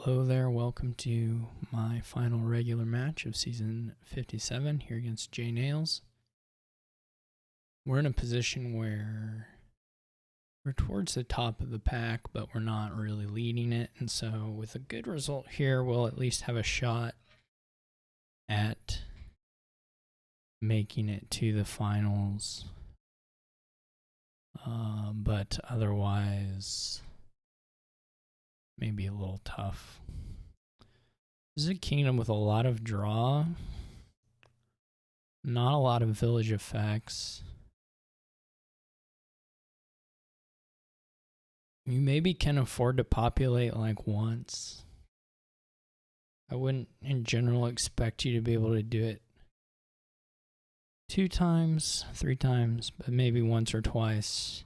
Hello there, welcome to my final regular match of season 57 here against JNails. We're in a position where we're towards the top of the pack, but we're not really leading it, and so with a good result here, we'll at least have a shot at making it to the finals. But otherwise, maybe a little tough. This is a kingdom with a lot of draw, not a lot of village effects. You maybe can afford to populate like once. I wouldn't in general expect you to be able to do it 2 times, 3 times, but maybe once or twice,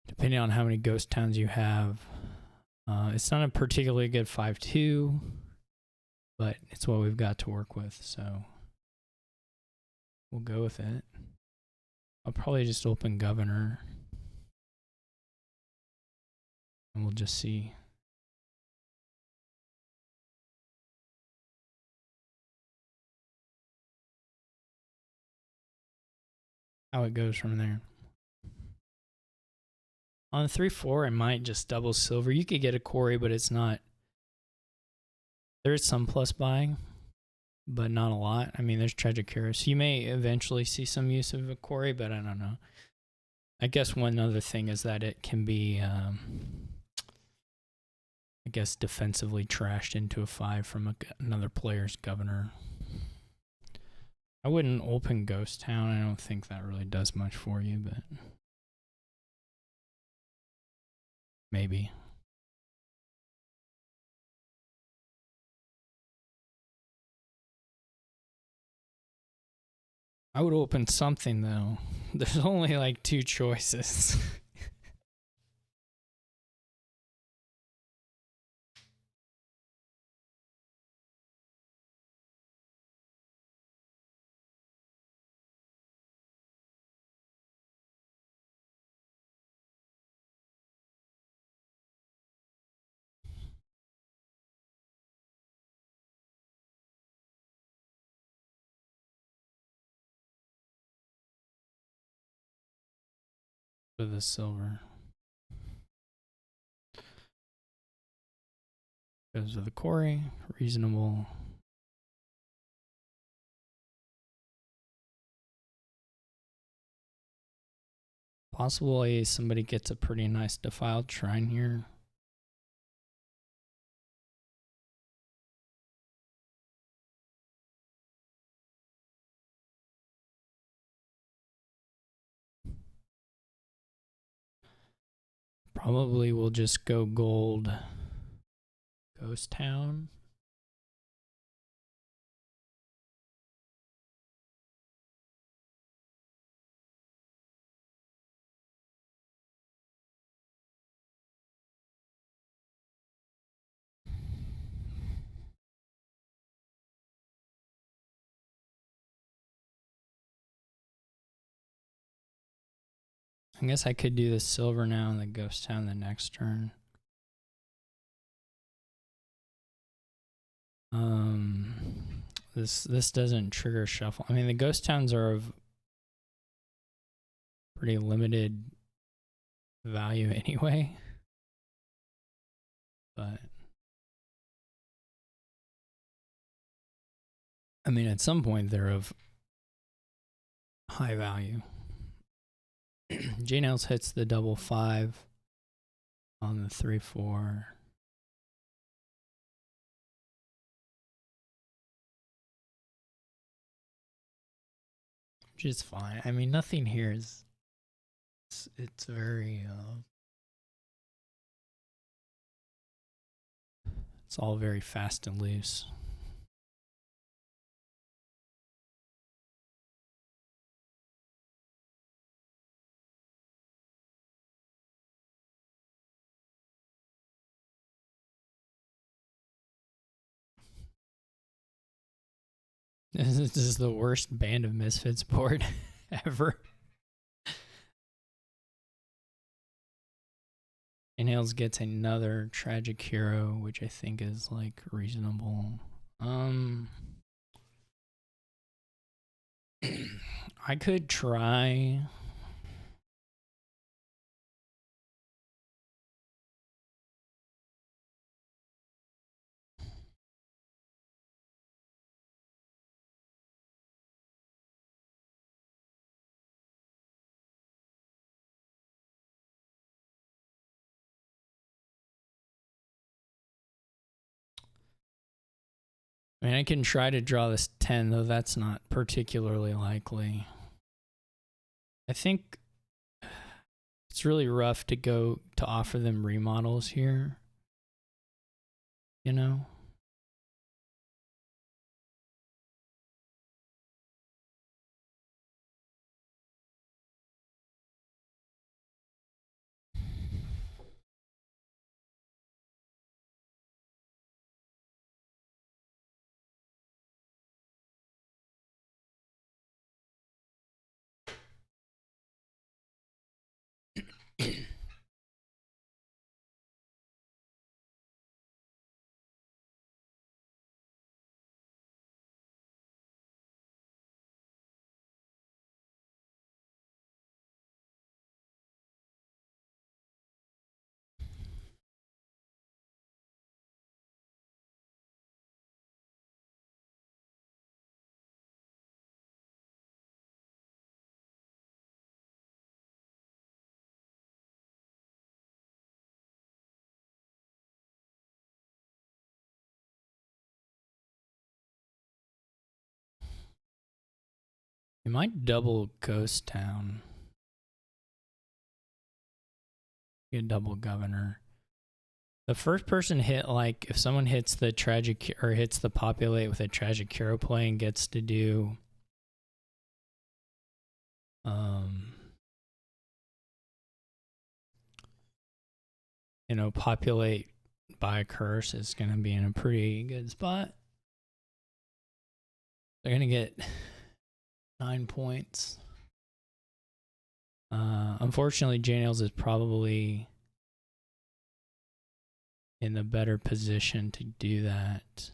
depending on how many ghost towns you have. It's not a particularly good 5-2, but it's what we've got to work with, so we'll go with it. I'll probably just open governor, and we'll just see. How it goes from there. On 3-4, it might just double silver. You could get a quarry, but it's not. There's some plus buying, but not a lot. I mean, there's Tragic Heroes. You may eventually see some use of a quarry, but I don't know. I guess one other thing is that it can be, I guess, defensively trashed into a 5 from another player's governor. I wouldn't open Ghost Town. I don't think that really does much for you, but maybe. I would open something, though. There's only like 2 choices. With the silver. Goes with the quarry. Reasonable. Possibly somebody gets a pretty nice defiled shrine here. Probably we'll just go gold. Ghost Town. I guess I could do the silver now and the Ghost Town the next turn. This doesn't trigger shuffle. I mean, the Ghost Towns are of pretty limited value anyway. But I mean, at some point they're of high value. JNails hits the double 5 on the 3-4. Which is fine. I mean, nothing here is. It's very. It's all very fast and loose. This is the worst Band of Misfits board ever. JNails gets another tragic hero, which I think is like reasonable. I could try. I mean, I can try to draw this 10, though that's not particularly likely. I think it's really rough to go to offer them remodels here. You know? You might double Ghost Town. Get double Governor. The first person hit, like, if someone hits the tragic or hits the populate with a tragic hero play and gets to do you know, populate by a curse, is gonna be in a pretty good spot. They're gonna get 9 points. Unfortunately, JNails is probably in the better position to do that.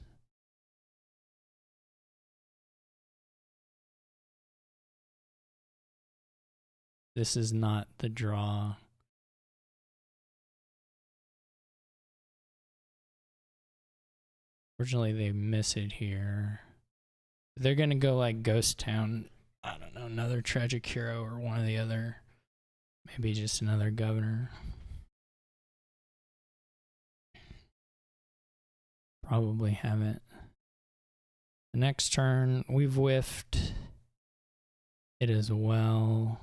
This is not the draw. Fortunately, they miss it here. They're gonna go like Ghost Town. I don't know, another tragic hero or one of the other. Maybe just another governor. Probably haven't. The next turn, we've whiffed it as well.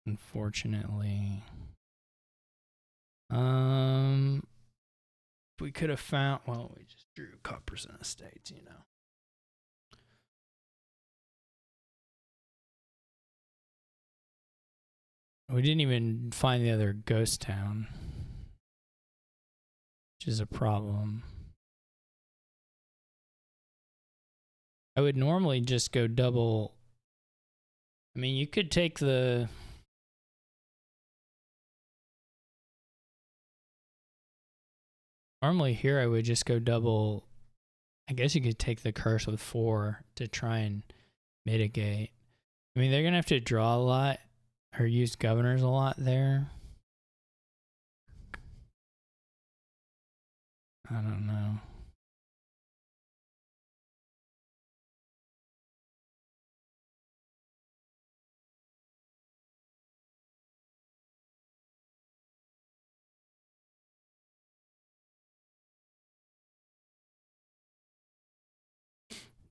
Unfortunately. We could have found, well, we just drew coppers and estates, you know. We didn't even find the other ghost town, which is a problem. I would normally just go double. I mean, you could take the... Normally here I would just go double. I guess you could take the curse with 4 to try and mitigate. I mean, they're going to have to draw a lot or use governors a lot there. I don't know.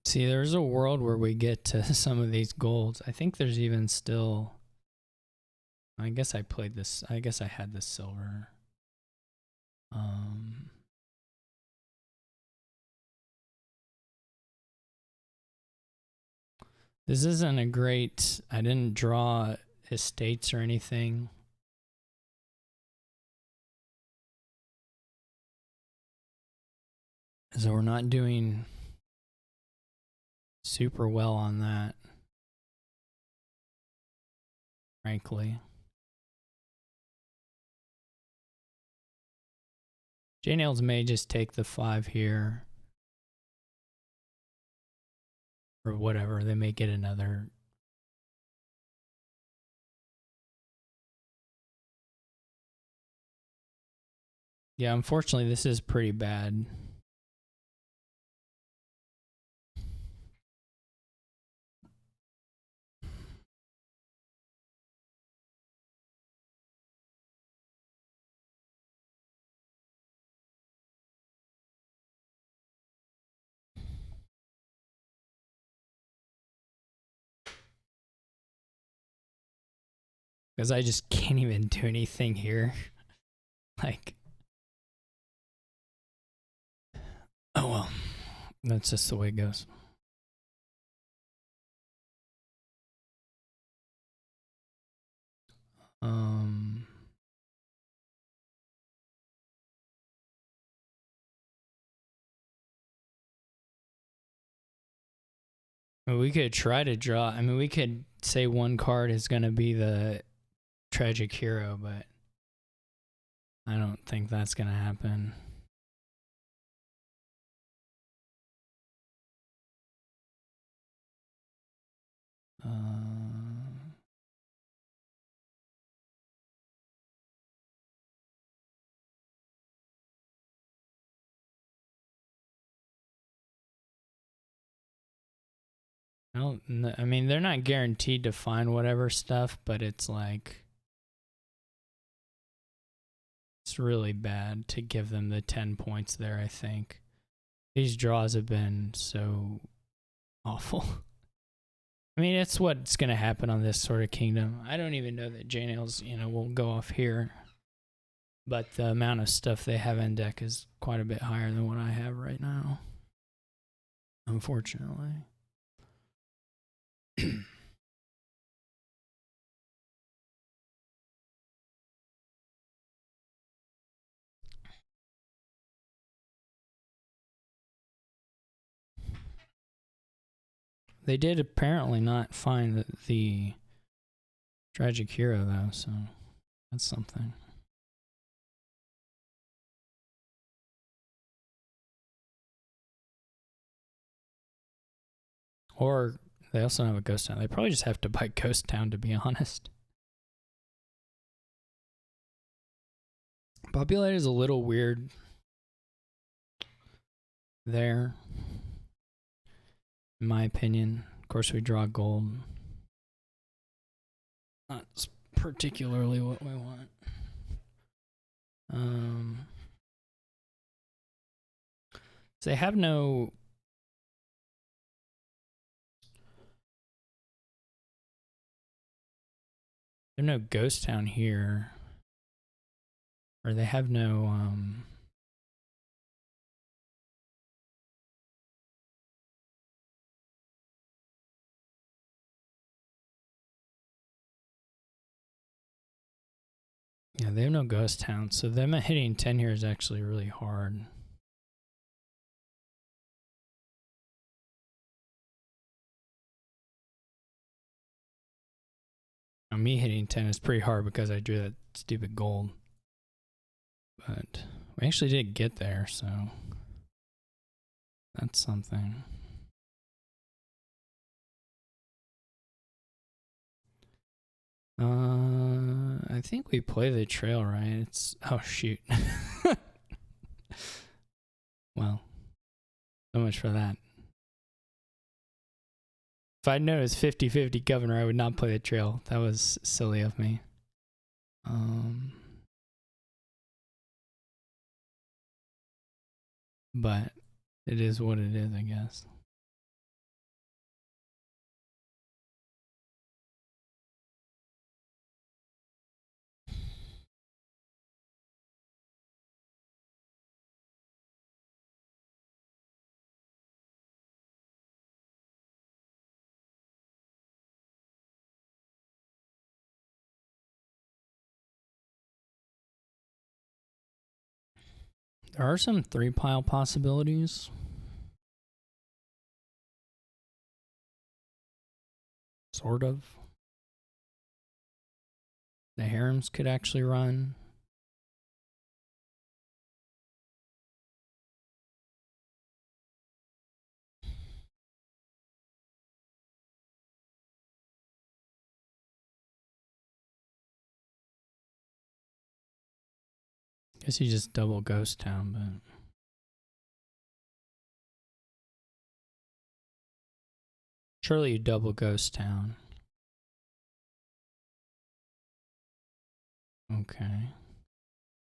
See, there's a world where we get to some of these golds. I think there's even still... I guess I played this. I guess I had this silver. This isn't a great... I didn't draw estates or anything. So we're not doing super well on that, frankly. JNails may just take the 5 here. Or whatever. They may get another. Yeah, unfortunately, this is pretty bad. Because I just can't even do anything here. Like, oh well. That's just the way it goes. We could try to draw. I mean, we could say one card is going to be the tragic hero, but I don't think that's going to happen. I mean, they're not guaranteed to find whatever stuff, but it's like, it's really bad to give them the 10 points there, I think. These draws have been so awful. I mean, it's what's going to happen on this sort of kingdom. I don't even know that JNails, will go off here. But the amount of stuff they have in deck is quite a bit higher than what I have right now. Unfortunately. They did apparently not find the tragic hero, though, so that's something. Or they also have a ghost town. They probably just have to buy ghost town, to be honest. Populate is a little weird there, in my opinion. Of course, we draw gold. Not particularly what we want. So they have no... There's no ghost town here. Or they have no... Yeah, they have no ghost town, so them hitting 10 here is actually really hard. Now, me hitting 10 is pretty hard because I drew that stupid gold. But we actually did get there, so that's something. I think we play the trail, right? It's... Oh, shoot. Well, so much for that. If I'd known it was 50-50 governor, I would not play the trail. That was silly of me. But it is what it is, I guess. There are some 3-pile possibilities. Sort of. The harems could actually run. Guess you just double ghost town, but surely you double ghost town. Okay.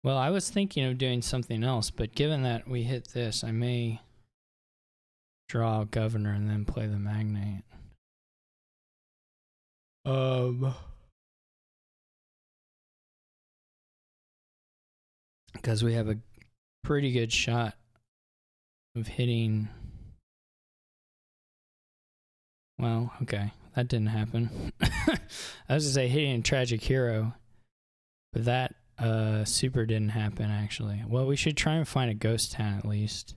Well, I was thinking of doing something else, but given that we hit this, I may draw a governor and then play the magnate. Because we have a pretty good shot of hitting. Well, okay, that didn't happen. I was gonna say hitting a tragic hero, but that super didn't happen actually. Well, we should try and find a ghost town at least.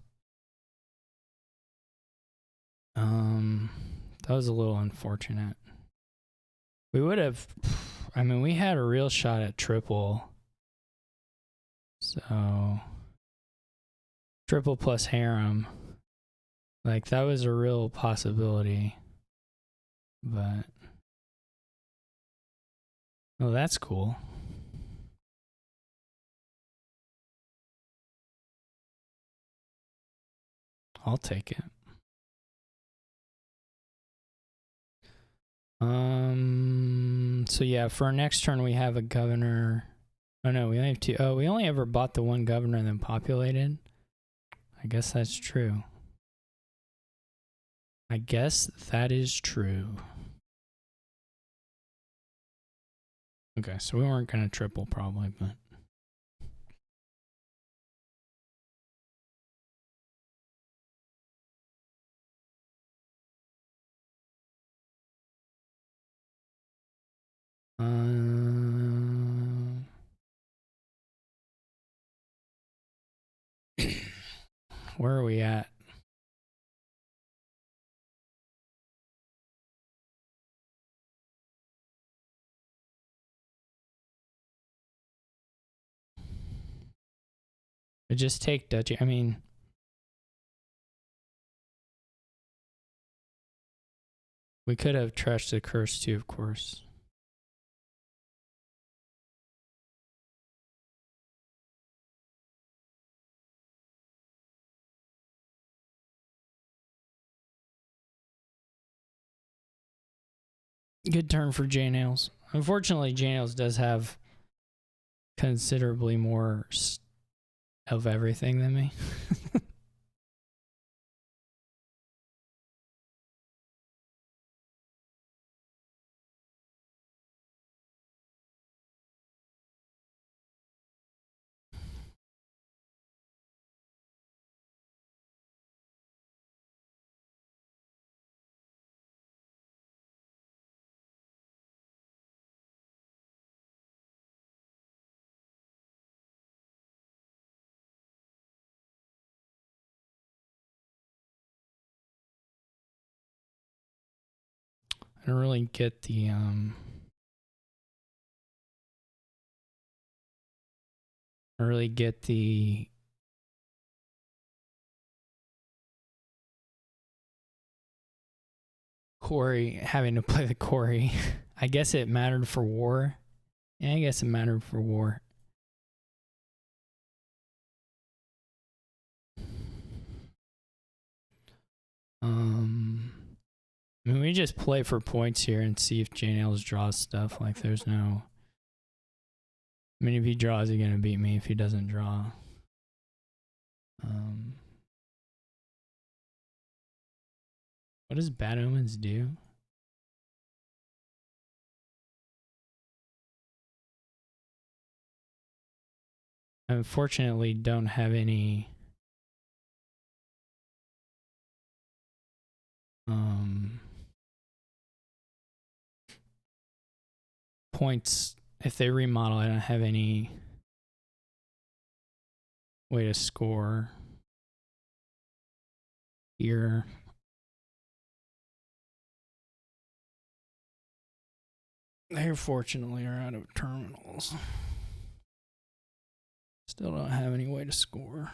That was a little unfortunate. We would have. I mean, we had a real shot at triple. So triple plus harem, like that was a real possibility. But oh, that's cool. I'll take it. So yeah, for our next turn we have a governor. Oh no, we only have two. Oh, we only ever bought the one governor and then populated. I guess that's true. I guess that is true. Okay, so we weren't gonna triple probably, but where are we at? But just take duchy. I mean, we could have trashed the curse too, of course. Good turn for JNails. Unfortunately, JNails does have considerably more of everything than me. I don't really get the quarry, having to play the quarry. I guess it mattered for war. Yeah, I guess it mattered for war. I mean, we just play for points here and see if JNails draws stuff. Like, there's no. I mean, if he draws, he's gonna beat me. If he doesn't draw, what does Bad Omens do? I unfortunately don't have any points. If they remodel, I don't have any way to score here. They fortunately are out of terminals. Still don't have any way to score.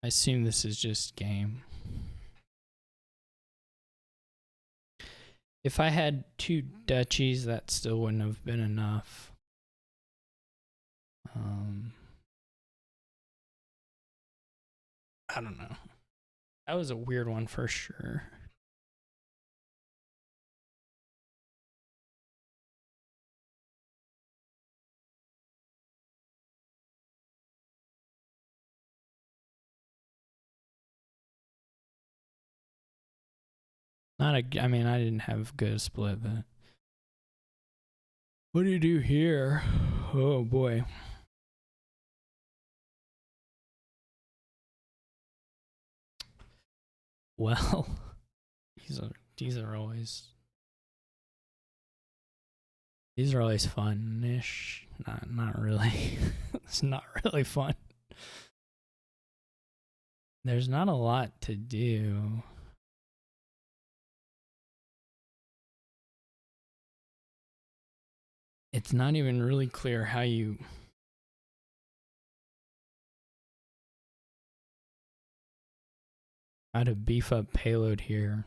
I assume this is just game. If I had 2 duchies, that still wouldn't have been enough. I don't know. That was a weird one for sure. I mean, I didn't have good split, but what do you do here? Oh boy. Well, these are always fun-ish. Not really. It's not really fun. There's not a lot to do. It's not even really clear how to beef up payload here,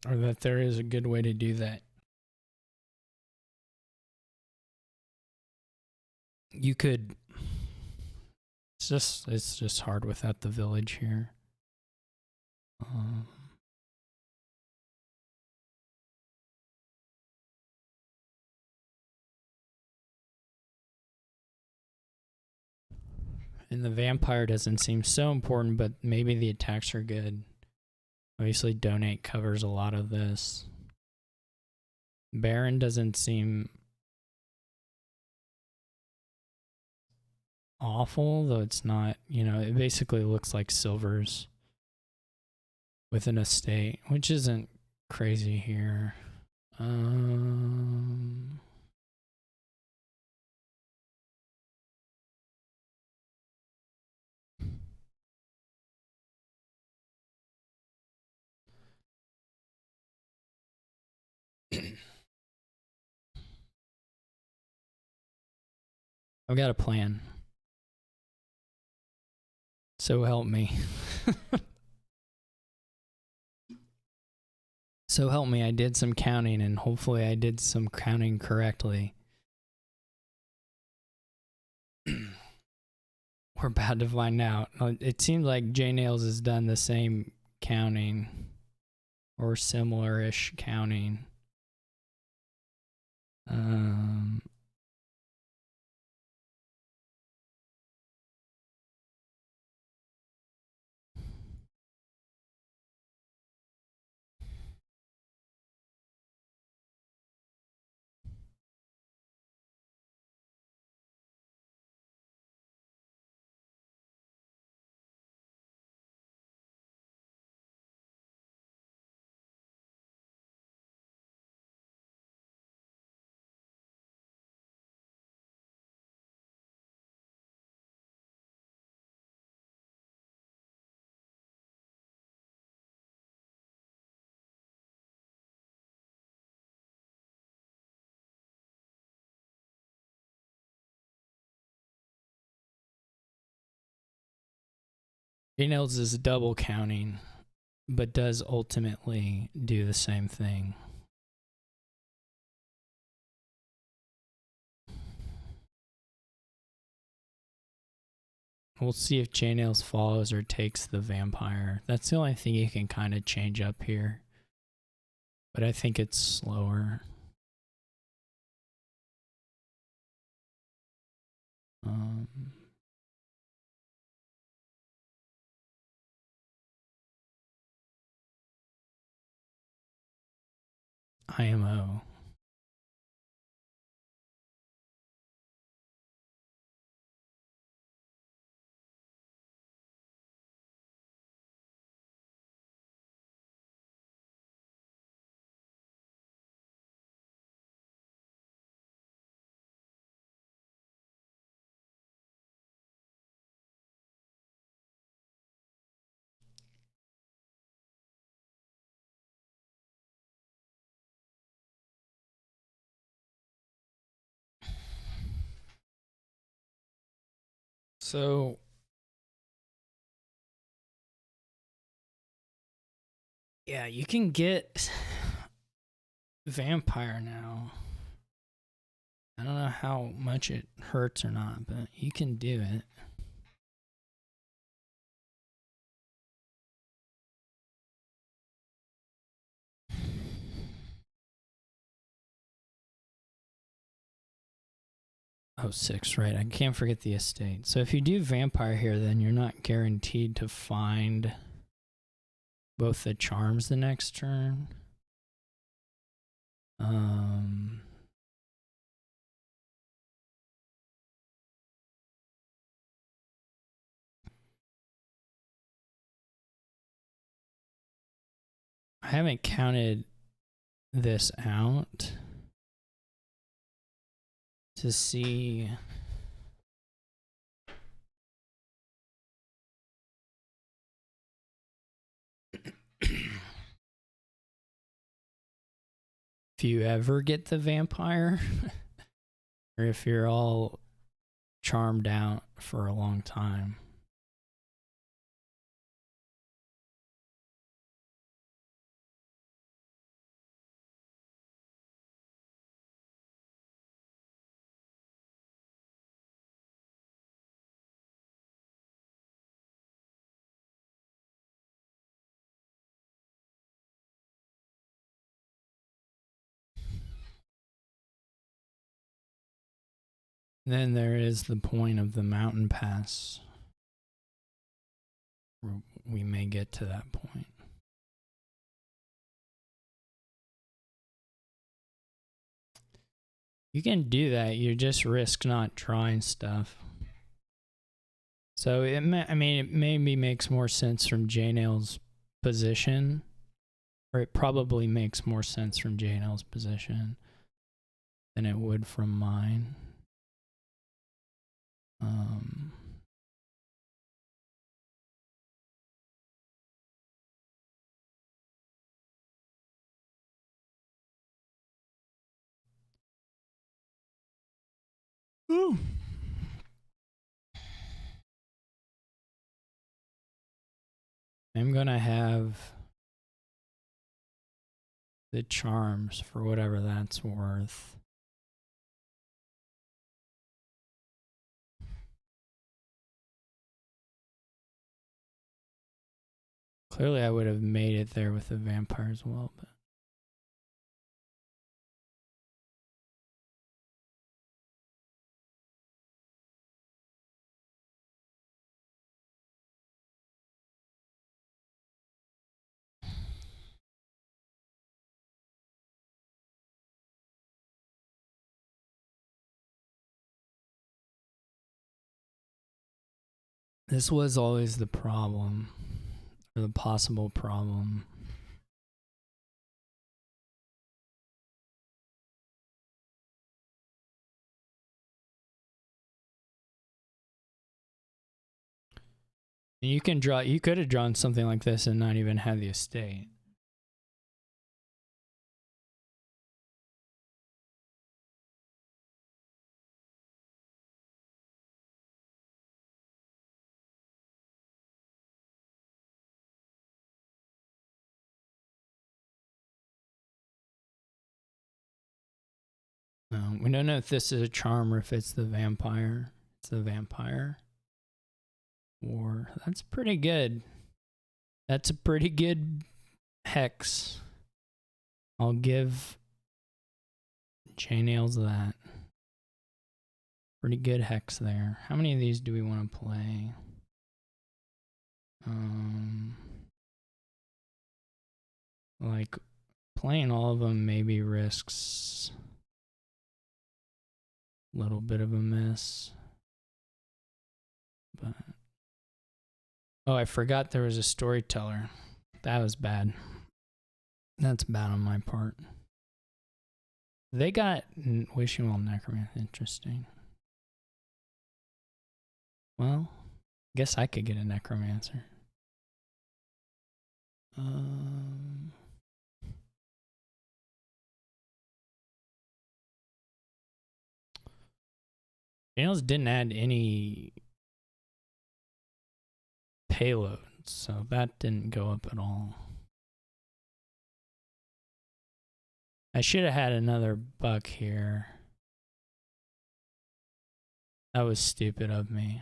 or that there is a good way to do that. You could. It's just hard without the village here. And the vampire doesn't seem so important, but maybe the attacks are good. Obviously, donate covers a lot of this. Baron doesn't seem awful, though it's not, it basically looks like silvers with an estate, which isn't crazy here. I've got a plan. So help me. So help me, I did some counting, and hopefully I did some counting correctly. We're about to find out. It seems like JNails has done the same counting, or similar-ish counting. JNails is double counting, but does ultimately do the same thing. We'll see if JNails follows or takes the vampire. That's the only thing you can kind of change up here. But I think it's slower. IMO. So yeah, you can get vampire now. I don't know how much it hurts or not, but you can do it. Oh, 6, right. I can't forget the estate. So if you do vampire here, then you're not guaranteed to find both the charms the next turn. I haven't counted this out to see if you ever get the vampire or if you're all charmed out for a long time. Then there is the point of the mountain pass. We may get to that point. You can do that. You just risk not drawing stuff. So it maybe makes more sense from JNails' position, or it probably makes more sense from JNails' position than it would from mine. Ooh. I'm gonna have the charms for whatever that's worth. Clearly I would have made it there with the vampire as well, but this was always the problem, or the possible problem. You could have drawn something like this and not even had the estate. We don't know if this is a charm or if it's the vampire. It's the vampire. Or that's pretty good. That's a pretty good hex. I'll give JNails that. Pretty good hex there. How many of these do we want to play? Like playing all of them maybe risks a little bit of a miss. But oh, I forgot there was a storyteller. That was bad. That's bad on my part. They got Wishing Well Necromancer. Interesting. Well, guess I could get a Necromancer. JNails didn't add any payload, so that didn't go up at all. I should have had another buck here. That was stupid of me.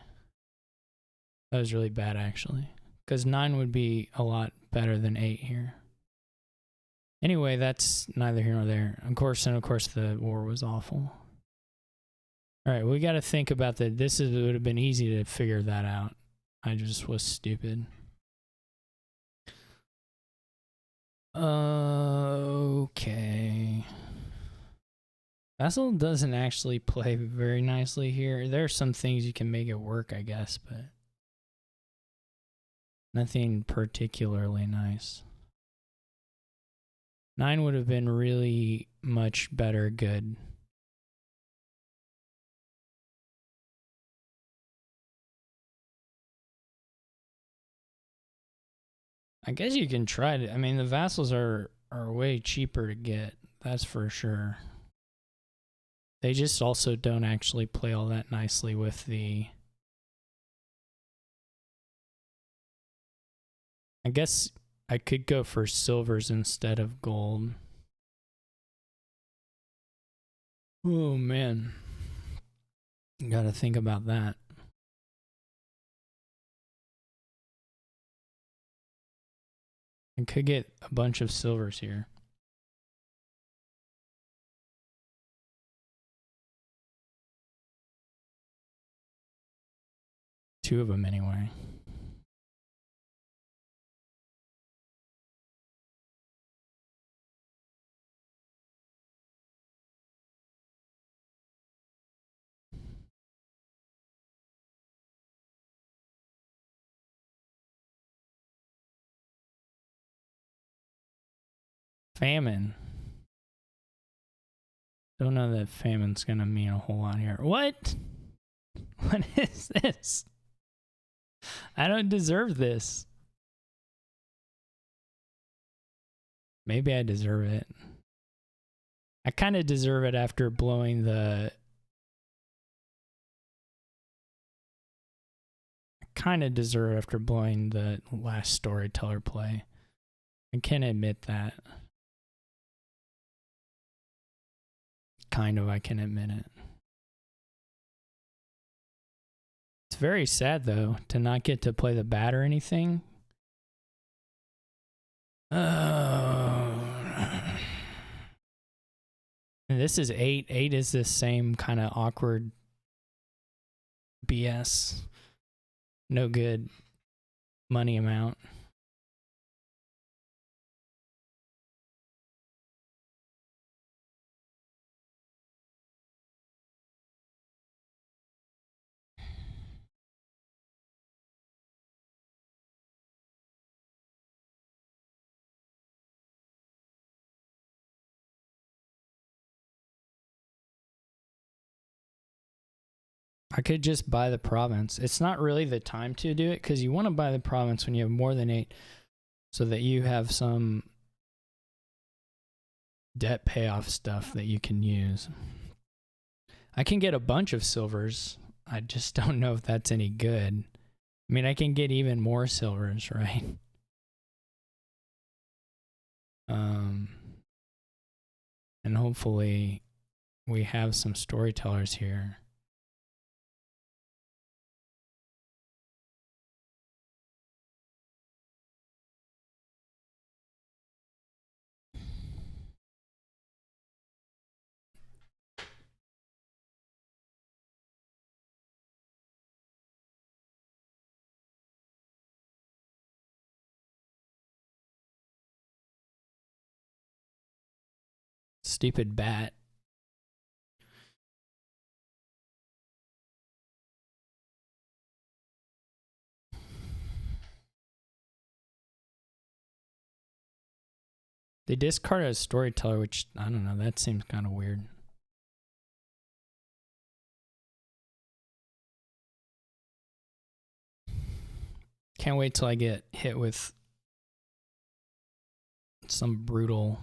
That was really bad, actually. Because 9 would be a lot better than 8 here. Anyway, that's neither here nor there. Of course, the war was awful. All right, we got to think about that. It would have been easy to figure that out. I just was stupid. Okay. Vassal doesn't actually play very nicely here. There are some things you can make it work, I guess, but nothing particularly nice. 9 would have been really much better good. I guess you can try it. I mean, the vassals are way cheaper to get. That's for sure. They just also don't actually play all that nicely with the... I guess I could go for silvers instead of gold. Oh, man. Gotta think about that. I could get a bunch of silvers here. Two of them anyway. Famine. Don't know that famine's gonna mean a whole lot here. What? What is this? I don't deserve this. Maybe I deserve it. I kind of deserve it after blowing the... I kind of deserve it after blowing the last storyteller play. I can admit that. Kind of, I can admit it. It's very sad, though, to not get to play the bat or anything. Oh. And this is 8. 8 is this same kind of awkward BS. No good money amount. I could just buy the province. It's not really the time to do it because you want to buy the province when you have more than 8 so that you have some debt payoff stuff that you can use. I can get a bunch of silvers. I just don't know if that's any good. I mean, I can get even more silvers, right? And hopefully we have some storytellers here. Stupid bat. They discarded a storyteller, which, I don't know, that seems kind of weird. Can't wait till I get hit with some brutal...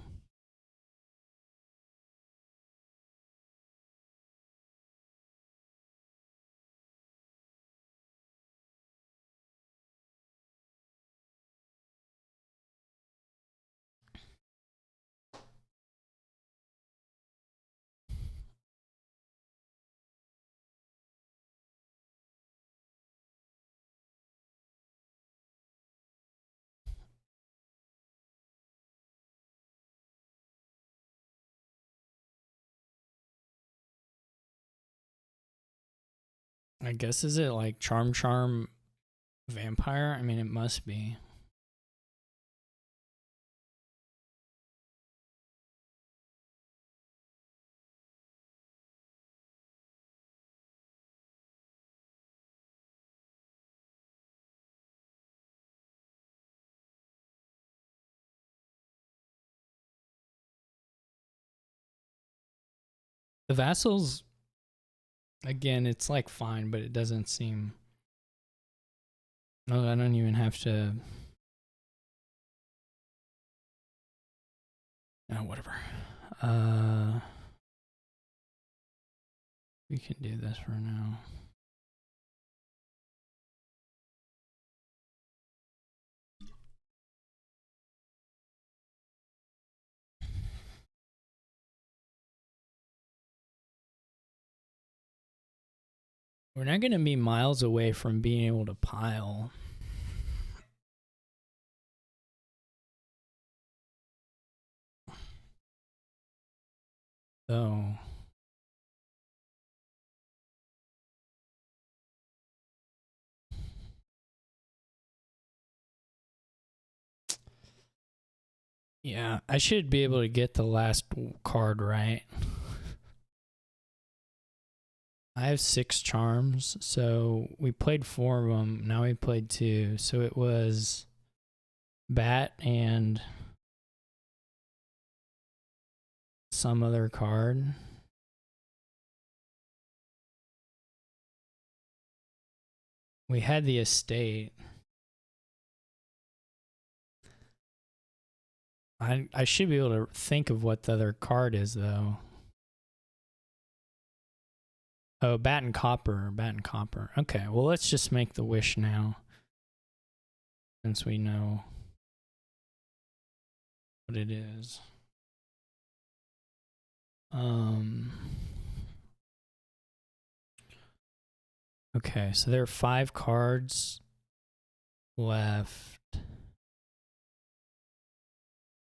I guess, is it like Charm Vampire? I mean, it must be. The vassals, again, it's like fine, but it doesn't seem. No, I don't even have to. Oh, whatever. We can do this for now. We're not going to be miles away from being able to pile. So yeah, I should be able to get the last card right. I have 6 charms, so we played 4 of them. Now we played 2. So it was bat and some other card. We had the estate. I should be able to think of what the other card is, though. Oh, bat and copper. Bat and copper. Okay, well, let's just make the wish now, since we know what it is. Okay, so there are 5 cards left.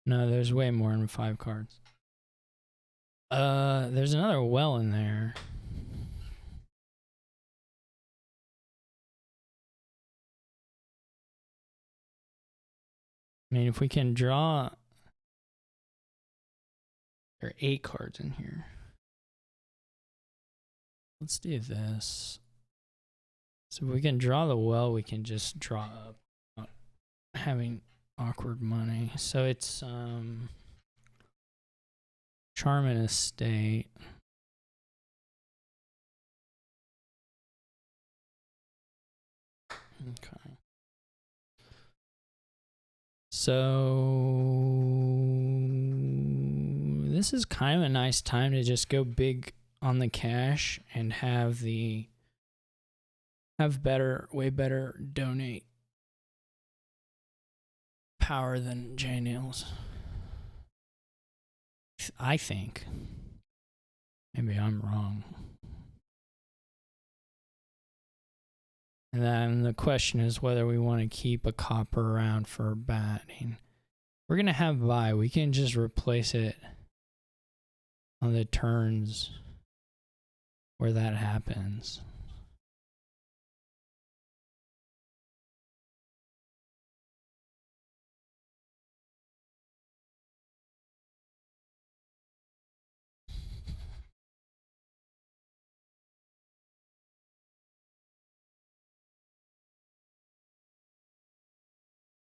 No, there's way more than 5 cards. There's another well in there. I mean, if we can draw... There are 8 cards in here. Let's do this. So if we can draw the well, we can just draw up without having awkward money. So it's charm and estate. Okay. So this is kind of a nice time to just go big on the cash and have way better donate power than JNails. I think. Maybe I'm wrong. And then the question is whether we want to keep a copper around for batting. We're going to have buy. We can just replace it on the turns where that happens.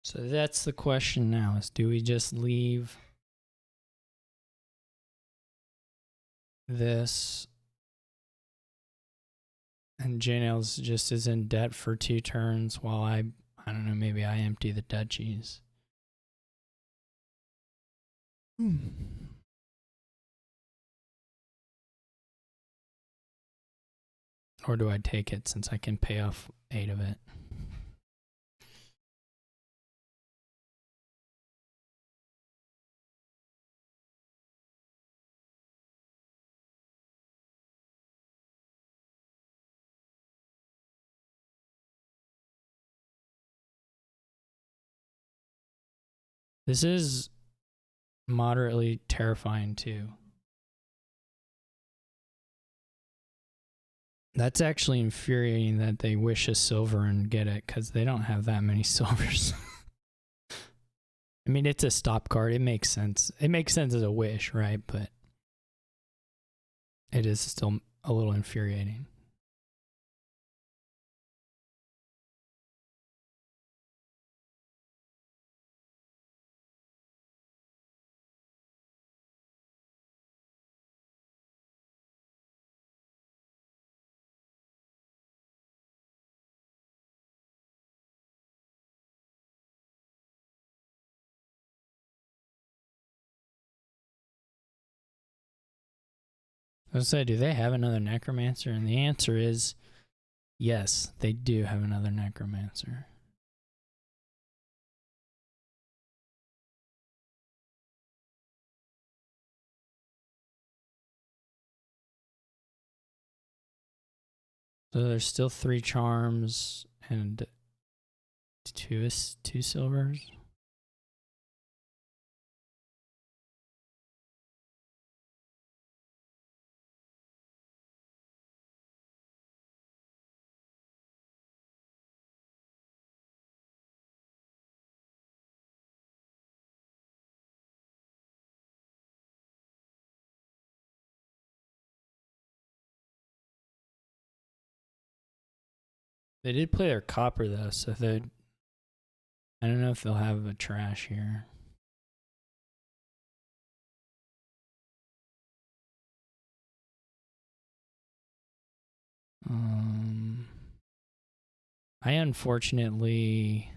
So that's the question now, is do we just leave this and JNails just is in debt for 2 turns while I don't know, maybe I empty the duchies. Or do I take it since I can pay off 8 of it? This is moderately terrifying too. That's actually infuriating that they wish a silver and get it, because they don't have that many silvers. I mean, it's a stop card. It makes sense. It makes sense as a wish, right? But it is still a little infuriating. I was gonna say, do they have another necromancer? And the answer is yes, they do have another necromancer. So there's still 3 charms and two silvers. They did play their copper though, so they, I don't know if they'll have a trash here. I unfortunately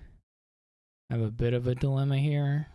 have a bit of a dilemma here.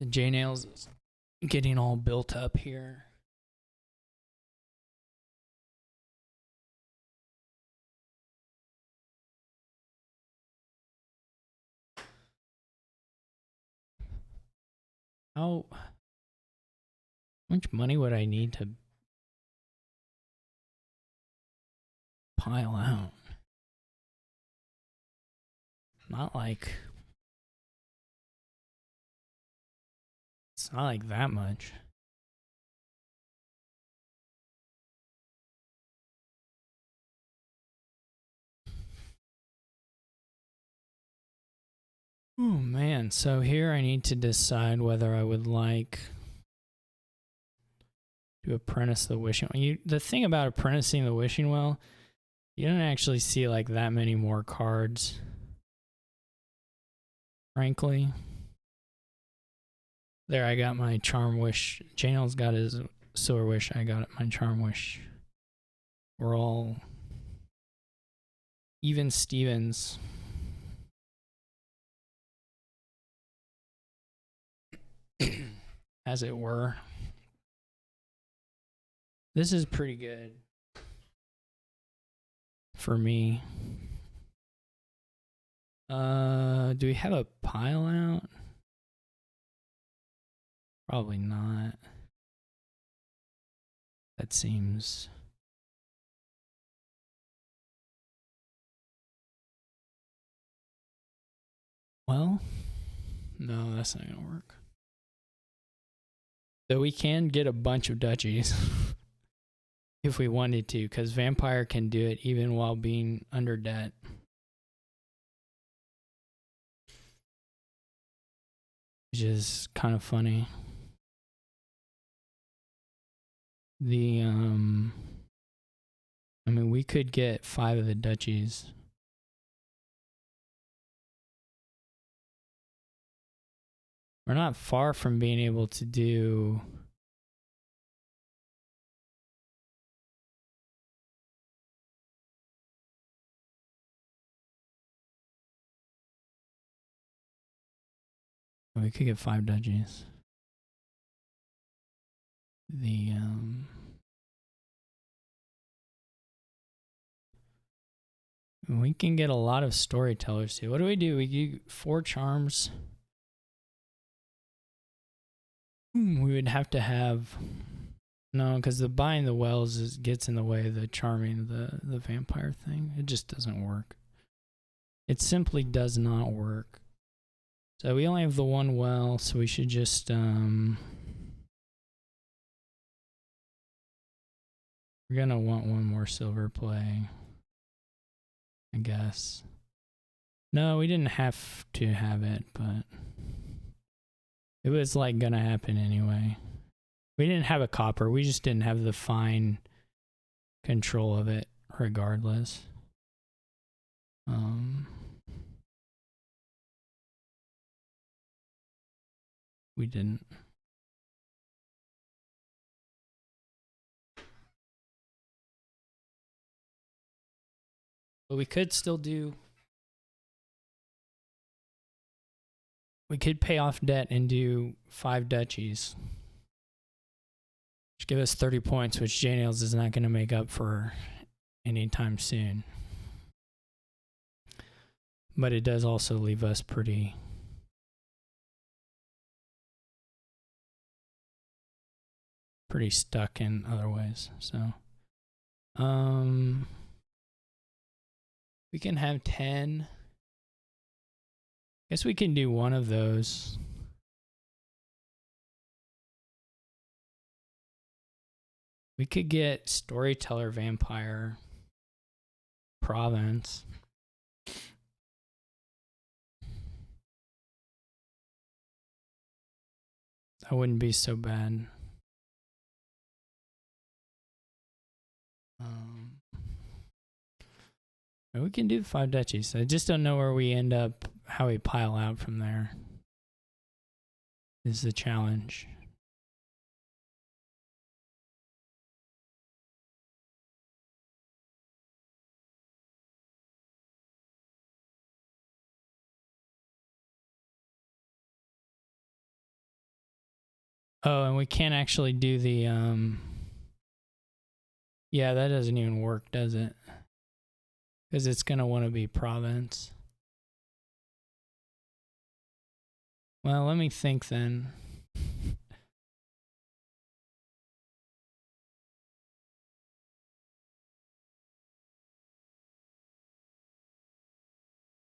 The JNails is getting all built up here. How much money would I need to pile out? Not like, it's not like that much. Oh man, so here I need to decide whether I would like to apprentice the wishing well. The thing about apprenticing the wishing well, you don't actually see like that many more cards, frankly. There, I got my charm wish. JNails got his silver wish. I got my charm wish. We're all even Stevens. As it were. This is pretty good for me. Do we have a pile out? Probably not. That seems... Well, No, that's not gonna work. Though we can get a bunch of duchies if we wanted to, because Vampire can do it even while being under debt. Which is kind of funny. I mean, we could get 5 of the duchies. We're not far from being able to do... We could get 5 duchies. We can get a lot of storytellers too. What do? We get 4 charms. We would have to have... No, because the buying the wells gets in the way of the charming the vampire thing. It just doesn't work. It simply does not work. So we only have the 1 well, so we should just... We're gonna want 1 more silver play, I guess. No, we didn't have to have it, but it was like gonna happen anyway. We didn't have a copper, we just didn't have the fine control of it regardless. We didn't. But we could still do... We could pay off debt and do 5 duchies. Which give us 30 points, which JNails is not going to make up for anytime soon. But it does also leave us pretty stuck in other ways. So we can have 10. Guess we can do 1 of those. We could get Storyteller Vampire Province. That wouldn't be so bad. We can do 5 duchies. I just don't know where we end up, how we pile out from there. Is the challenge. Oh, and we can't actually do the yeah, that doesn't even work, does it? Because it's gonna want to be province. Well, let me think then.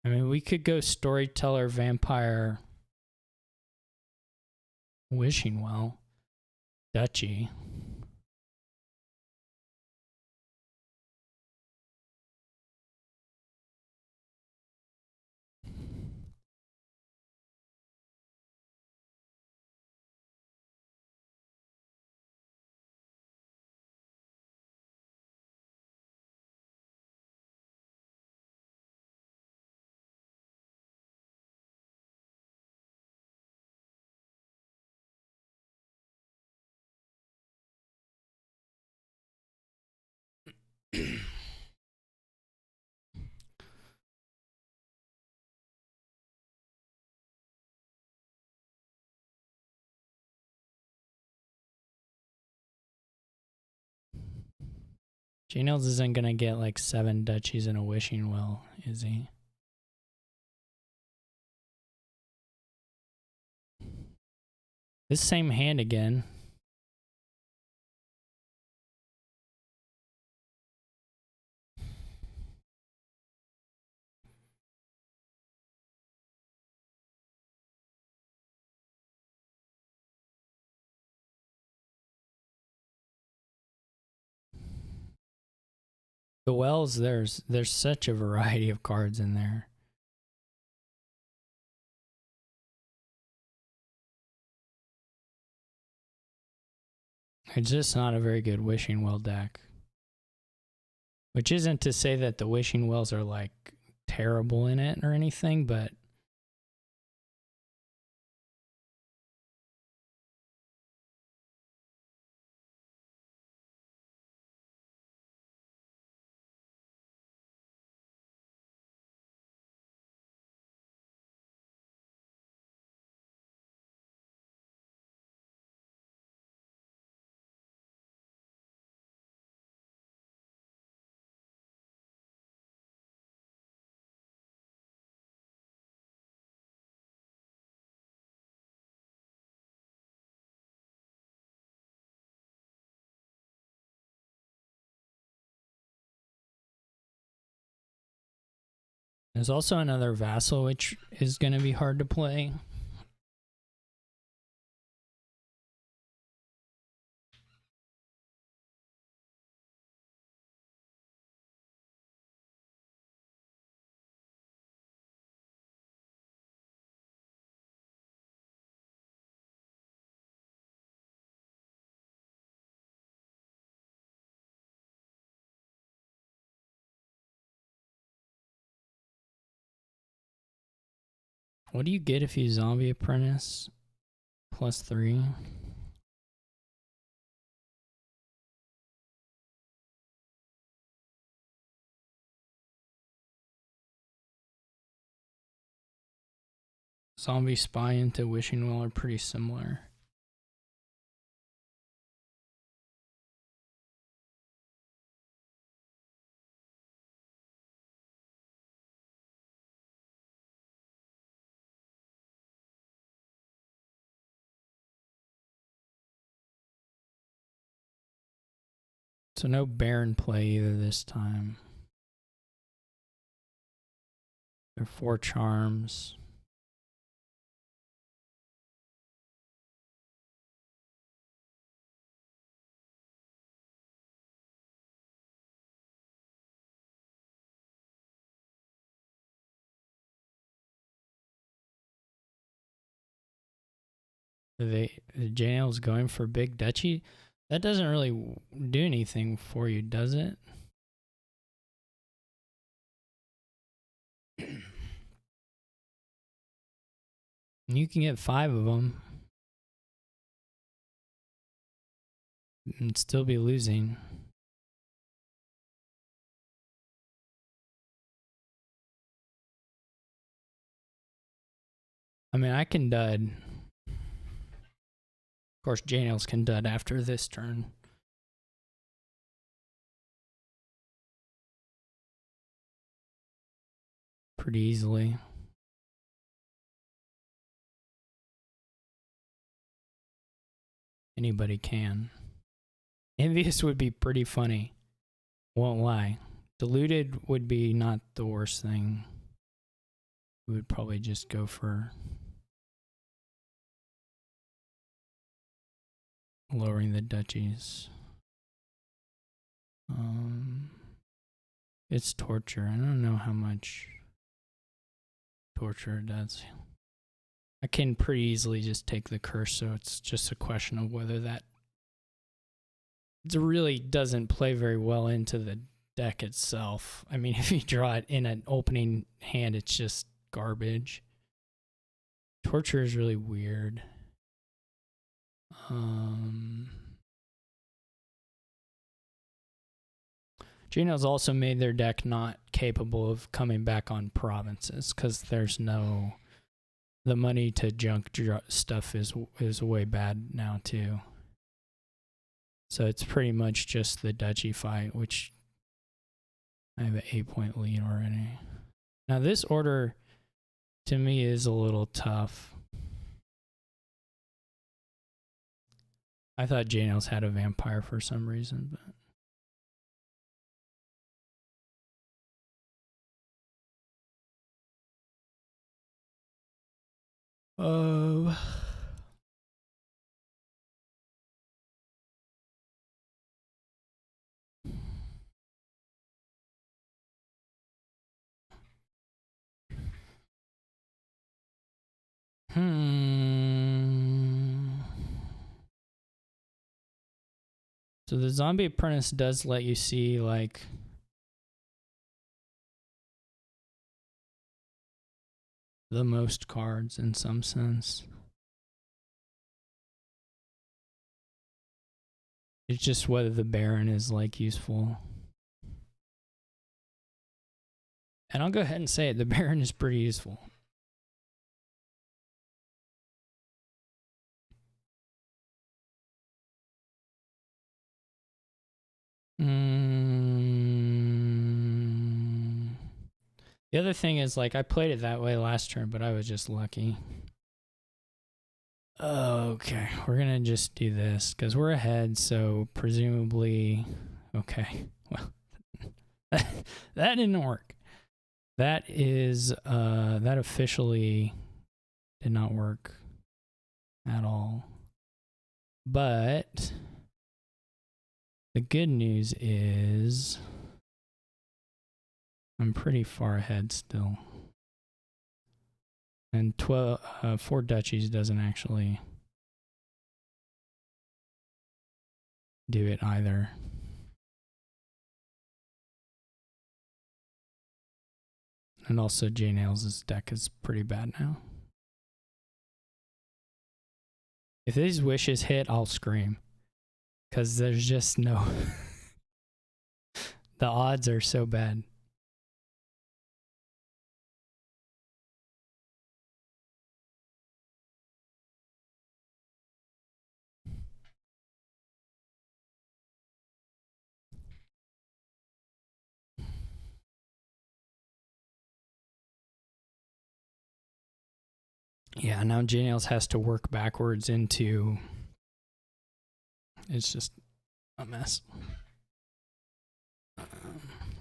I mean, we could go Storyteller Vampire Wishing Well Duchy. JNails isn't gonna get like 7 duchies and a wishing well, is he? This same hand again. The wells, there's such a variety of cards in there. It's just not a very good Wishing Well deck. Which isn't to say that the Wishing Wells are like terrible in it or anything, but there's also another Vassal, which is going to be hard to play. What do you get if you Zombie Apprentice? +3. Zombie Spy into Wishing Well are pretty similar. So no Baron play either this time. There are 4 charms. The JNails going for Big Duchy. That doesn't really do anything for you, does it? You can get 5 of them and still be losing. I mean, I can dud. Of course, JNails can dud after this turn. Pretty easily. Anybody can. Envious would be pretty funny. Won't lie. Diluted would be not the worst thing. We would probably just go for lowering the duchies. It's torture. I don't know how much torture it does. I can pretty easily just take the curse, so it's just a question of whether that it really doesn't play very well into the deck itself. I mean, if you draw it in an opening hand, it's just garbage. Torture is really weird. JNails also made their deck not capable of coming back on provinces because there's no... The money to junk stuff is way bad now too. So it's pretty much just the duchy fight, which I have an 8-point lead already. Now this order to me is a little tough. I thought JNails had a vampire for some reason, but So the Zombie Apprentice does let you see, like, the most cards in some sense. It's just whether the Baron is, like, useful. And I'll go ahead and say it, the Baron is pretty useful. The other thing is, like, I played it that way last turn, but I was just lucky. Okay, we're gonna just do this because we're ahead, so presumably, okay, well, that didn't work. That is, that officially did not work at all. But the good news is I'm pretty far ahead still. And 4 duchies doesn't actually do it either. And also JNails' deck is pretty bad now. If these wishes hit, I'll scream. Because there's just no... the odds are so bad. Yeah, now JNails has to work backwards into... It's just a mess.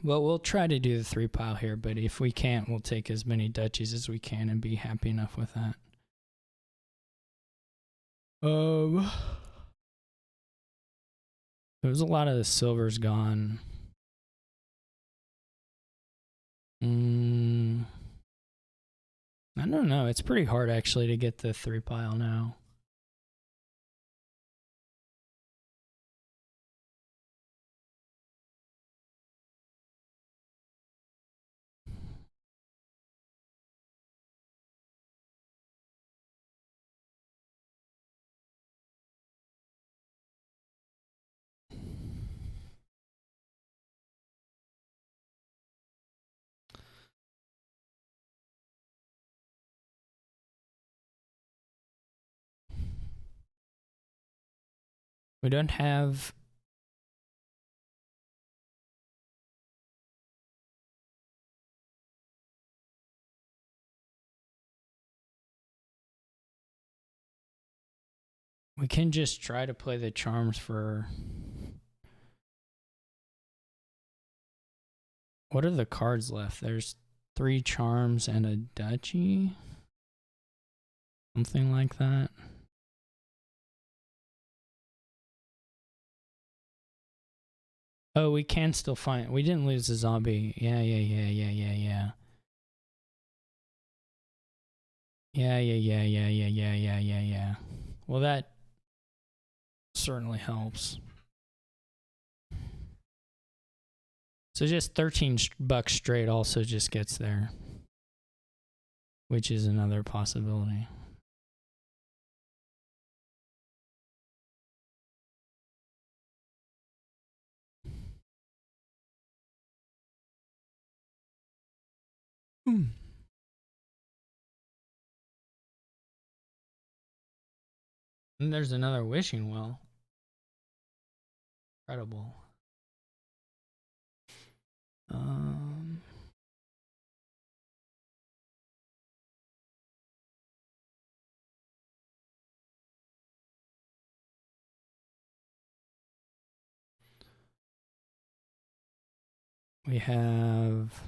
Well, we'll try to do the 3 pile here, but if we can't, we'll take as many duchies as we can and be happy enough with that. There's a lot of the silvers gone. I don't know. It's pretty hard actually to get the 3 pile now. We don't have... We can just try to play the charms for... What are the cards left? There's 3 charms and a duchy? Something like that. Oh, we can still find... We didn't lose the zombie. Yeah. Yeah. Well, that certainly helps. So just $13 straight also just gets there, which is another possibility. And there's another wishing well. Incredible. We have...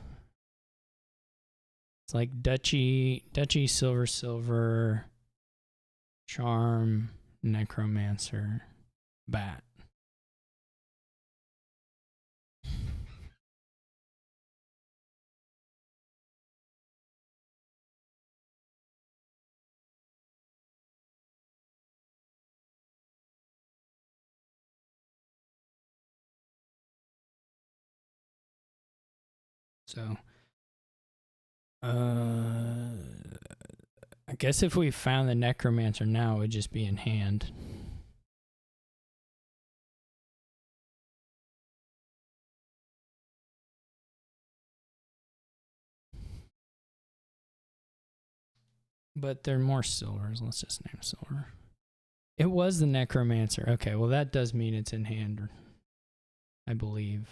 It's like duchy, silver, charm, necromancer, bat. So, I guess if we found the necromancer now, it would just be in hand. But they're more silvers. Let's just name silver. It was the necromancer. Okay, well that does mean it's in hand, I believe.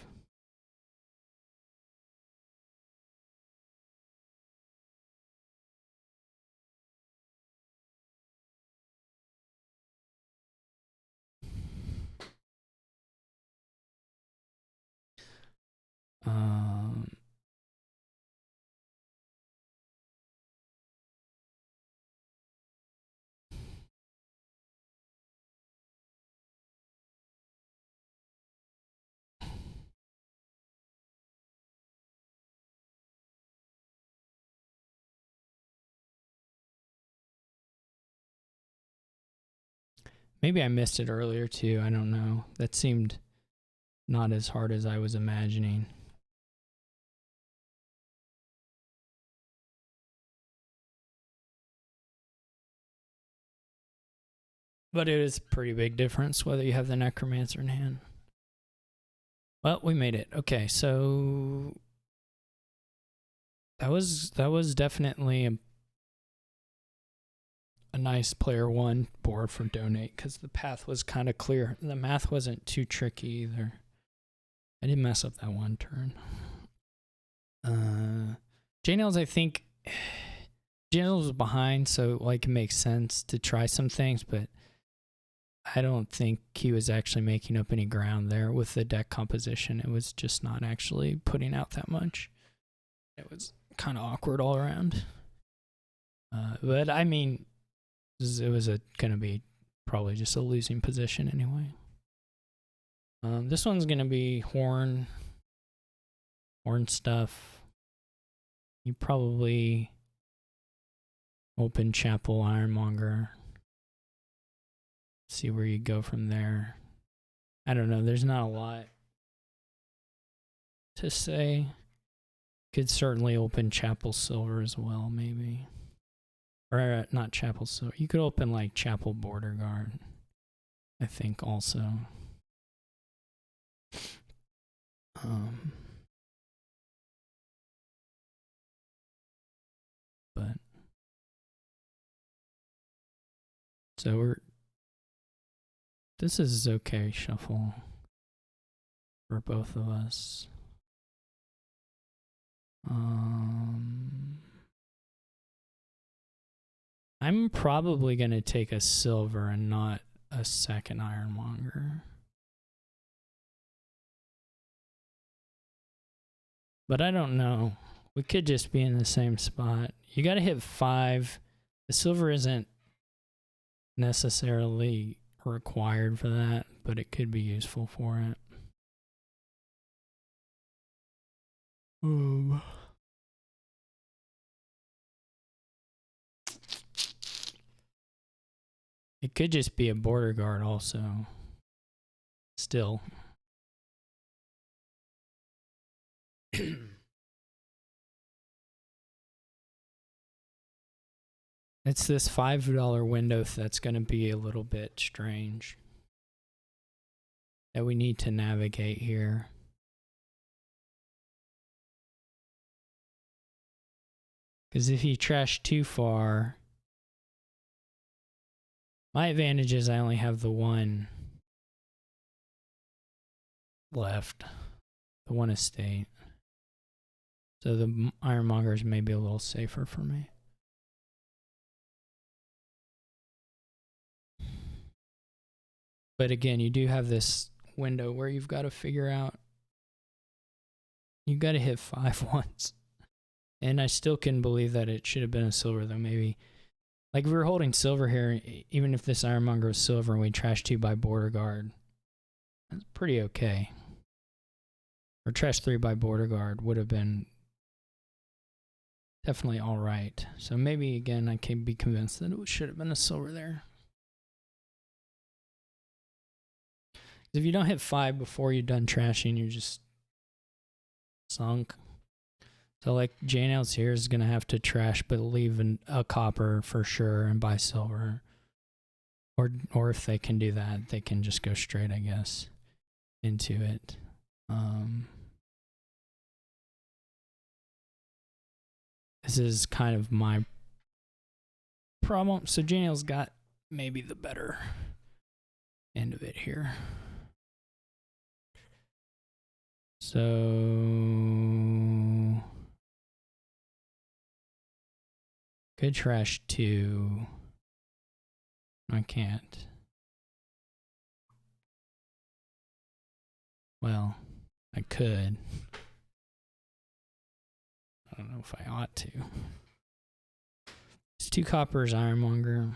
Maybe I missed it earlier too. I don't know. That seemed not as hard as I was imagining. But it is a pretty big difference whether you have the necromancer in hand. Well, we made it. Okay, so that was definitely a nice player one board for donate because the path was kind of clear. The math wasn't too tricky either. I didn't mess up that one turn. JNails, I think JNails was behind, so like it makes sense to try some things, but I don't think he was actually making up any ground there with the deck composition. It was just not actually putting out that much. It was kind of awkward all around. But I mean, it was going to be probably just a losing position anyway. This one's going to be horn stuff. You probably open Chapel Ironmonger. See where you go from there. I don't know. There's not a lot to say. Could certainly open Chapel Silver as well, maybe. Or not Chapel Silver. You could open like Chapel Border Guard, I think also. But so this is okay shuffle for both of us. I'm probably going to take a silver and not a second Ironmonger. But I don't know. We could just be in the same spot. You got to hit 5. The silver isn't necessarily required for that, but it could be useful for it. It could just be a border guard also. Still. It's this $5 window that's going to be a little bit strange that we need to navigate here. Because if you trash too far, my advantage is I only have the one left, the one estate. So the Ironmongers may be a little safer for me. But again, you do have this window where you've got to figure out, you've got to hit 5 once. And I still couldn't believe that it should have been a silver though, maybe. Like if we were holding silver here, even if this Ironmonger was silver and we trash 2 by border guard, that's pretty okay. Or trash 3 by border guard would have been definitely all right. So maybe again, I can be convinced that it should have been a silver there. If you don't hit 5 before you're done trashing, you're just sunk. So like JNails here is gonna have to trash, but leave a copper for sure and buy silver. Or if they can do that, they can just go straight, I guess, into it. This is kind of my problem. So JNails got maybe the better end of it here. So could trash 2. I can't. Well, I could. I don't know if I ought to. It's 2 coppers, Ironmonger.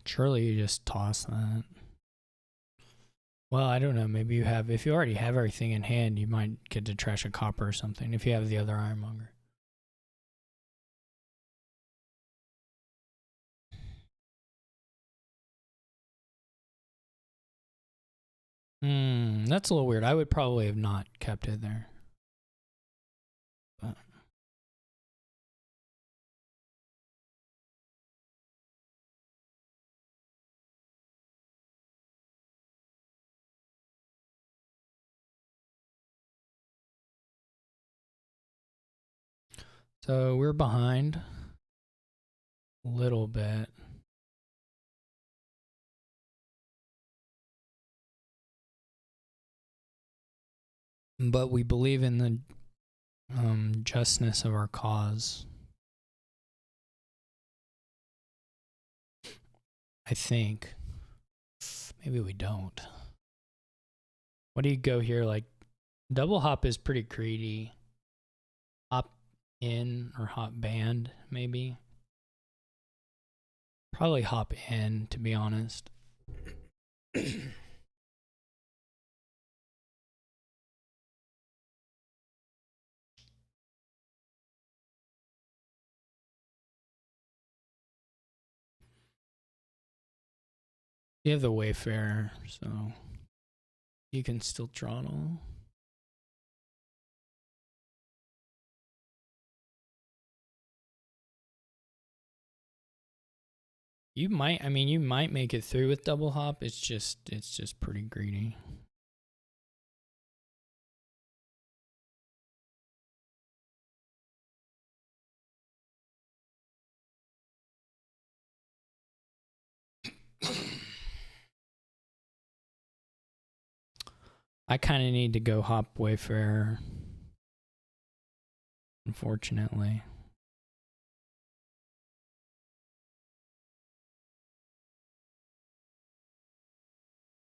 Surely you just toss that. Well, I don't know. Maybe you have, if you already have everything in hand, you might get to trash a copper or something if you have the other Ironmonger. That's a little weird. I would probably have not kept it there. But so we're behind a little bit. But we believe in the justness of our cause. I think. Maybe we don't. What do you go here? Like, double hop is pretty greedy. Hop in or hop band, maybe. Probably hop in, to be honest. You have the Wayfarer, so you can still throttle. You might, I mean, you might make it through with double hop. It's just pretty greedy. I kind of need to go hop Wayfarer, unfortunately.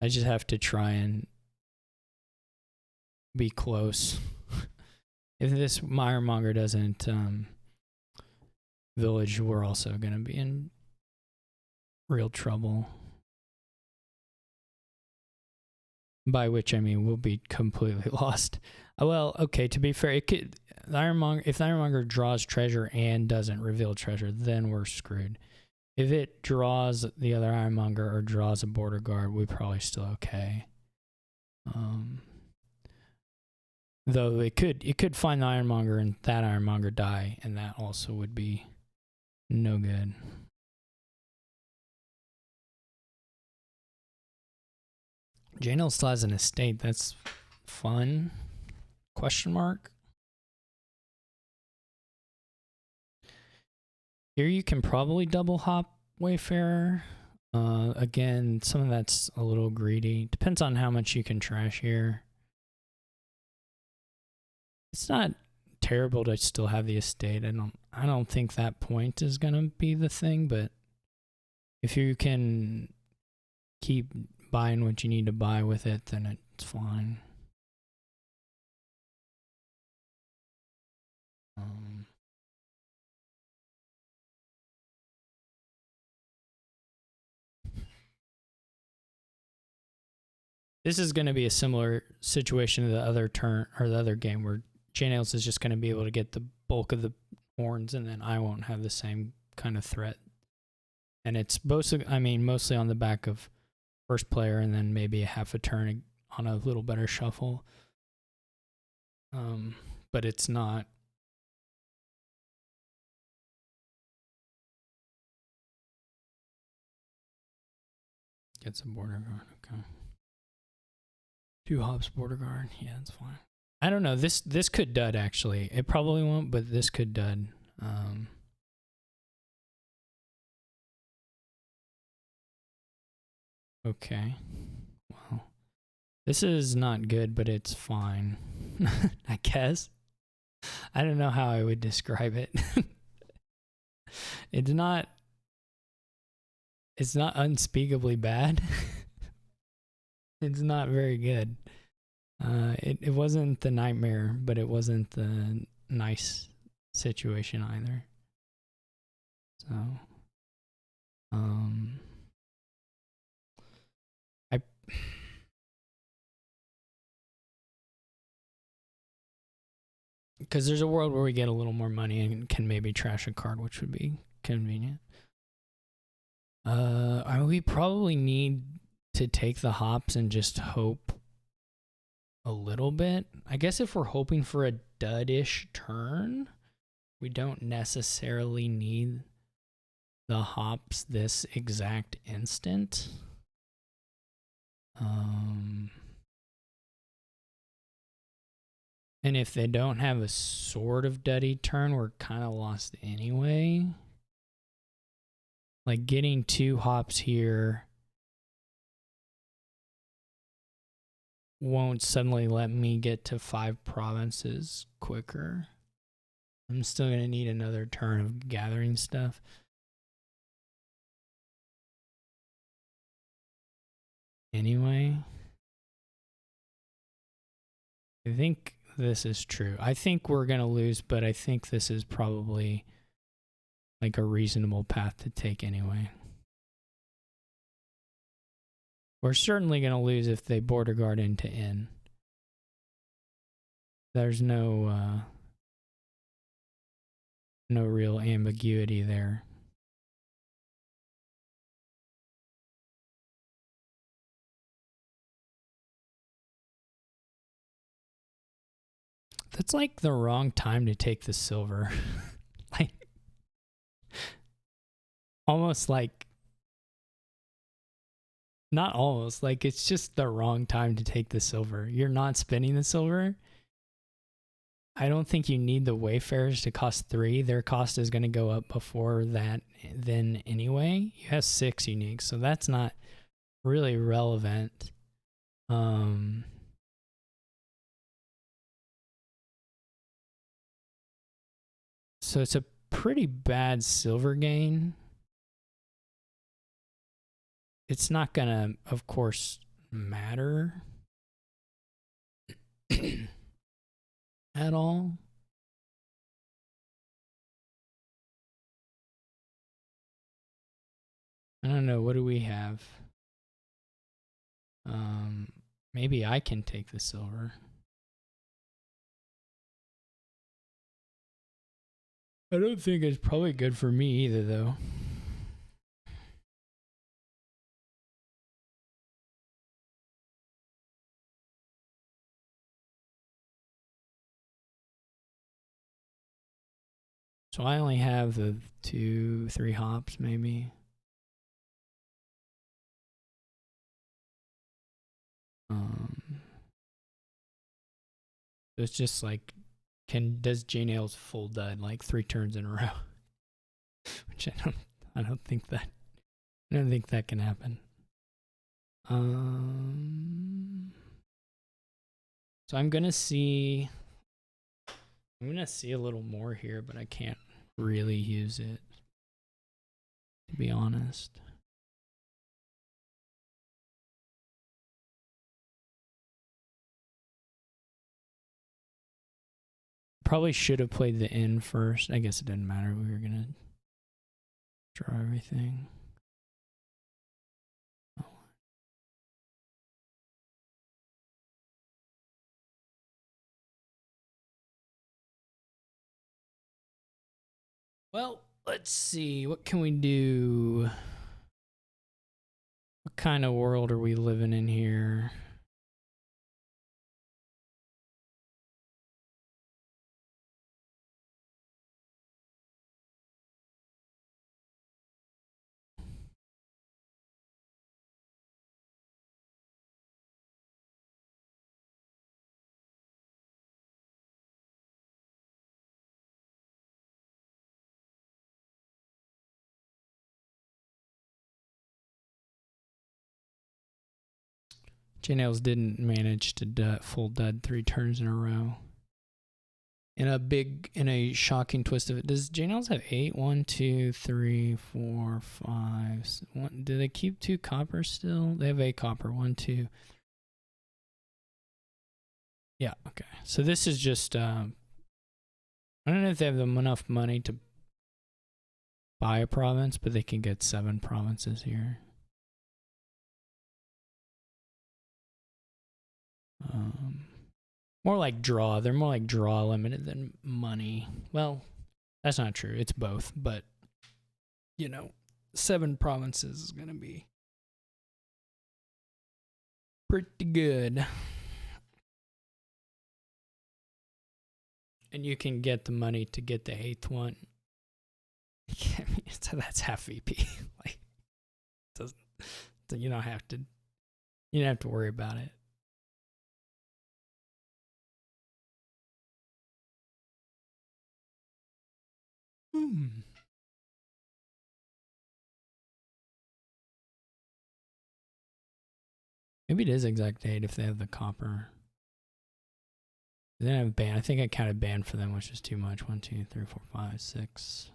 I just have to try and be close. If this Ironmonger doesn't village, we're also going to be in real trouble. By which I mean we'll be completely lost. Well, okay, to be fair, it could, if the Ironmonger draws treasure and doesn't reveal treasure, then we're screwed. If it draws the other Ironmonger or draws a border guard, we're probably still okay. Though it could find the Ironmonger and that Ironmonger die, and that also would be no good. JNails still has an estate. That's fun. Question mark. Here you can probably double hop Wayfarer. Again, some of that's a little greedy. Depends on how much you can trash here. It's not terrible to still have the estate. I don't think that point is gonna be the thing, but if you can keep buying what you need to buy with it, then it's fine. This is going to be a similar situation to the other turn or the other game where JNails is just going to be able to get the bulk of the horns, and then I won't have the same kind of threat. And it's mostly on the back of first player, and then maybe a half a turn on a little better shuffle. But it's not. Gets a border guard. Okay. 2 hops border guard. Yeah, that's fine. I don't know. This could dud actually. It probably won't, but this could dud. Okay. Well, this is not good, but it's fine. I guess. I don't know how I would describe it. It's not unspeakably bad. It's not very good. It wasn't the nightmare, but it wasn't the nice situation either. So, because there's a world where we get a little more money and can maybe trash a card, which would be convenient. We probably need to take the hops and just hope a little bit. I guess if we're hoping for a dud-ish turn, we don't necessarily need the hops this exact instant. And if they don't have a sort of duddy turn, we're kind of lost anyway. Like getting 2 hops here won't suddenly let me get to 5 provinces quicker. I'm still going to need another turn of gathering stuff. Anyway, I think this is true. I think we're going to lose, but I think this is probably like a reasonable path to take anyway. We're certainly going to lose if they border guard into N. There's no real ambiguity there. That's like the wrong time to take the silver. Like, almost like, not almost, like it's just the wrong time to take the silver. You're not spending the silver. I don't think you need the Wayfarers to cost 3. Their cost is going to go up before that then anyway. You have 6 uniques, so that's not really relevant. So it's a pretty bad silver gain. It's not gonna, of course, matter at all. I don't know. What do we have? Maybe I can take the silver. I don't think it's probably good for me either, though. So I only have the 2, 3 hops, maybe. So it's just like, does JNails full dud like 3 turns in a row? Which I don't think that can happen. So I'm gonna see a little more here, but I can't really use it, to be honest. Probably should have played the N first. I guess it didn't matter. We were gonna draw everything. Well, let's see. What can we do? What kind of world are we living in here? JNails didn't manage to full dud 3 turns in a row. In a shocking twist of it, does JNails have 8? 1, 2, 3, 4, 5. Do they keep 2 copper still? They have 8 copper. 1, 2. Yeah, okay. So this is just, I don't know if they have enough money to buy a province, but they can get 7 provinces here. More like draw. They're more like draw limited than money. Well, that's not true. It's both, but you know, 7 provinces is gonna be pretty good. And you can get the money to get the 8th one. So that's half VP. Like, doesn't, you don't have to worry about it. Maybe it is exact 8 if they have the copper. They didn't have ban. I think I counted ban for them, which is too much. 1, 2, 3, 4, 5, 6,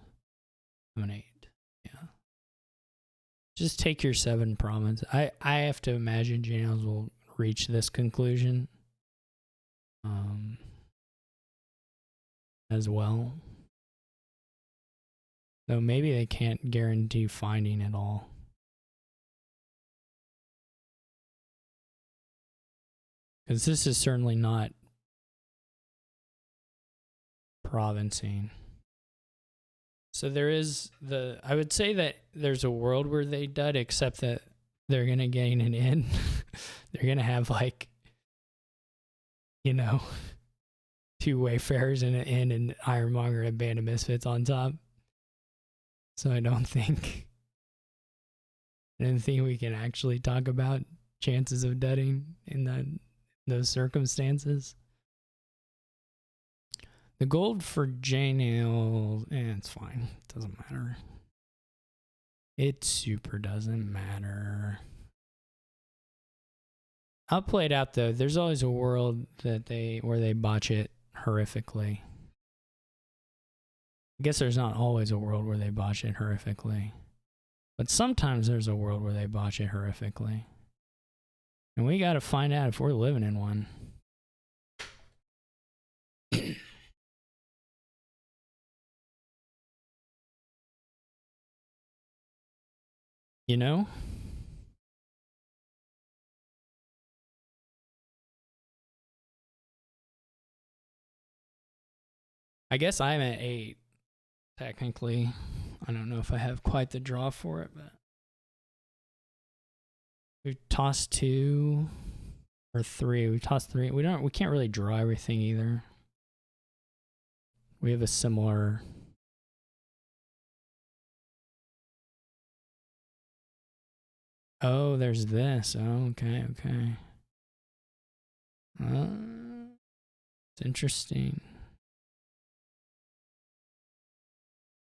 7, 8. Yeah. Just take your 7 province. I have to imagine JNails will reach this conclusion as well. Though maybe they can't guarantee finding it all. Because this is certainly not provincing. So there is I would say that there's a world where they dud, except that they're going to gain an in. They're going to have like, 2 Wayfarers and an inn and Ironmonger and a band of misfits on top. So I don't think we can actually talk about chances of dudding in those circumstances. The gold for JNails, it's fine. It doesn't matter. It super doesn't matter. I'll play it out though. There's always a world where they botch it horrifically. I guess there's not always a world where they botch it horrifically. But sometimes there's a world where they botch it horrifically. And we gotta find out if we're living in one. You know? I guess I'm at 8, technically. I don't know if I have quite the draw for it, but we've tossed 2 or 3. We've tossed 3. We can't really draw everything either. We have a similar. Oh, there's this. Oh, okay. It's interesting.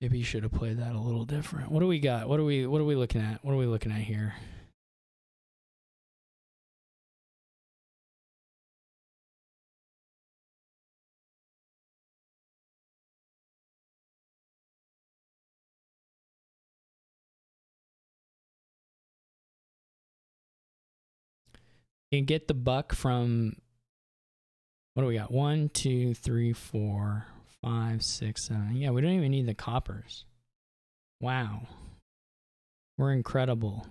Maybe you should have played that a little different. What do we got? What are we looking at? What are we looking at here? You can get the buck from, what do we got? 1, 2, 3, 4, 5, 6, 7. Yeah, we don't even need the coppers. Wow. We're incredible.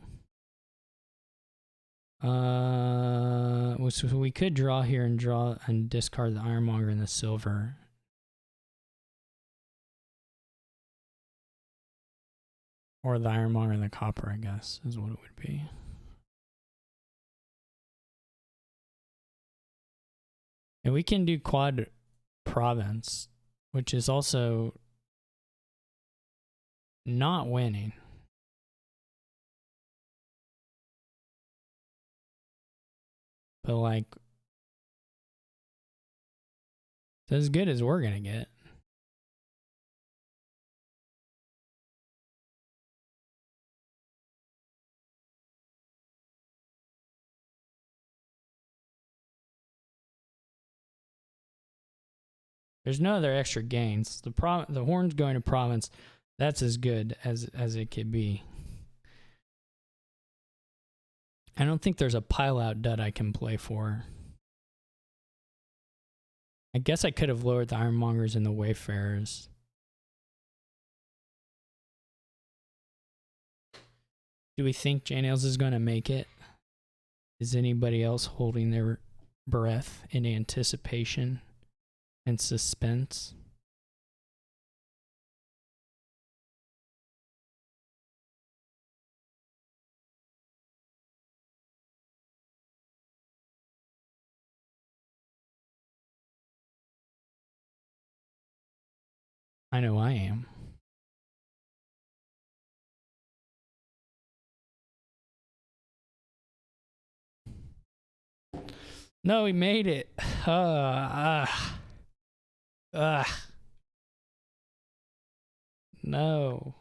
So we could draw here and discard the Ironmonger and the silver. Or the ironmonger and the copper, I guess, is what it would be. And we can do quad province, which is also not winning. But like, it's as good as we're gonna get. There's no other extra gains. The horn's going to province. That's as good as it could be. I don't think there's a pile out dud I can play for. I guess I could have lowered the ironmongers and the wayfarers. Do we think JNails is going to make it? Is anybody else holding their breath in anticipation and suspense? I know I am. No, he made it. No.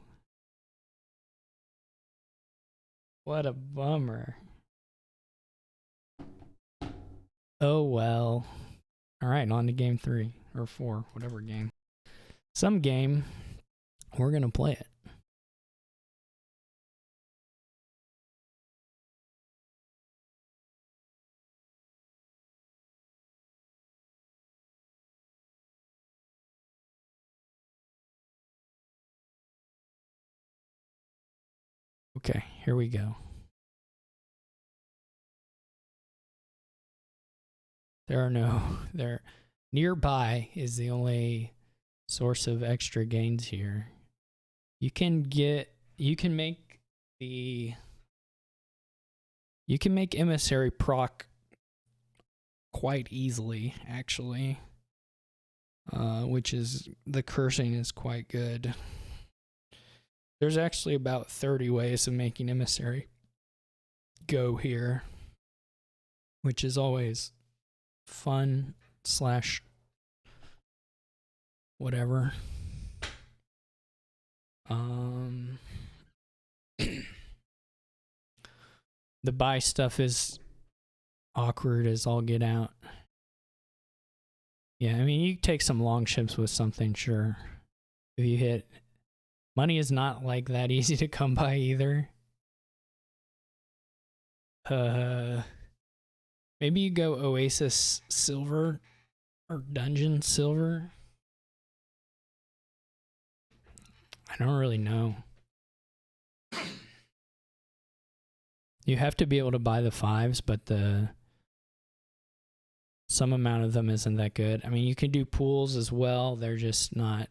What a bummer. Oh well. All right, on to game 3 or 4, whatever game. Some game. We're going to play it. Okay, here we go. Nearby is the only source of extra gains here. You can make emissary proc quite easily, actually. Which is, the cursing is quite good. There's actually about 30 ways of making emissary go here, which is always fun / whatever. The buy stuff is awkward as all get out. Yeah, I mean, you take some long ships with something, sure. If you hit... Money is not like that easy to come by either. Maybe you go Oasis Silver or Dungeon Silver. I don't really know. You have to be able to buy the 5s, but some amount of them isn't that good. I mean, you can do pools as well. They're just not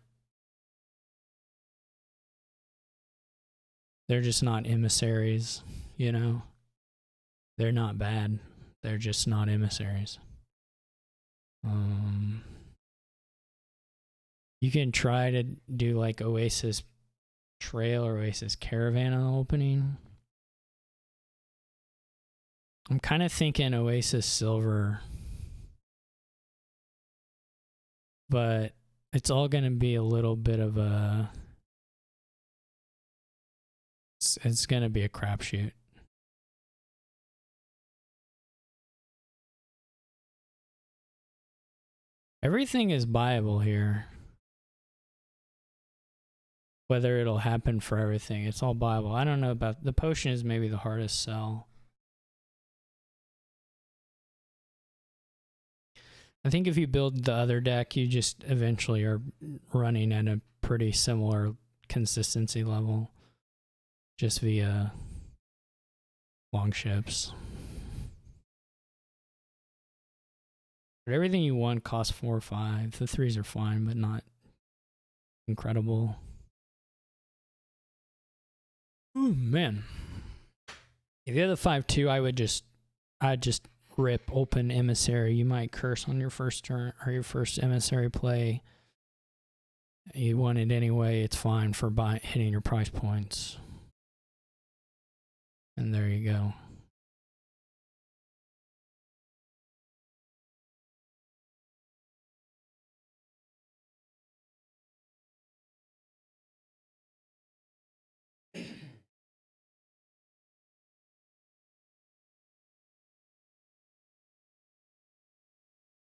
emissaries, you know? They're not bad. They're just not emissaries. You can try to do like Oasis Trail or Oasis Caravan on the opening. I'm kind of thinking Oasis Silver, but it's all going to be a little bit of a... It's going to be a crapshoot. Everything is buyable here. Whether it'll happen for everything, it's all buyable. I don't know about... The potion is maybe the hardest sell. I think if you build the other deck, you just eventually are running at a pretty similar consistency level. Just via long ships. But everything you want costs 4 or 5. The 3s are fine, but not incredible. Oh man. If you have the 5-2, I'd just rip open emissary. You might curse on your first turn or your first emissary play. You won it anyway. It's fine for hitting your price points. And there you go.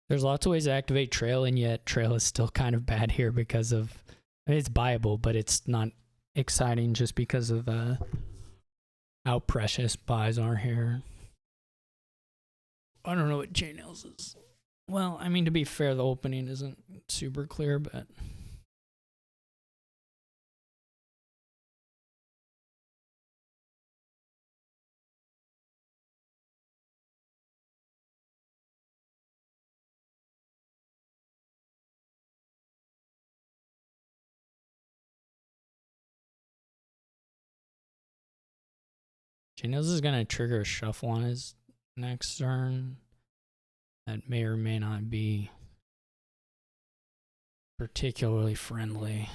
There's lots of ways to activate Trail, and yet Trail is still kind of bad here because of... I mean, it's buyable, but it's not exciting just because of how precious buys are here. I don't know what JNails is. Well, I mean, to be fair, the opening isn't super clear, but... JNails is going to trigger a shuffle on his next turn. That may or may not be particularly friendly.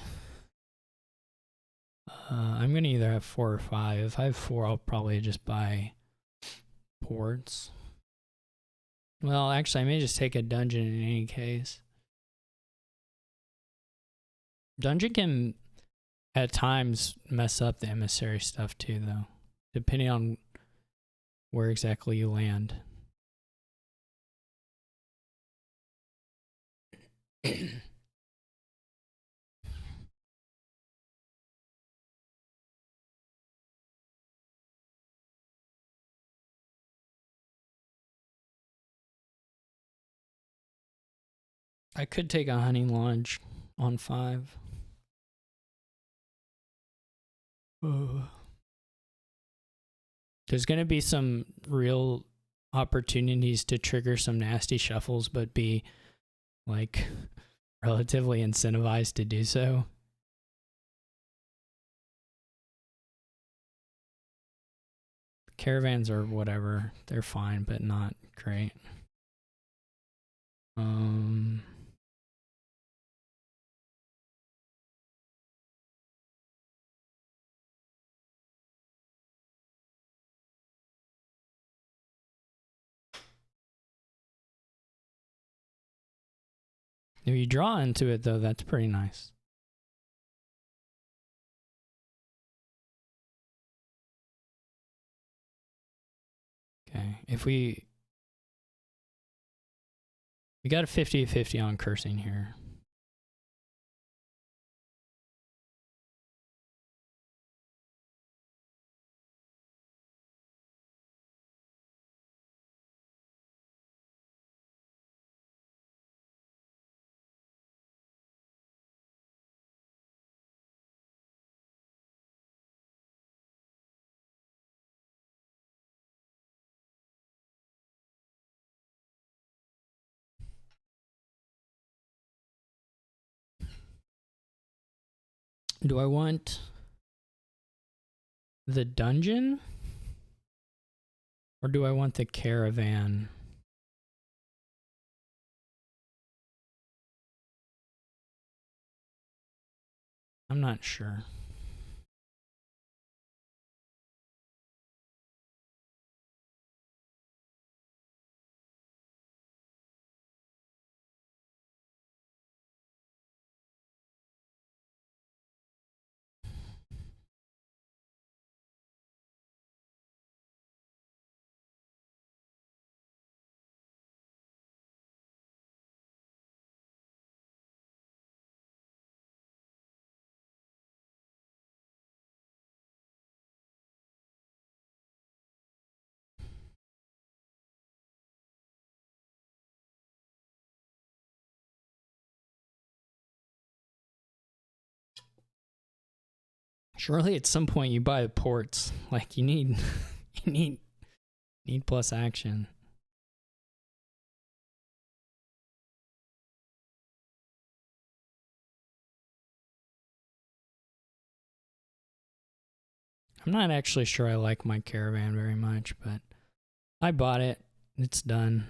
I'm going to either have 4 or 5. If I have 4, I'll probably just buy ports. Well, actually, I may just take a dungeon in any case. Dungeon can, at times, mess up the emissary stuff too, though, depending on where exactly you land. I could take a hunting lodge on 5. There's going to be some real opportunities to trigger some nasty shuffles, but be like relatively incentivized to do so. Caravans or whatever, they're fine, but not great. If you draw into it, though, that's pretty nice. Okay, if we got a 50-50 on cursing here. Do I want the dungeon? Or do I want the caravan? I'm not sure. Surely at some point you buy the ports. Like you need you need plus action. I'm not actually sure I like my caravan very much, but I bought it. It's done.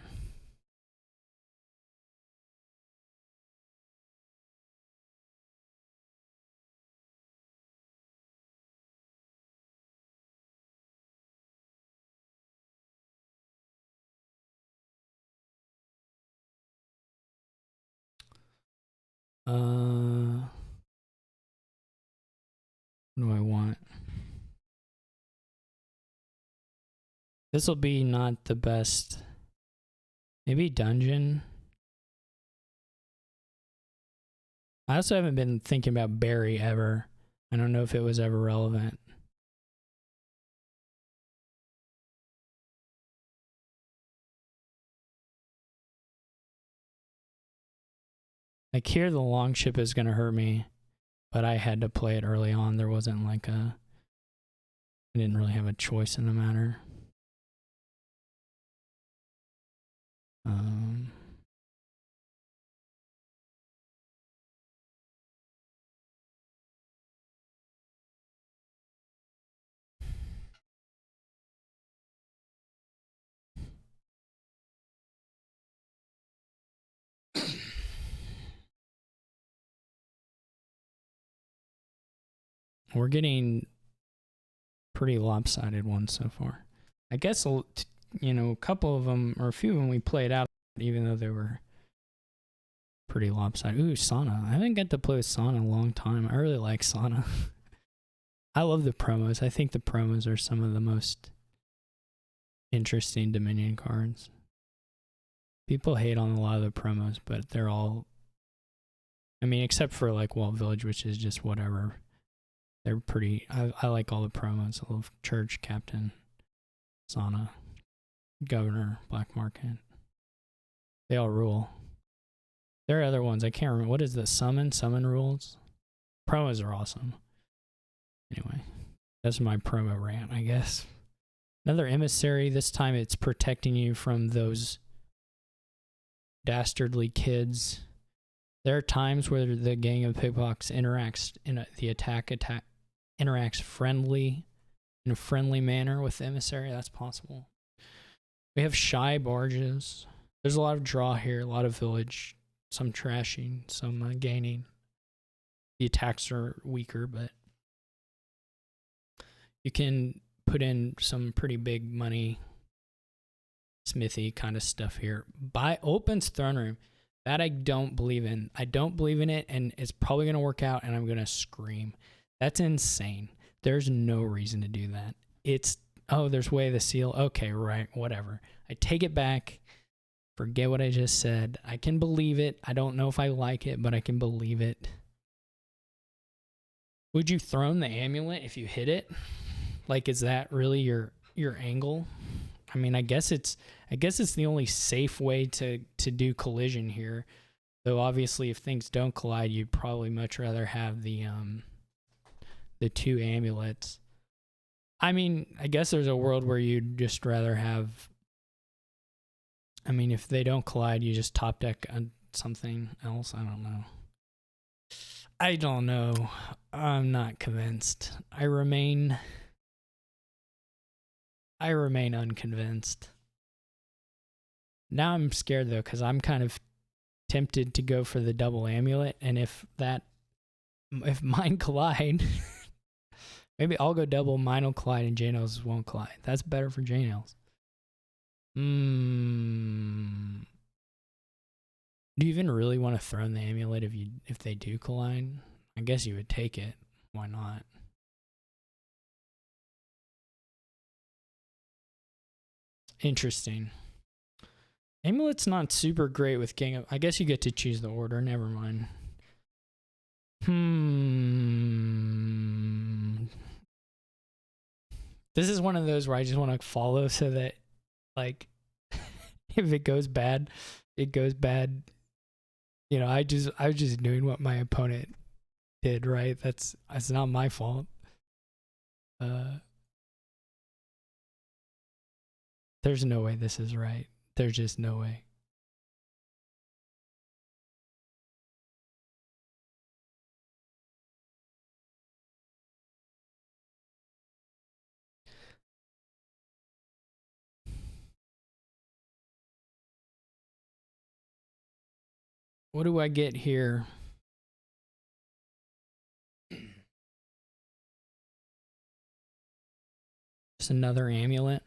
What do I want? This will be not the best. Maybe dungeon. I also haven't been thinking about berry ever. I don't know if it was ever relevant. Like here, the long ship is going to hurt me, but I had to play it early on. There wasn't like I didn't really have a choice in the matter. We're getting pretty lopsided ones so far. I guess, you know, a couple of them, or a few of them we played out, even though they were pretty lopsided. Ooh, Sauna. I haven't got to play with Sauna in a long time. I really like Sauna. I love the promos. I think the promos are some of the most interesting Dominion cards. People hate on a lot of the promos, but they're all, I mean, except for like Walt Village, which is just whatever. They're pretty, I like all the promos. I love Church, Captain, Sauna, Governor, Black Market. They all rule. There are other ones. I can't remember. What is the Summon rules? Promos are awesome. Anyway, that's my promo rant, I guess. Another emissary. This time it's protecting you from those dastardly kids. There are times where the gang of pickpockets interacts in the attack interacts in a friendly manner with the emissary. That's possible. We have shy barges. There's a lot of draw here, a lot of village, some trashing, some gaining. The attacks are weaker, but you can put in some pretty big money smithy kind of stuff here. Buy opens throne room. That I don't believe in. I don't believe in it, and it's probably going to work out, and I'm going to scream. That's insane. There's no reason to do that. It's, oh, there's Way of the Seal. Okay, right, whatever. I take it back. Forget what I just said. I can believe it. I don't know if I like it, but I can believe it. Would you throne the amulet if you hit it? Like, is that really your angle? I mean, I guess it's the only safe way to do collision here. Though obviously, if things don't collide, you'd probably much rather have the two amulets. I mean, I guess there's a world where you'd just rather have. I mean, if they don't collide, you just top deck on something else. I don't know. I'm not convinced. I remain unconvinced. Now I'm scared though, because I'm kind of tempted to go for the double amulet, and if mine collide, maybe I'll go double. Mine will collide, and JNails won't collide. That's better for JNails. Do you even really want to throne the amulet if they do collide? I guess you would take it. Why not? Interesting. Amulet's not super great with Gang of... I guess you get to choose the order. Never mind. This is one of those where I just want to follow so that, like, if it goes bad, it goes bad. You know, I was just doing what my opponent did, right? That's not my fault. There's no way this is right. There's just no way. What do I get here? Just another amulet.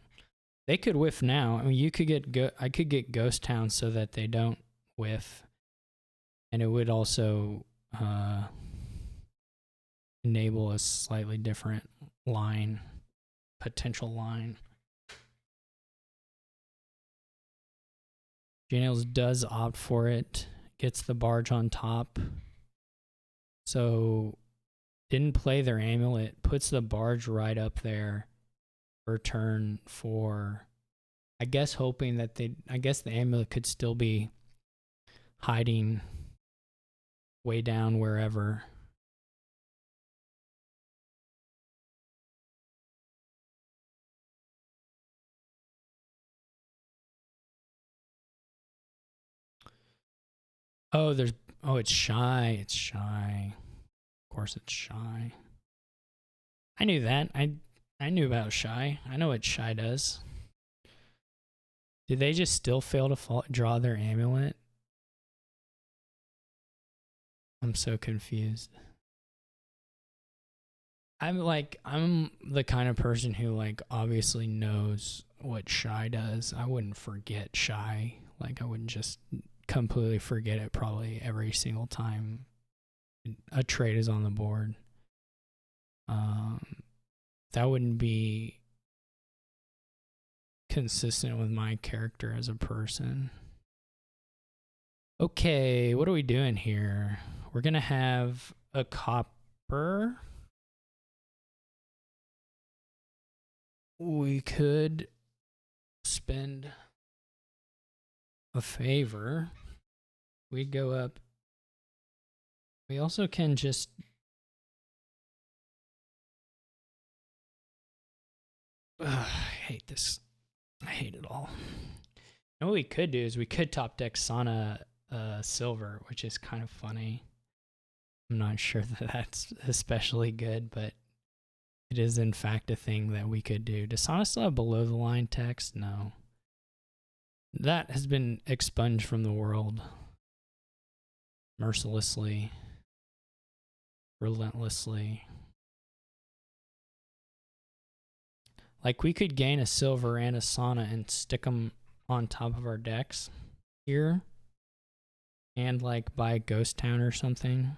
They could whiff now. I mean, you could get I could get Ghost Town so that they don't whiff, and it would also enable a slightly different line, potential line. JNails does opt for it, gets the barge on top. So didn't play their amulet, puts the barge right up there for turn 4. I guess hoping that I guess the amulet could still be hiding way down wherever. Oh, it's shy. It's shy. Of course it's shy. I knew that. I knew about shy. I know what shy does. Did they just still fail to draw their amulet? I'm so confused. I'm the kind of person who obviously knows what shy does. I wouldn't forget shy. I wouldn't just completely forget it probably every single time a trade is on the board. That wouldn't be consistent with my character as a person. Okay, what are we doing here? We're gonna have a copper. We could spend a favor. We'd go up. We also can just I hate this. I hate it all. And what we could do is we could top deck Sana silver, which is kind of funny. I'm not sure that that's especially good, but it is in fact a thing that we could do. Does Sana still have below the line text? No. That has been expunged from the world mercilessly, relentlessly. We could gain a silver and a Sana and stick them on top of our decks here and buy Ghost Town or something.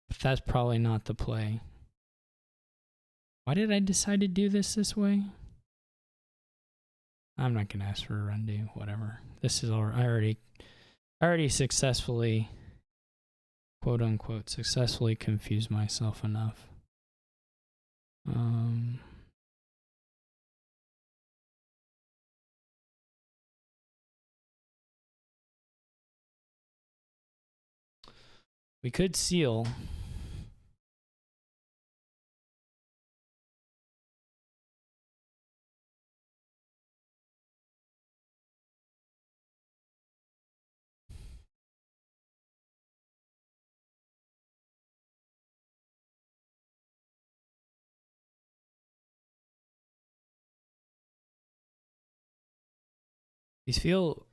But that's probably not the play. Why did I decide to do this way? I'm not gonna ask for a undo. Whatever. This is I already successfully, quote unquote, successfully confused myself enough. We could seal. These feel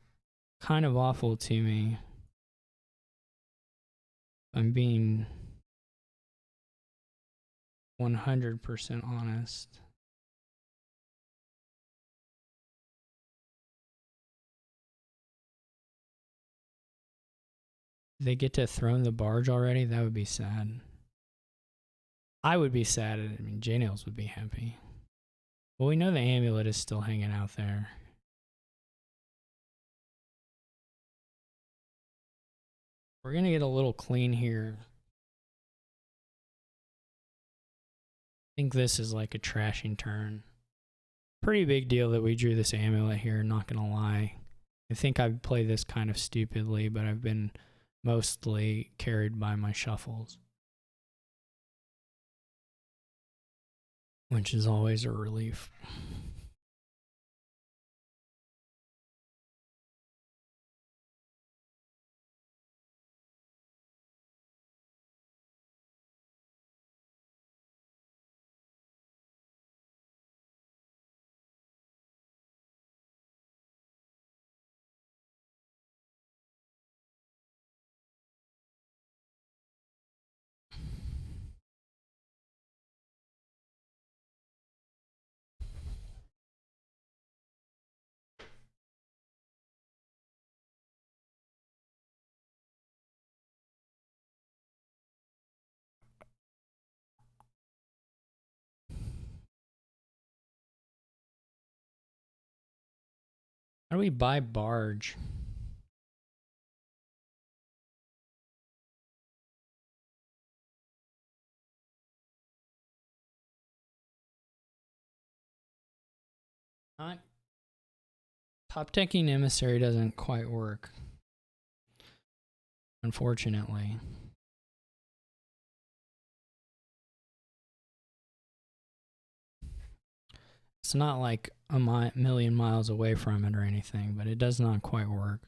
kind of awful to me. I'm being 100% honest. They get to throne the barge already? That would be sad. I would be sad. I mean, JNails would be happy. Well, we know the amulet is still hanging out there. We're going to get a little clean here. I think this is like a trashing turn. Pretty big deal that we drew this amulet here, not going to lie. I think I've played this kind of stupidly, but I've been mostly carried by my shuffles, which is always a relief. How do we buy barge? Top decking emissary doesn't quite work, unfortunately. It's not like a million miles away from it or anything, but it does not quite work.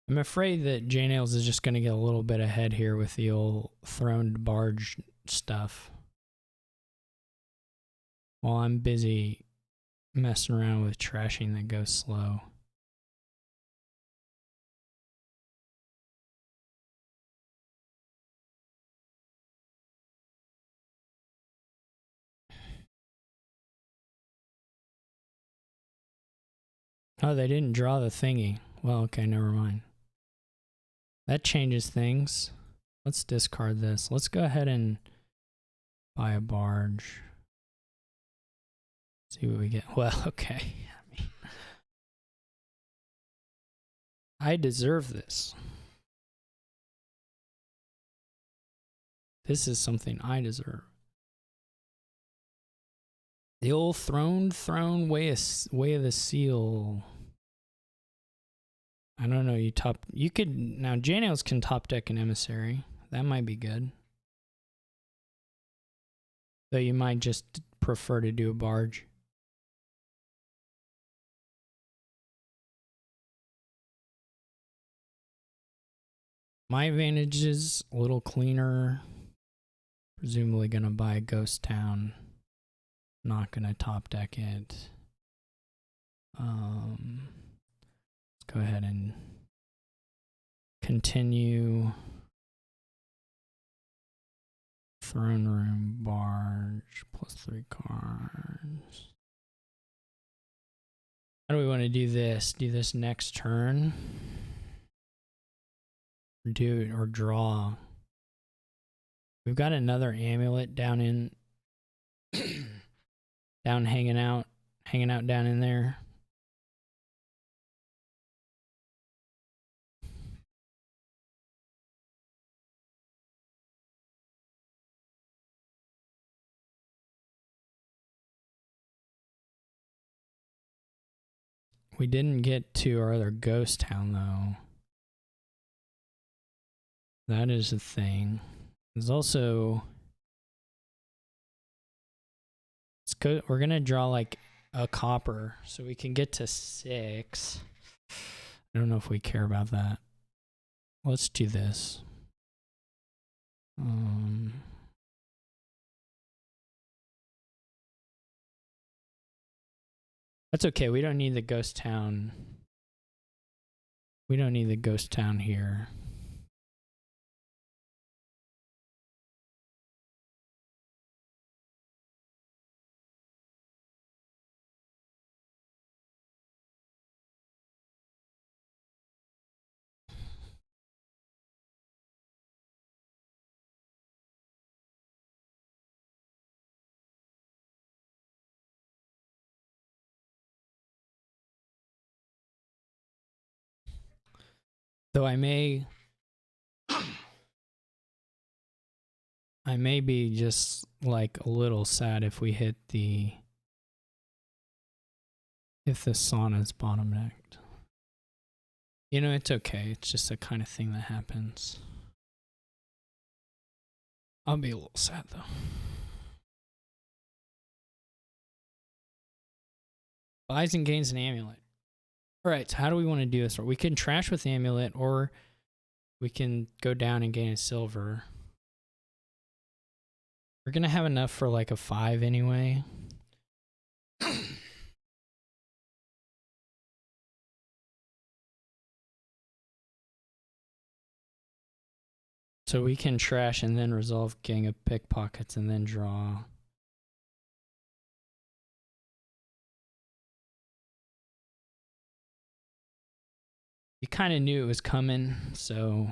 I'm afraid that JNails is just going to get a little bit ahead here with the old throned barge stuff, while I'm busy messing around with trashing that goes slow. Oh, they didn't draw the thingy. Well, okay, never mind. That changes things. Let's discard this. Let's go ahead and buy a barge. See what we get. Well, okay. I deserve this. This is something I deserve. The old throne way of the seal. I don't know. You could now. JNails can top deck an emissary. That might be good. Though you might just prefer to do a barge. My advantage is a little cleaner. Presumably gonna buy a ghost town. Not gonna top deck it. Let's go ahead and continue. Throne room barge +3 cards. How do we want to do this? Do this next turn? Do it or draw. We've got another amulet down in hanging out down in there. We didn't get to our other ghost town though. That is a thing. There's also we're gonna draw like a copper so we can get to 6. I don't know if we care about that. Let's do this. That's okay. We don't need the ghost town. We don't need the ghost town here. Though I may be just like a little sad if we hit if the sauna's bottom decked. You know, it's okay. It's just the kind of thing that happens. I'll be a little sad though. Buys and gains an amulet. All right, so how do we want to do this? We can trash with the amulet, or we can go down and gain a silver. We're gonna have enough for like a 5 anyway. So we can trash and then resolve gang of pickpockets and then draw. You kind of knew it was coming, so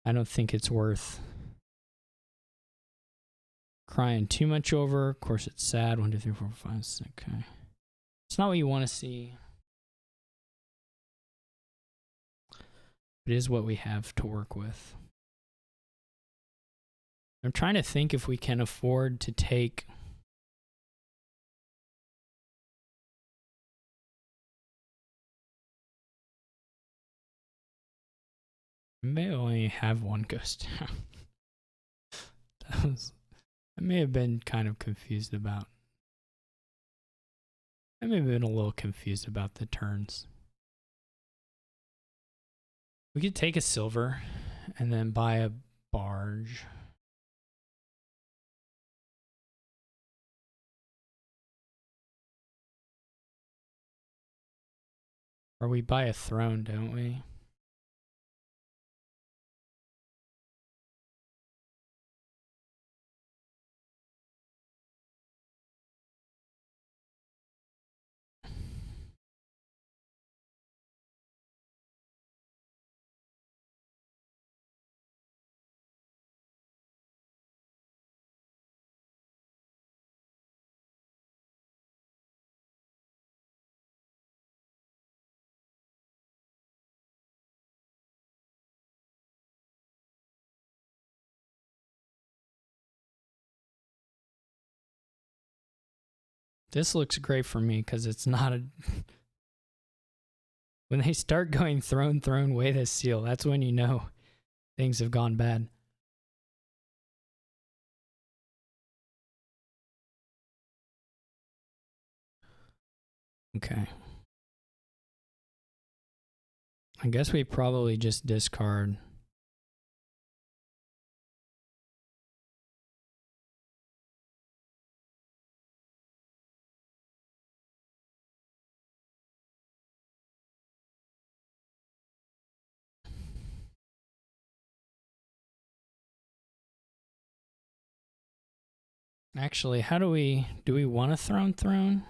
I don't think it's worth crying too much over. Of course, it's sad. 1, 2, 3, 4, 5, 6. Okay. It's not what you want to see. It is what we have to work with. I'm trying to think if we can afford to take I may only have one ghost down. I may have been kind of confused about. I may have been a little confused about the turns. We could take a silver and then buy a barge. Or we buy a throne, don't we? This looks great for me because it's not a... When they start going throne, weigh this seal, that's when you know things have gone bad. Okay. I guess we probably just discard. Actually, how do we want a throne?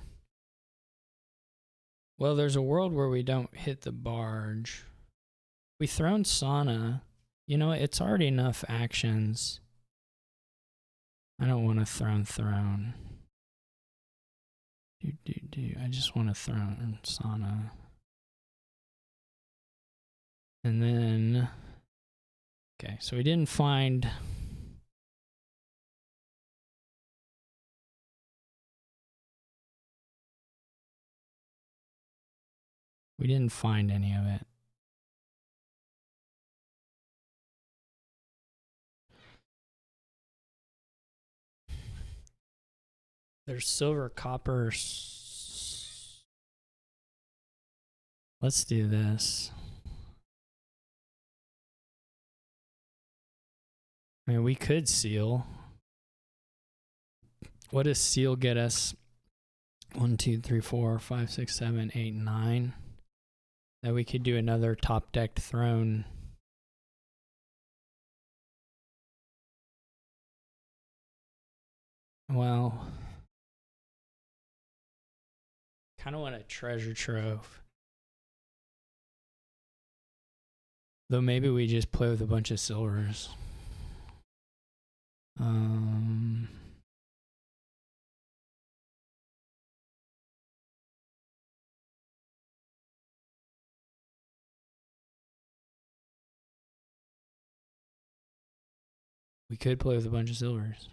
Well, there's a world where we don't hit the barge. We throne Sauna. You know, it's already enough actions. I don't want to throne. I just want to throne Sauna. And then... Okay, so we didn't find... We didn't find any of it. There's silver, copper. Let's do this. I mean, we could seal. What does seal get us? 1, 2, 3, 4, 5, 6, 7, 8, 9. That we could do another top decked throne. Well, kind of want a treasure trove. Though maybe we just play with a bunch of silvers. We could play with a bunch of silvers.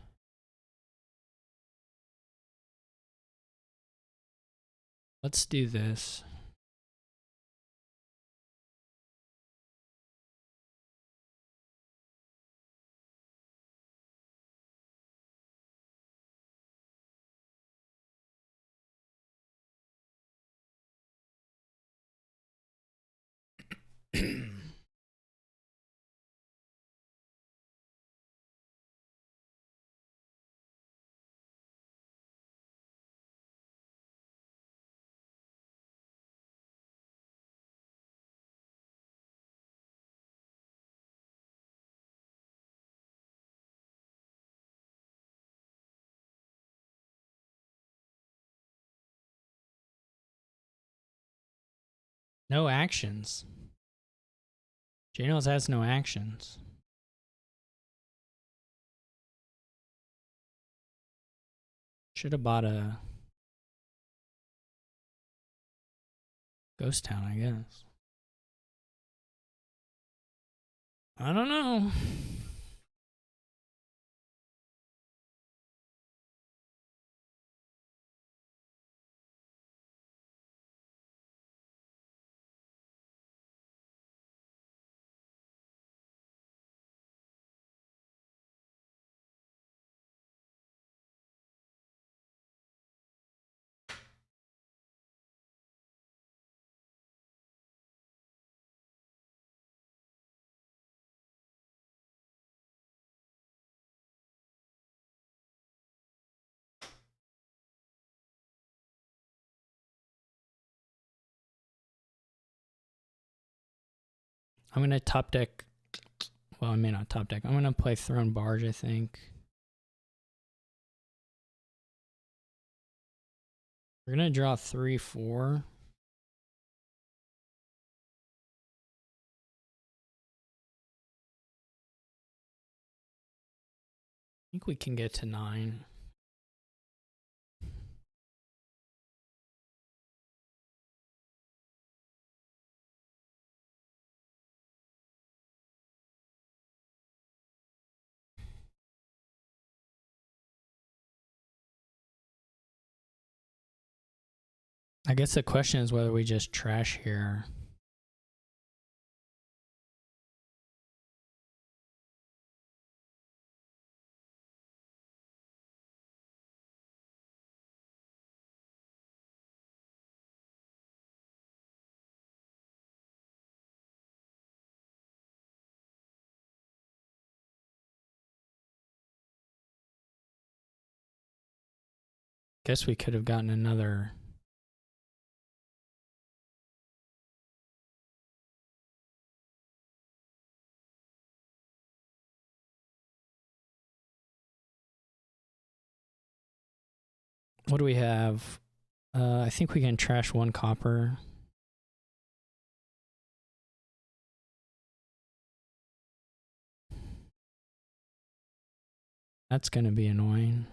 Let's do this. No actions. JNails has no actions. Should have bought a ghost town, I guess. I don't know. I'm going to top deck. Well, I may not top deck. I'm going to play Throne Barge, I think. We're going to draw 3-4. I think we can get to 9. I guess the question is whether we just trash here. Guess we could have gotten another. What do we have? I think we can trash 1 copper. That's going to be annoying.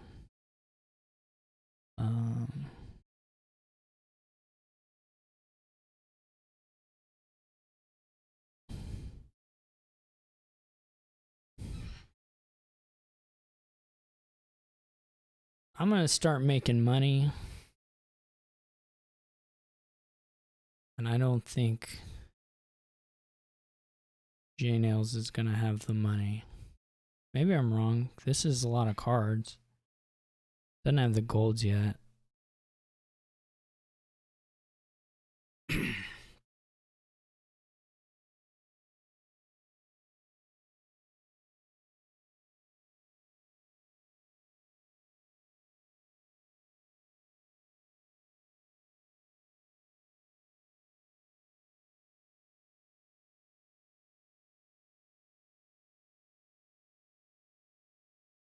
I'm going to start making money. And I don't think JNails is going to have the money. Maybe I'm wrong. This is a lot of cards. Doesn't have the golds yet.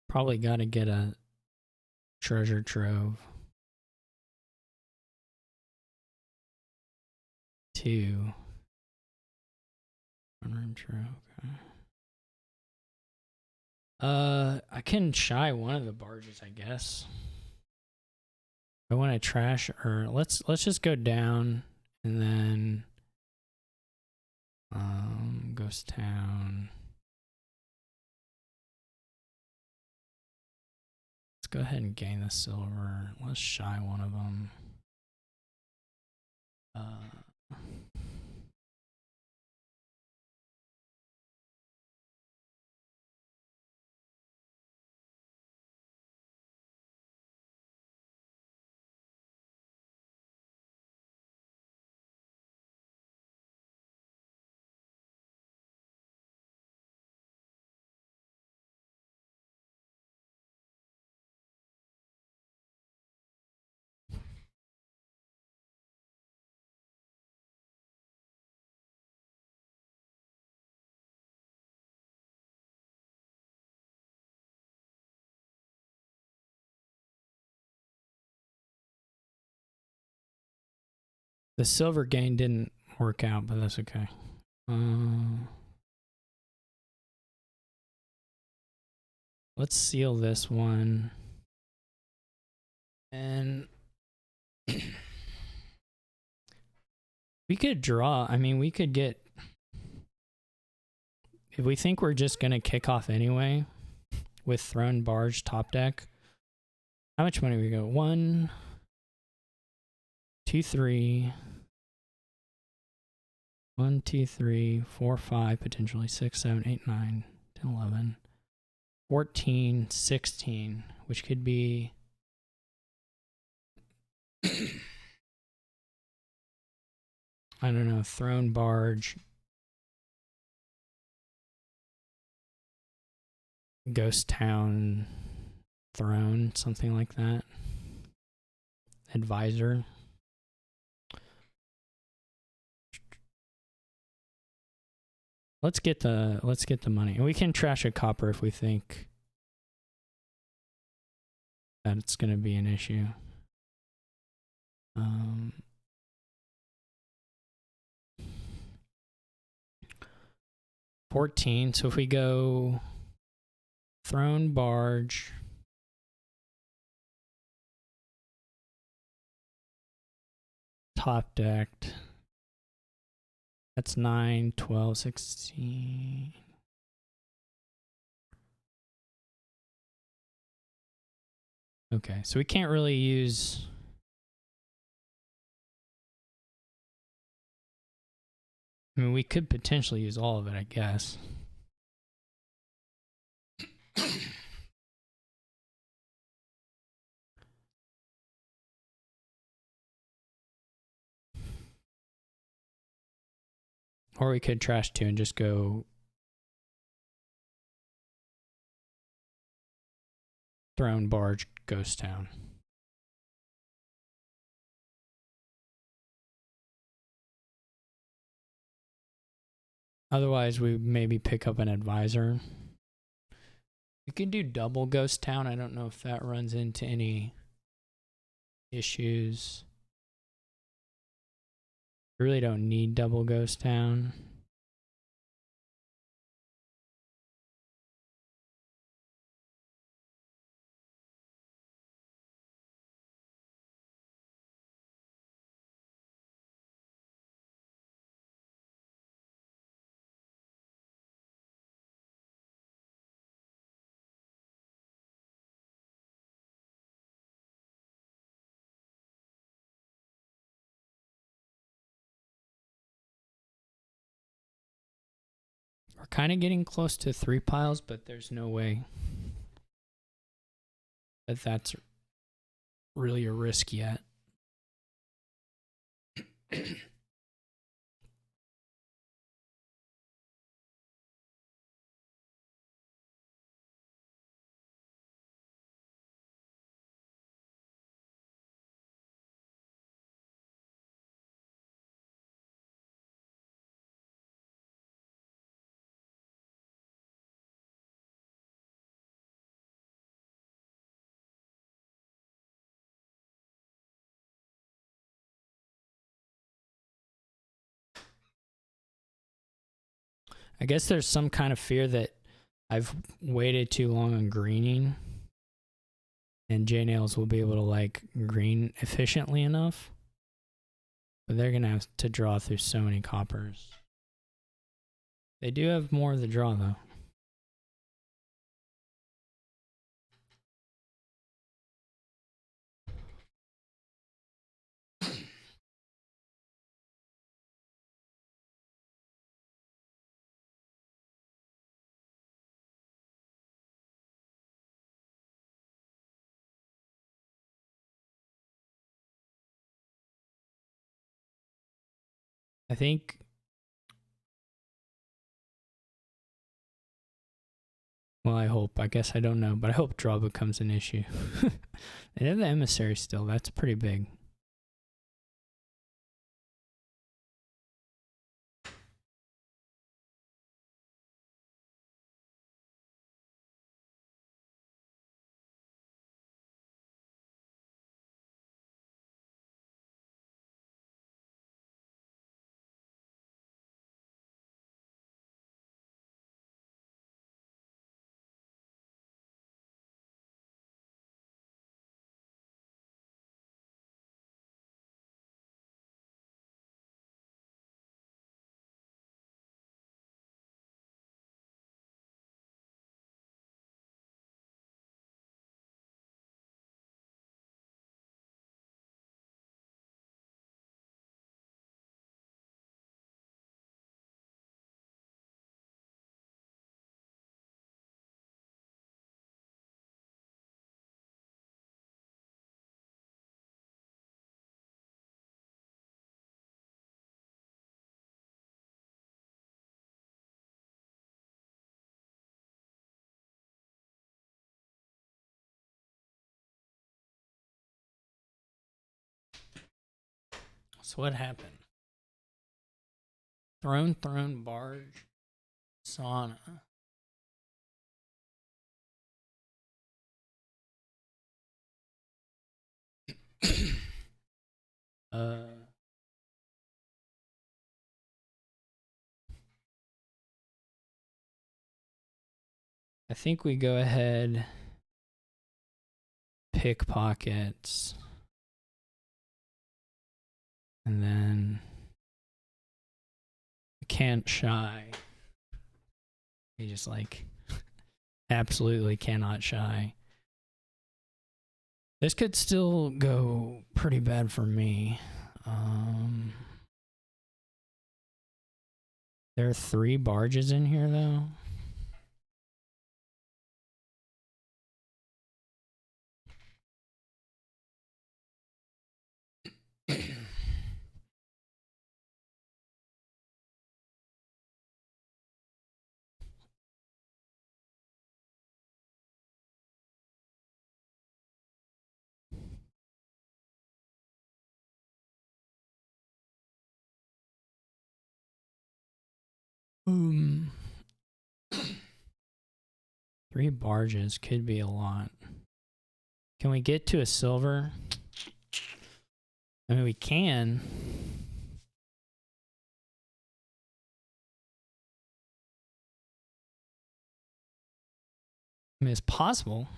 Probably got to get a treasure trove. 2. One-room trove. Okay. I can shy one of the barges, I guess. I want to trash, or let's just go down and then Ghost Town. Let's go ahead and gain the silver. Let's shy one of them. The silver gain didn't work out, but that's okay. Let's seal this one. And we could draw. I mean, we could get... if we think we're just gonna kick off anyway with Throne Barge top deck, how much money we go? 1, 2, 3. 1, 2, 3, 4, 5, potentially 6, 7, 8, 9, 10, 11, 14, 16, which could be I don't know, Throne Barge, Ghost Town, Throne, something like that. Advisor. Let's get the money. And we can trash a copper if we think that it's going to be an issue. 14. So if we go Throne Barge, top decked, that's 9, 12, 16. Okay, so we can't really use... I mean, we could potentially use all of it, I guess. Or we could trash 2 and just go Throne Barge, Ghost Town. Otherwise, we maybe pick up an advisor. We can do double Ghost Town. I don't know if that runs into any issues. We really don't need double Ghost Town. We're kind of getting close to 3 piles, but there's no way that that's really a risk yet. I guess there's some kind of fear that I've waited too long on greening, and JNails will be able to like green efficiently enough. But they're going to have to draw through so many coppers. They do have more of the draw, though. I think well, I hope. I guess I don't know, but I hope draw becomes an issue. They have the emissary still. That's pretty big. So what happened? Throne, barge, sauna. I think we go ahead, pickpockets, and then can't shy. He just like absolutely cannot shy. This could still go pretty bad for me. There are 3 barges in here though. Um, 3 barges could be a lot. Can we get to a silver? I mean, we can. I mean, it's possible.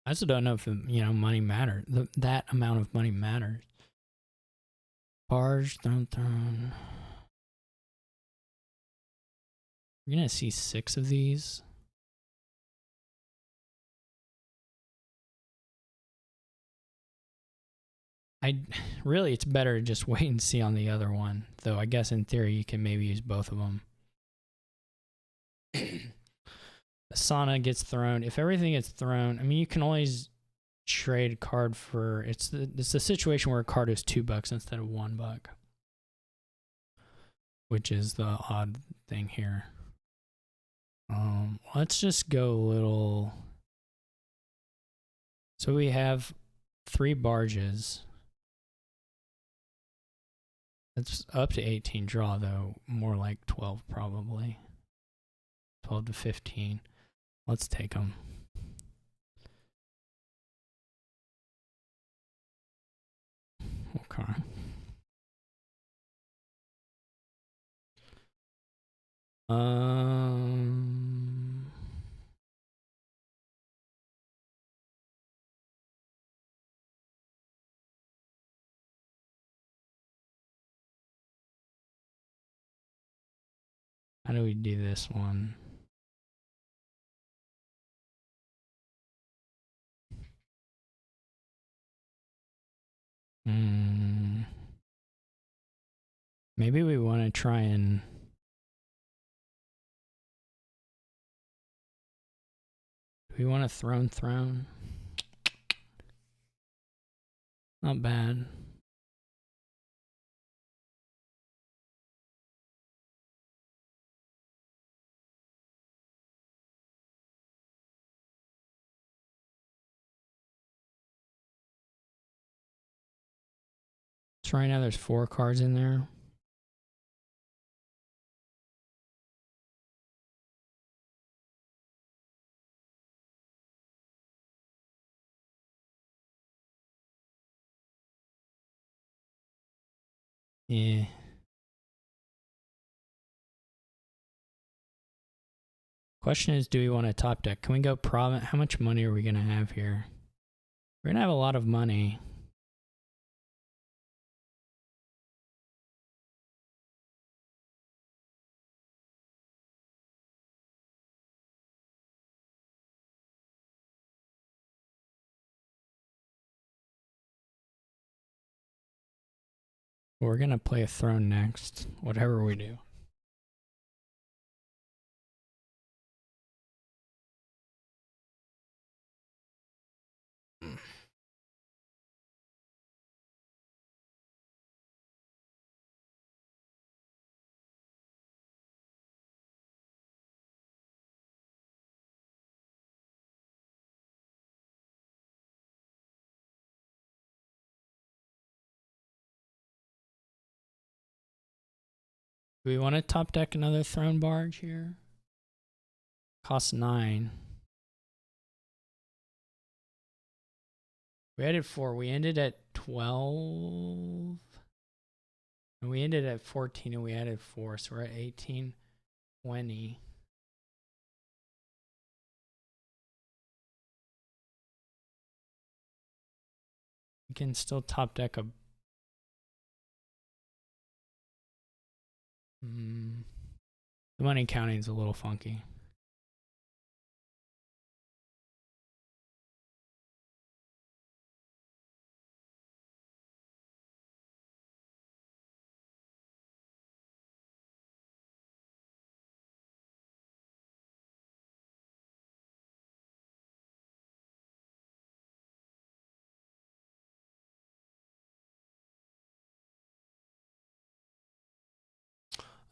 I still don't know if, money matters. That amount of money matters. Barge, throne. You're going to see 6 of these. Really, it's better to just wait and see on the other one. Though I guess in theory, you can maybe use both of them. The sauna gets thrown. If everything gets thrown, I mean, you can always trade a card for... It's the situation where a card is $2 instead of $1. Which is the odd thing here. Let's just go a little... So we have 3 barges. It's up to 18 draw, though. More like 12, probably. 12 to 15. Let's take them. Okay. How do we do this one? Maybe we want to try and... Do we want a throne? Not bad. So right now there's 4 cards in there. Yeah. Question is, do we want a top deck? Can we go province? How much money are we going to have here? We're going to have a lot of money. We're going to play a throne next, whatever we do. Do we want to top deck another throne barge here? Costs 9. We added 4. We ended at 12. And we ended at 14 and we added 4. So we're at 18, 20. We can still top deck a... The money counting is a little funky.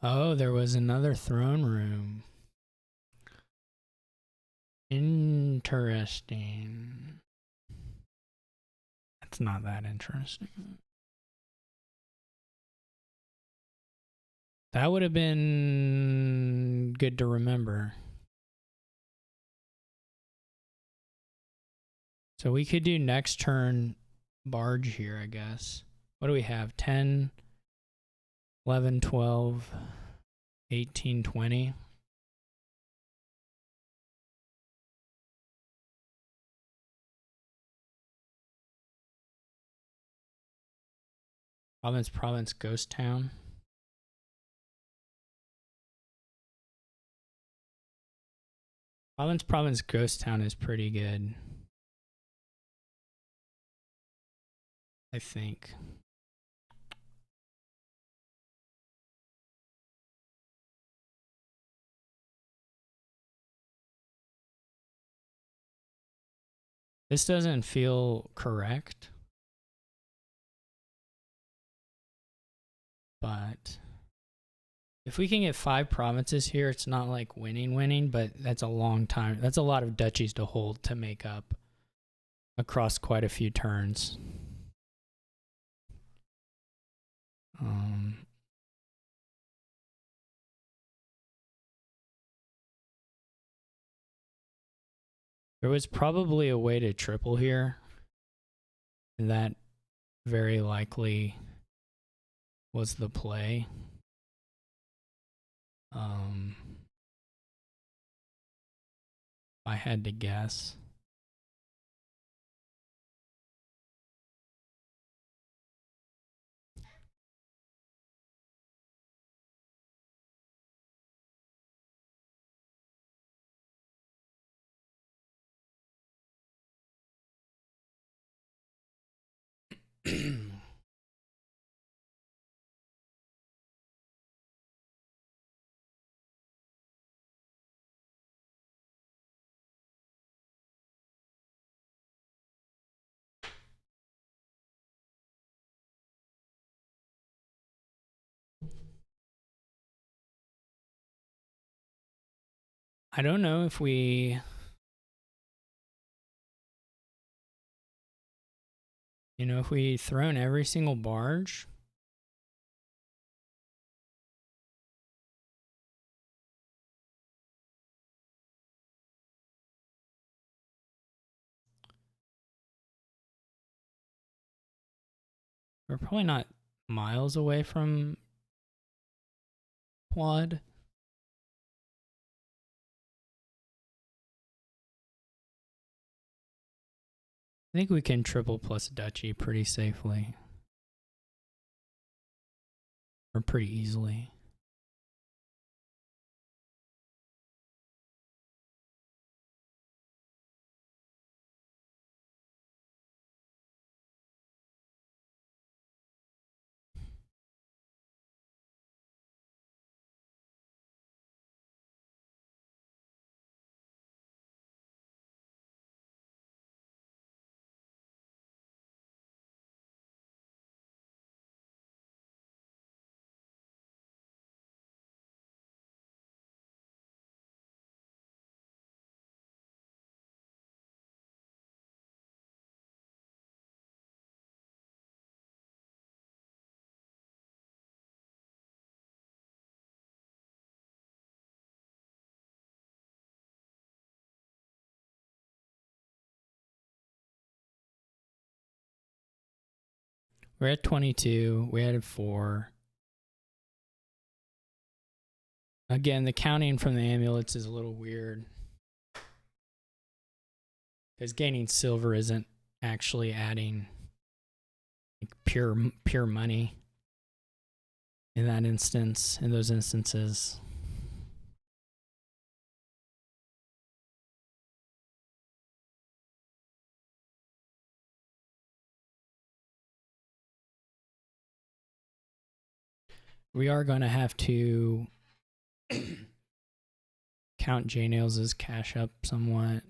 Oh, there was another throne room. Interesting. That's not that interesting. That would have been good to remember. So we could do next turn barge here, I guess. What do we have? 10, 11, 12, 18, 20. Province, ghost town. Province, ghost town is pretty good, I think. This doesn't feel correct, but if we can get 5 provinces here, it's not like winning, but that's a long time. That's a lot of duchies to hold to make up across quite a few turns. There was probably a way to triple here, and that very likely was the play. I had to guess. I don't know if we... You know, if we thrown every single barge... We're probably not miles away from quad. I think we can triple plus duchy pretty safely. Or pretty easily. We're at 22. We added 4. Again, the counting from the amulets is a little weird, because gaining silver isn't actually adding like pure money in that instance, in those instances. We are going to have to count JNails as cash up somewhat.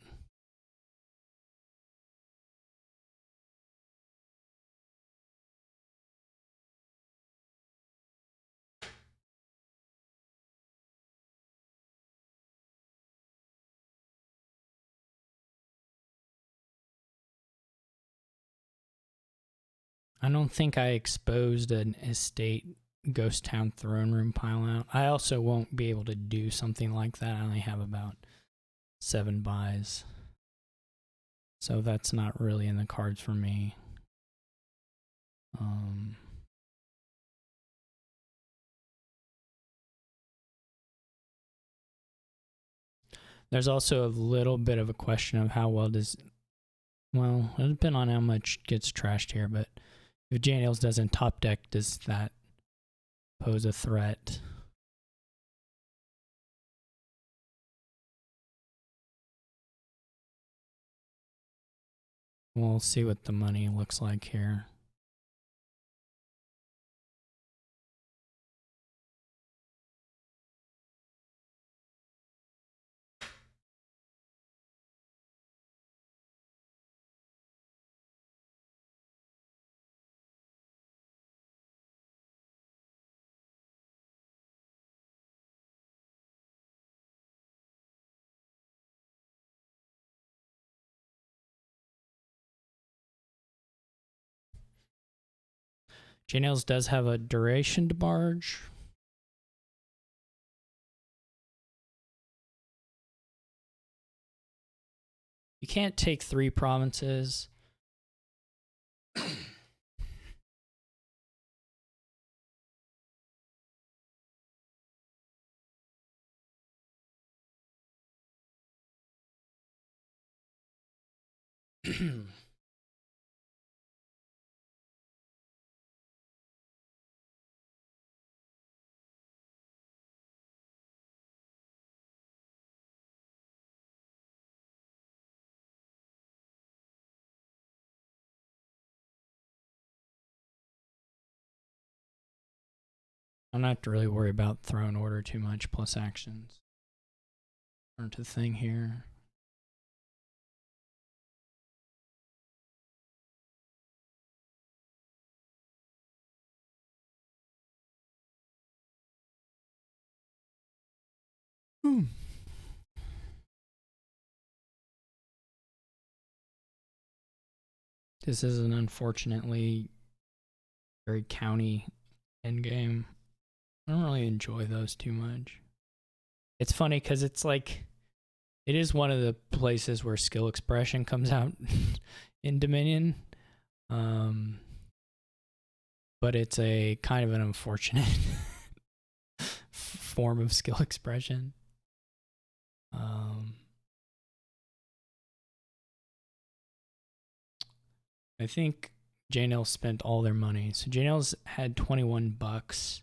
I don't think I exposed an estate ghost town throne room pile out. I also won't be able to do something like that. I only have about 7 buys. So that's not really in the cards for me. There's also a little bit of a question of how well does, well, it'll depend on how much gets trashed here, but if JNails doesn't top deck, does that pose a threat? We'll see what the money looks like here. JNails does have a duration to barge. You can't take 3 provinces. I'm not have to really worry about throne order too much plus actions. Turn to the thing here. This is an unfortunately very county endgame. I don't really enjoy those too much. It's funny because it's like, it is one of the places where skill expression comes out in Dominion. But it's a kind of an unfortunate form of skill expression. I think JNails spent all their money. So JNails had 21 bucks.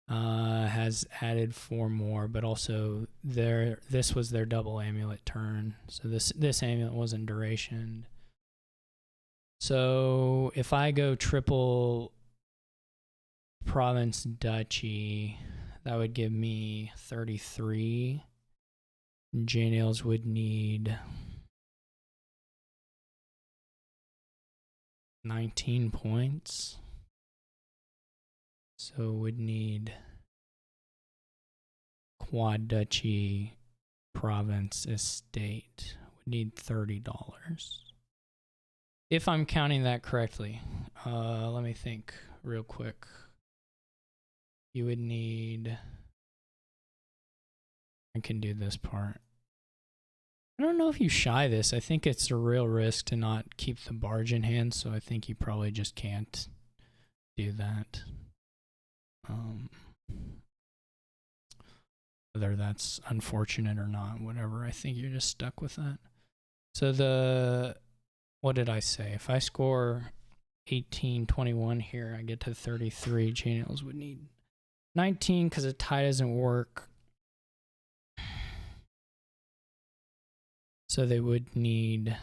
Has added 4 more, but also this was their double amulet turn. So this amulet wasn't duration. So if I go triple province duchy, that would give me 33. JNails would need 19 points. So would need quad duchy province estate. Would need $30. If I'm counting that correctly. Let me think real quick. You would need, I can do this part. I don't know if you shy this. I think it's a real risk to not keep the barge in hand, so I think you probably just can't do that. Whether that's unfortunate or not, whatever, I think you're just stuck with that. So what did I say? If I score 18, 21 here, I get to 33. JNails would need 19 because a tie doesn't work. So they would need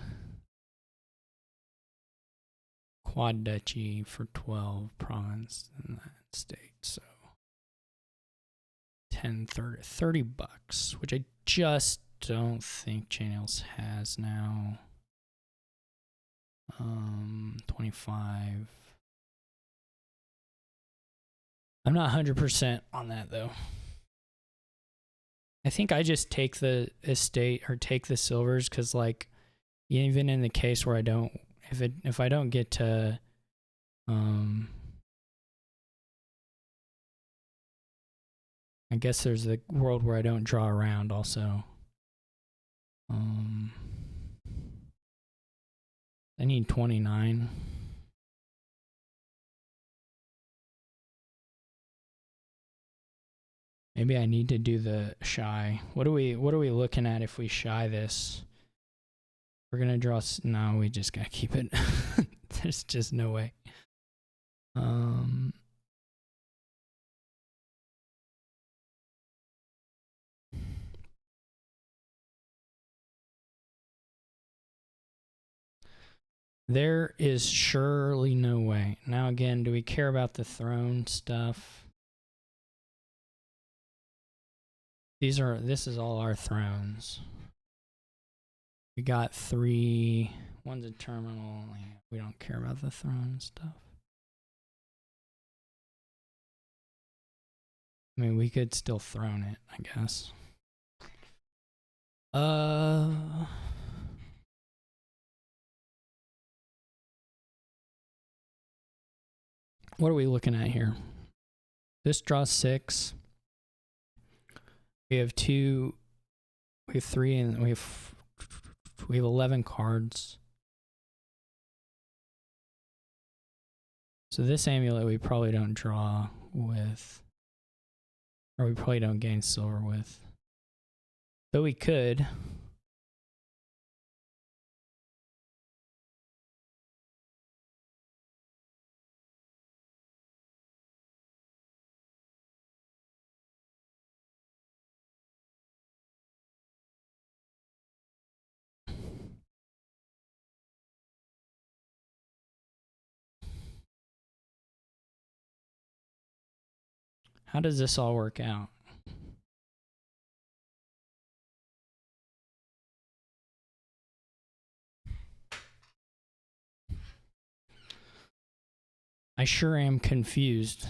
quad duchy for 12 province in that state. So 10, 30 bucks, which I just don't think JNails has now. 25. I'm not 100% on that though. I think I just take the estate or take the silvers because, like, even in the case where I don't, if I don't get to, I guess there's the world where I don't draw around also. I need 29. Maybe I need to do the shy. What are we looking at if we shy this? We're gonna draw. No, we just gotta keep it. There's just no way. There is surely no way. Now again, do we care about the throne stuff? This is all our thrones. We got 3. One's a terminal. We don't care about the throne stuff. I mean, we could still throne it, I guess. What are we looking at here? This draws 6. We have 2. We have 3, and we have 11 cards. So this amulet we probably don't draw with, or we probably don't gain silver with. Though we could. How does this all work out? I sure am confused.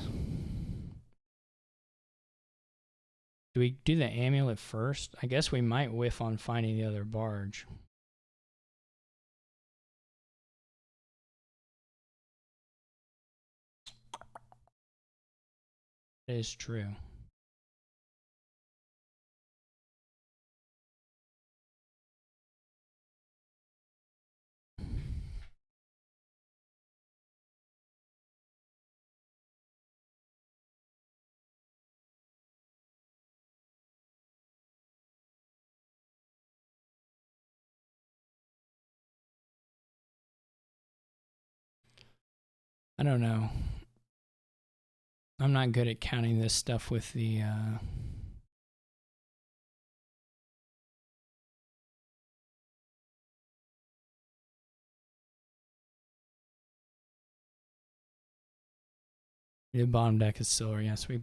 Do we do the amulet first? I guess we might whiff on finding the other barge. That is true. I don't know. I'm not good at counting this stuff with the bottom deck is silver. Yes, we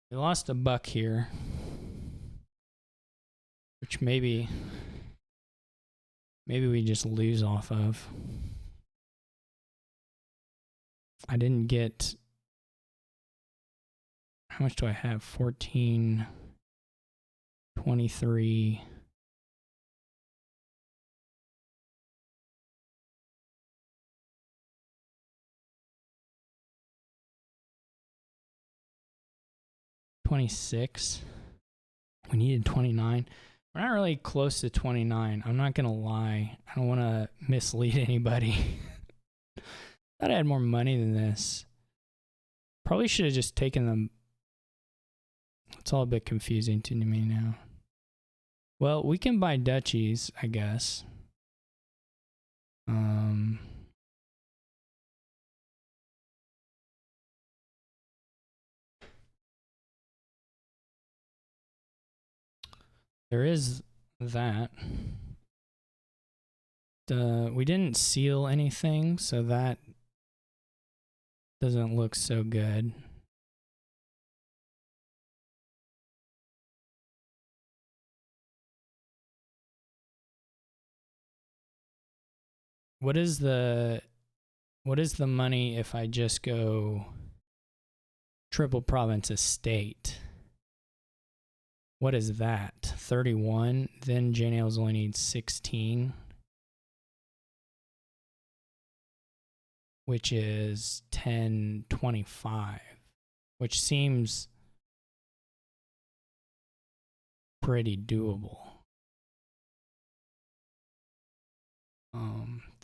lost a buck here, which maybe we just lose off of. I didn't get, how much do I have? 14, 23. $26. We needed 29. We're not really close to 29. I'm not going to lie. I don't want to mislead anybody. Thought I had more money than this. Probably should have just taken them. It's all a bit confusing to me now. Well, we can buy duchies, I guess. There is that. We didn't seal anything, so that doesn't look so good. What is the money if I just go triple province estate? What is that? 31. Then JNails only needs 16, which is 1025, which seems pretty doable.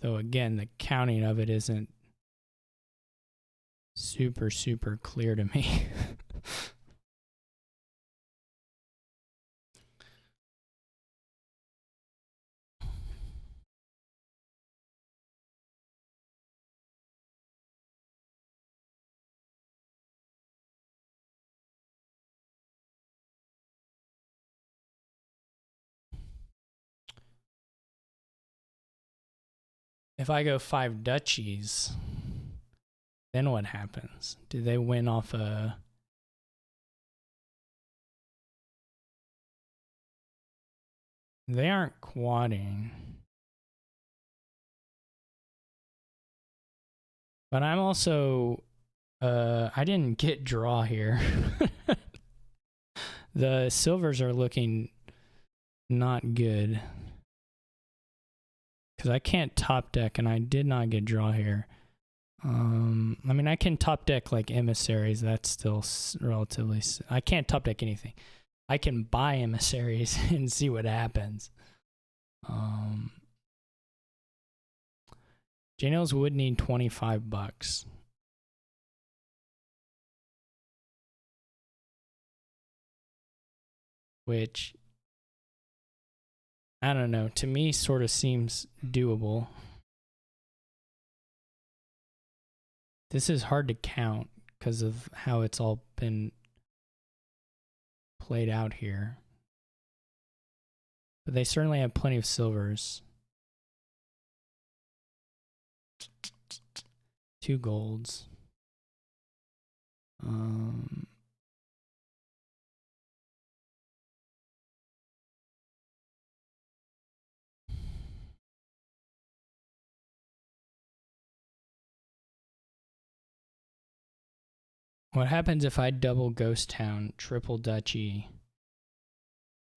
Though again, the counting of it isn't super clear to me. If I go 5 duchies, then what happens? Do they win off a... They aren't quadding. But I'm also... I didn't get draw here. The silvers are looking not good. Because I can't top deck, and I did not get draw here. I mean, I can top deck like emissaries. That's still relatively... I can't top deck anything. I can buy emissaries and see what happens. JNails would need $25. Which, I don't know, to me sort of seems doable. This is hard to count because of how it's all been played out here. But they certainly have plenty of silvers. 2 golds. What happens if I double Ghost Town, triple Duchy,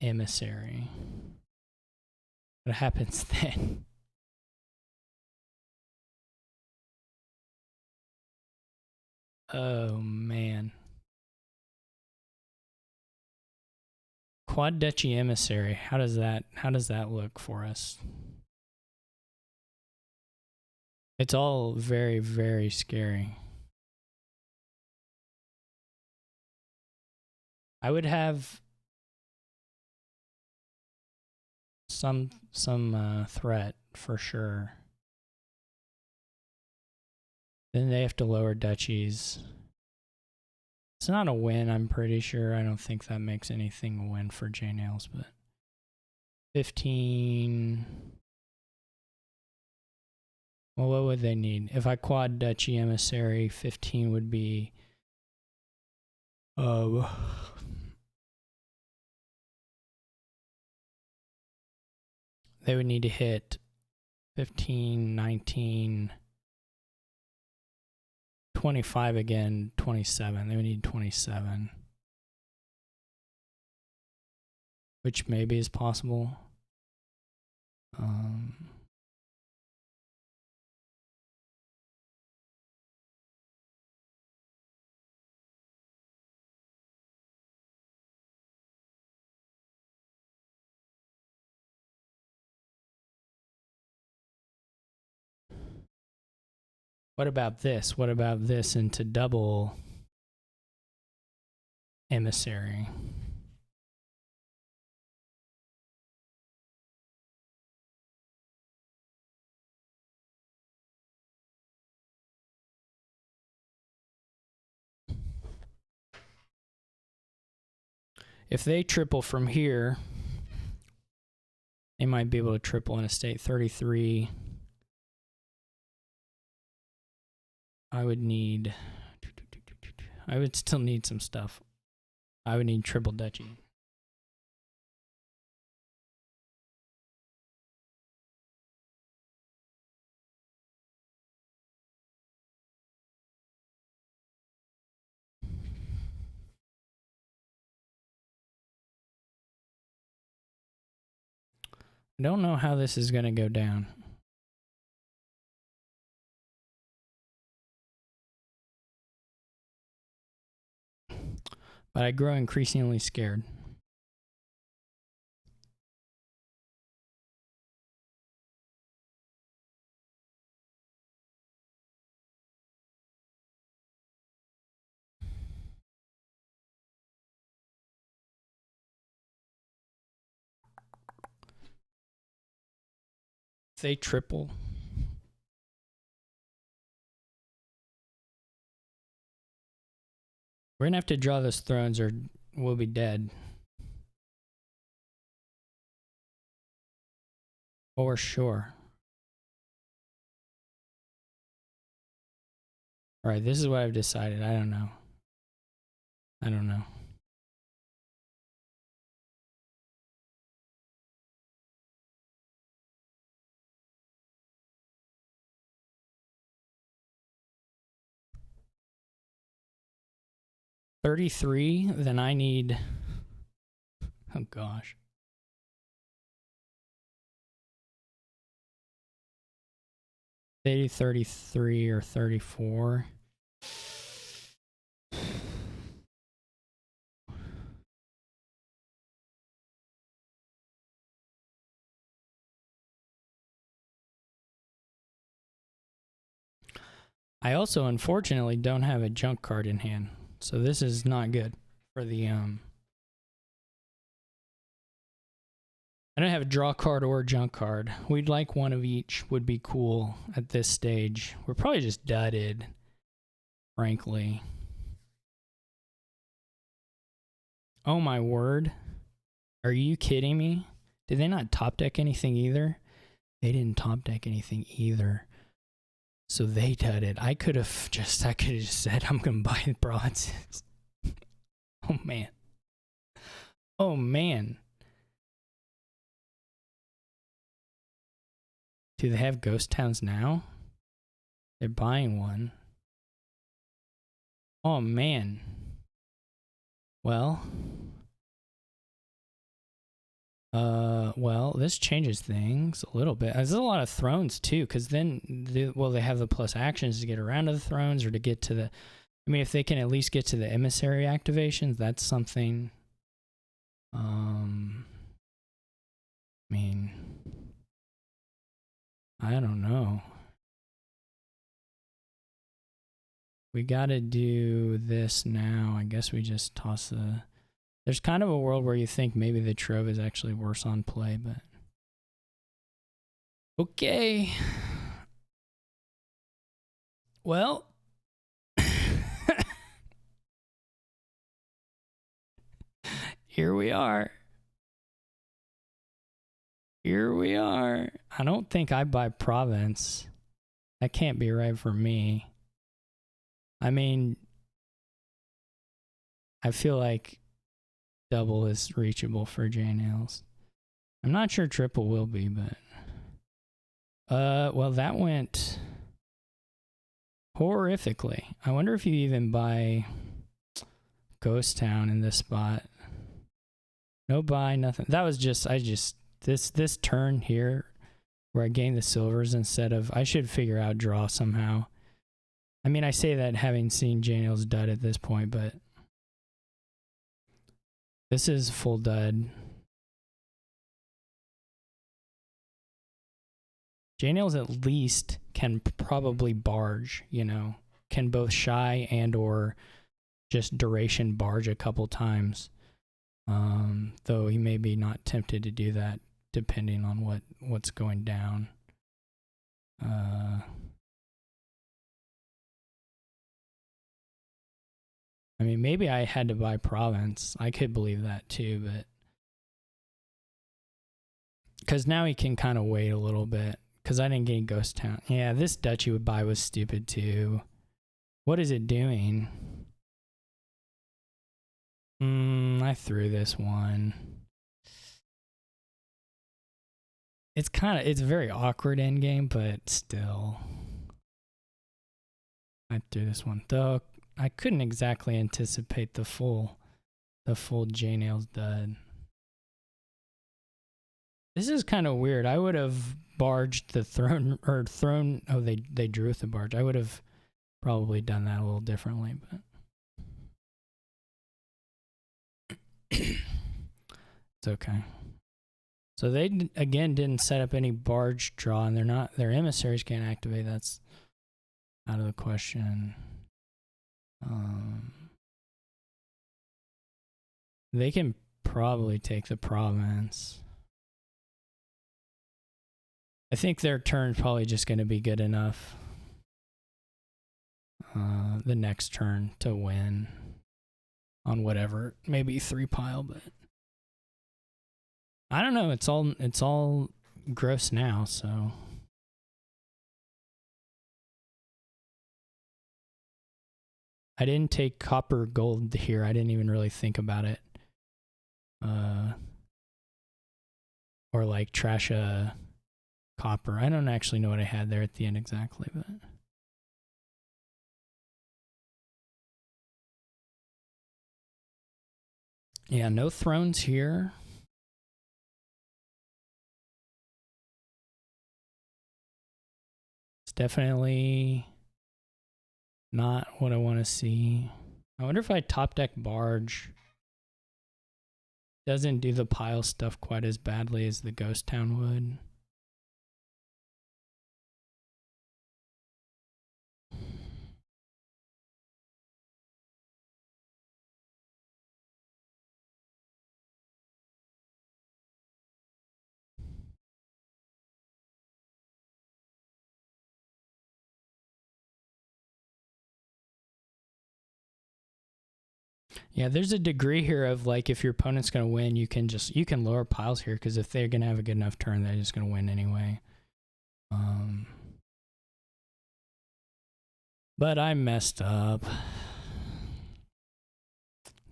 Emissary? What happens then? Oh man. Quad Duchy Emissary. How does that look for us? It's all very, very scary. I would have some threat for sure. Then they have to lower duchies. It's not a win, I'm pretty sure. I don't think that makes anything a win for JNails, but 15. Well, what would they need? If I quad Duchy Emissary, 15 would be they would need to hit 15, 19, 25 again, 27. They would need 27. Which maybe is possible. What about this? What about this into double emissary? If they triple from here, they might be able to triple in a state 33. I would still need some stuff. I would need triple duchy. I don't know how this is going to go down. But I grow increasingly scared. If they triple, we're going to have to draw those thrones or we'll be dead. For sure. All right, this is what I've decided. I don't know. I don't know. $33, then I need, oh gosh. Maybe 33 or 34. I also unfortunately don't have a junk card in hand, so this is not good for the I don't have a draw card or a junk card. We'd like one of each would be cool at this stage. We're probably just dudded, frankly. Oh my word. Are you kidding me? Did they not top deck anything either? They didn't top deck anything either. So they dudded. I could have just said I'm gonna buy the provinces. Oh man. Oh man. Do they have ghost towns now? They're buying one. Oh man. Well, this changes things a little bit. There's a lot of thrones too, because then, they have the plus actions to get around to the thrones or to get to the. I mean, if they can at least get to the emissary activations, that's something. I mean, I don't know. We gotta do this now. I guess we just toss the. There's kind of a world where you think maybe the Trove is actually worse on play, but. Okay. Well. Here we are. Here we are. I don't think I buy province. That can't be right for me. I mean, I feel like double is reachable for JNails. I'm not sure triple will be, but well, that went horrifically. I wonder if you even buy Ghost Town in this spot. No buy, nothing. That was just this turn here where I gained the silvers instead of, I should figure out draw somehow. I mean, I say that having seen JNails dud at this point, but this is full dud. JNails at least can probably barge, you know, can both shy and or just duration barge a couple times. Though he may be not tempted to do that depending on what's going down. I mean, maybe I had to buy province. I could believe that too, but because now he can kind of wait a little bit. Because I didn't get any ghost town. Yeah, this duchy would buy was stupid too. What is it doing? I threw this one. It's a very awkward endgame, but still. I threw this one. Though I couldn't exactly anticipate the full JNails dud. This is kind of weird. I would have barged the throne, or thrown, oh, they drew with the barge. I would have probably done that a little differently, but it's okay. So they, again, didn't set up any barge draw, and their emissaries can't activate. That's out of the question. They can probably take the province. I think their turn's probably just going to be good enough the next turn to win on whatever, maybe 3 pile, but I don't know. It's all gross now, so I didn't take copper gold here. I didn't even really think about it. Or like trash a copper. I don't actually know what I had there at the end exactly, but yeah, no thrones here. It's definitely not what I want to see. I wonder if I top deck barge. Doesn't do the pile stuff quite as badly as the ghost town would. Yeah, there's a degree here of like if your opponent's gonna win, you can lower piles here, because if they're gonna have a good enough turn, they're just gonna win anyway. But I messed up.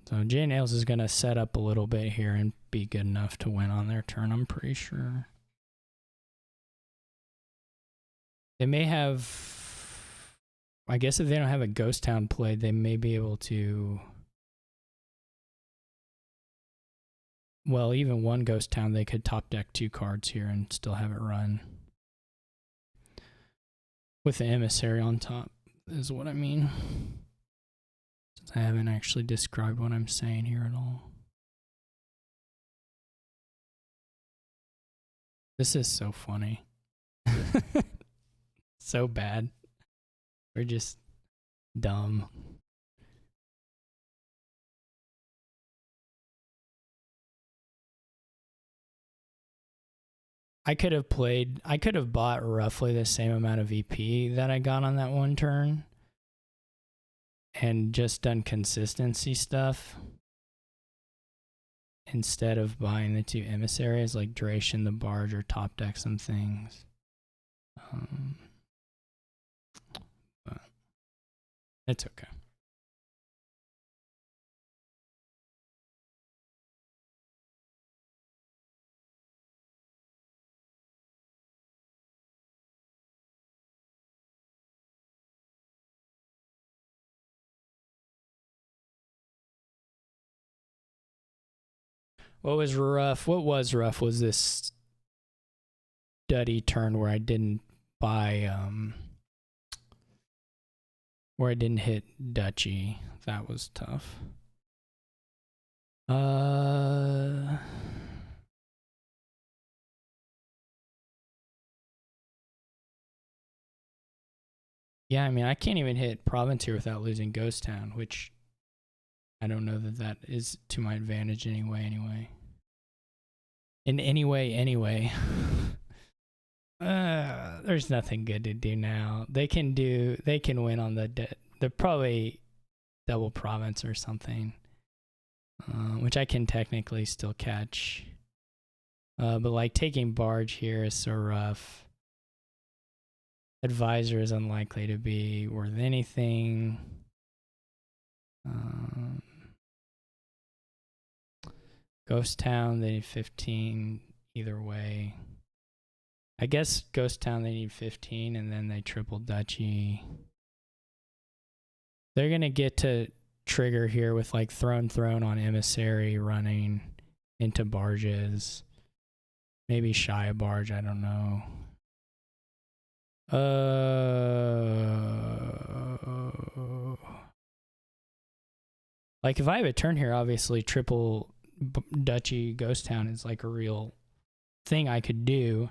So JNails is gonna set up a little bit here and be good enough to win on their turn, I'm pretty sure. They may have, I guess if they don't have a ghost town played, they may be able to, well, even one ghost town, they could top deck 2 cards here and still have it run. With the emissary on top, is what I mean. Since I haven't actually described what I'm saying here at all. This is so funny. So bad. We're just dumb. I could have bought roughly the same amount of EP that I got on that one turn and just done consistency stuff instead of buying the 2 emissaries, like duration the barge or top deck some things. But it's okay. What was rough was this duddy turn where I didn't buy, where I didn't hit duchy. That was tough. Yeah, I mean, I can't even hit province here without losing Ghost Town, which I don't know that that is to my advantage anyway. In any way, anyway. There's nothing good to do now. They can win on the probably double province or something, which I can technically still catch. But like taking barge here is so rough. Advisor is unlikely to be worth anything. Ghost Town, they need 15 either way. I guess Ghost Town, they need 15, and then they triple duchy. They're going to get to trigger here with like throne on emissary running into barges. Maybe shy a barge, I don't know. Like if I have a turn here, obviously triple duchy Ghost Town is like a real thing I could do.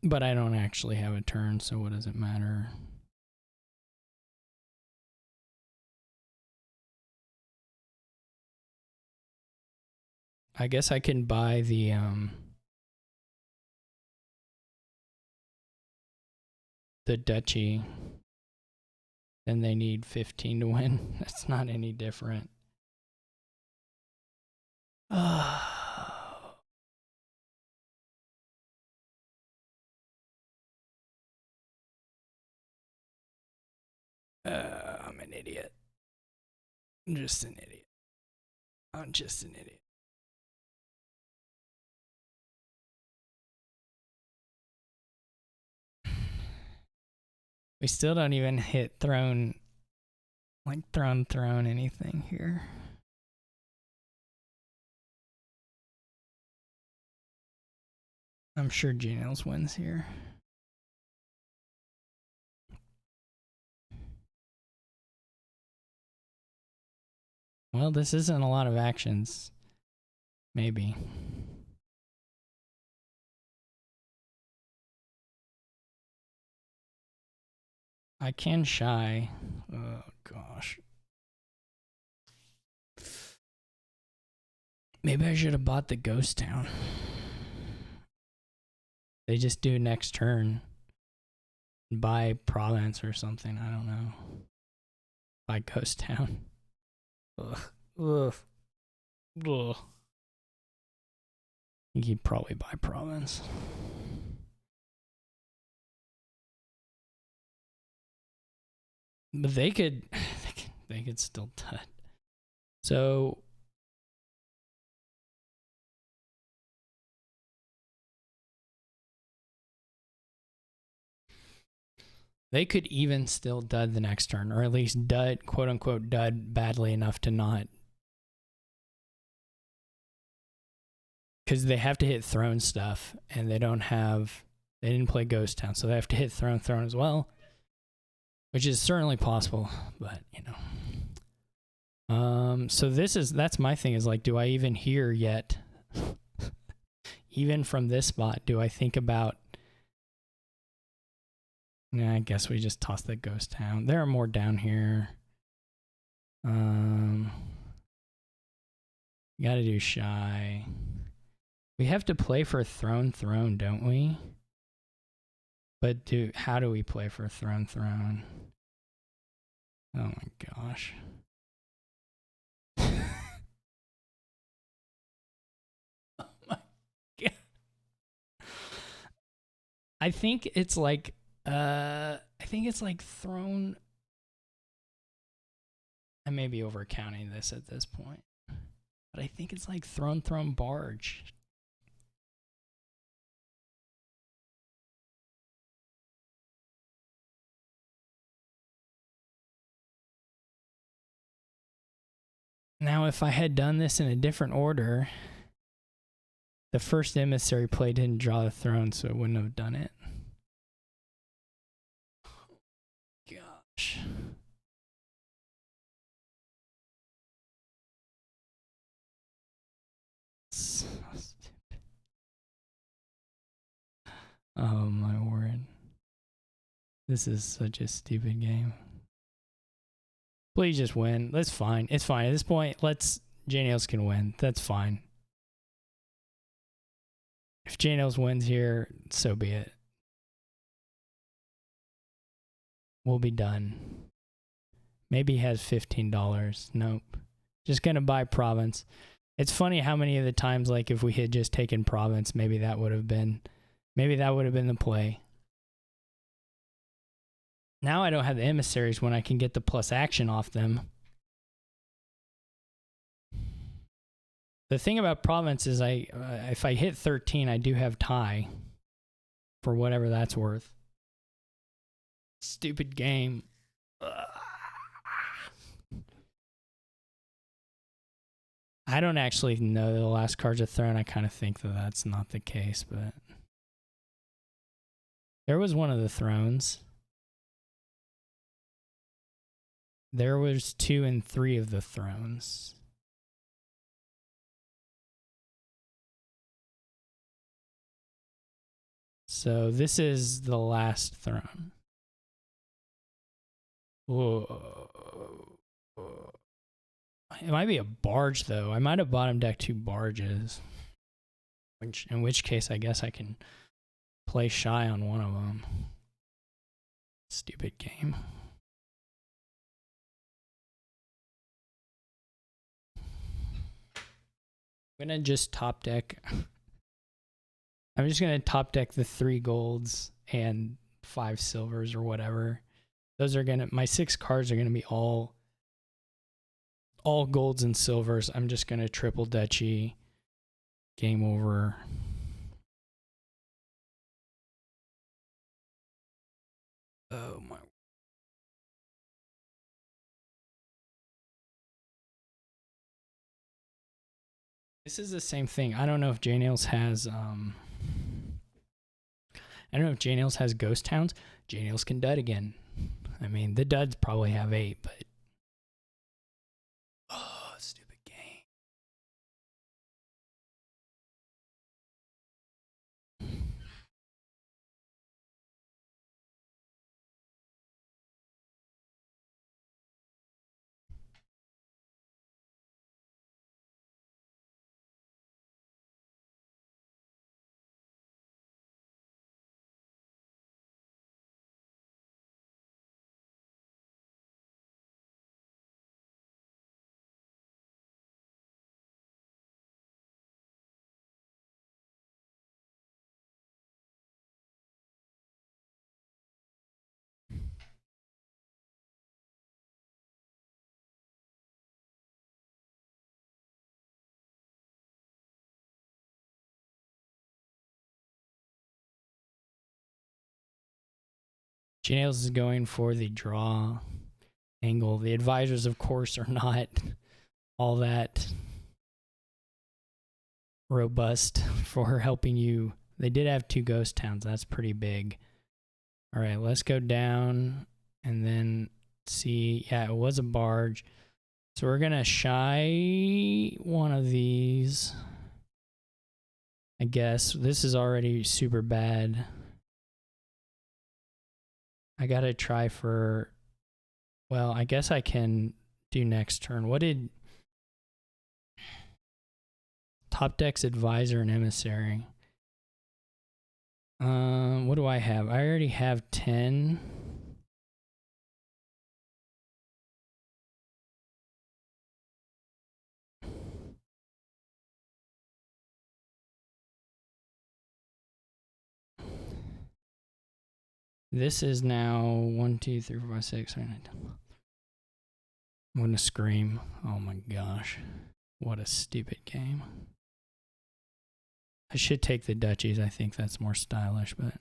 But I don't actually have a turn, so what does it matter? I guess I can buy the duchy. Then they need 15 to win. That's not any different. I'm an idiot. I'm just an idiot. I'm just an idiot. We still don't even hit throne, like throne anything here. I'm sure JNails wins here. Well, this isn't a lot of actions. Maybe. I can shy. Oh, gosh. Maybe I should have bought the Ghost Town. They just do next turn. Buy province or something. I don't know. Buy Ghost Town. Ugh. Ugh. Ugh. I think he'd probably buy province. But they could still do it. So they could even still dud the next turn, or at least dud, quote unquote, dud badly enough to not. Because they have to hit throne stuff, and they didn't play Ghost Town, so they have to hit throne as well, which is certainly possible, but you know. So that's my thing is like, do I even hear yet? Even from this spot, do I think about? Nah, I guess we just toss the Ghost Town. There are more down here. Gotta do shy. We have to play for throne, don't we? But how do we play for throne? Oh my gosh. Oh my god. I think it's like throne. I may be overcounting this at this point. But I think it's like throne barge. Now, if I had done this in a different order, the first emissary play didn't draw the throne, so it wouldn't have done it. Gosh. So stupid. Oh my word. This is such a stupid game. Please just win. That's fine. It's fine. At this point, JNails can win. That's fine. If JNails wins here, so be it. We'll be done. Maybe he has $15. Nope. Just gonna buy province. It's funny how many of the times, like, if we had just taken province, maybe that would have been the play. Now I don't have the emissaries when I can get the plus action off them. The thing about province is if I hit 13, I do have tie for whatever that's worth. Stupid game. I don't actually know the last card's a throne. I kind of think that that's not the case, but there was one of the thrones. There was 2 and 3 of the thrones. So this is the last throne. Whoa. It might be a barge, though. I might have bottom decked 2 barges. In which case, I guess I can play shy on one of them. Stupid game. I'm going to just top deck. I'm just going to top deck the 3 golds and 5 silvers or whatever. Those are going to, my 6 cards are going to be all golds and silvers. I'm just going to triple duchy. Game over. Oh my. This is the same thing. I don't know if JNails has I don't know if JNails has ghost towns. JNails can dud again. I mean, the duds probably have 8, but oh, stupid game. JNails is going for the draw angle. The advisors, of course, are not all that robust for helping you. They did have 2 ghost towns. That's pretty big. All right, let's go down and then see. Yeah, it was a barge. So we're going to shy one of these. I guess this is already super bad. I got to try for, well, I guess I can do next turn. What did top decks advisor and emissary? What do I have? I already have 10. This is now 1, 2, 3, 4, 5, 6, 7, 8, 10. I'm gonna scream. Oh my gosh. What a stupid game. I should take the duchies. I think that's more stylish, but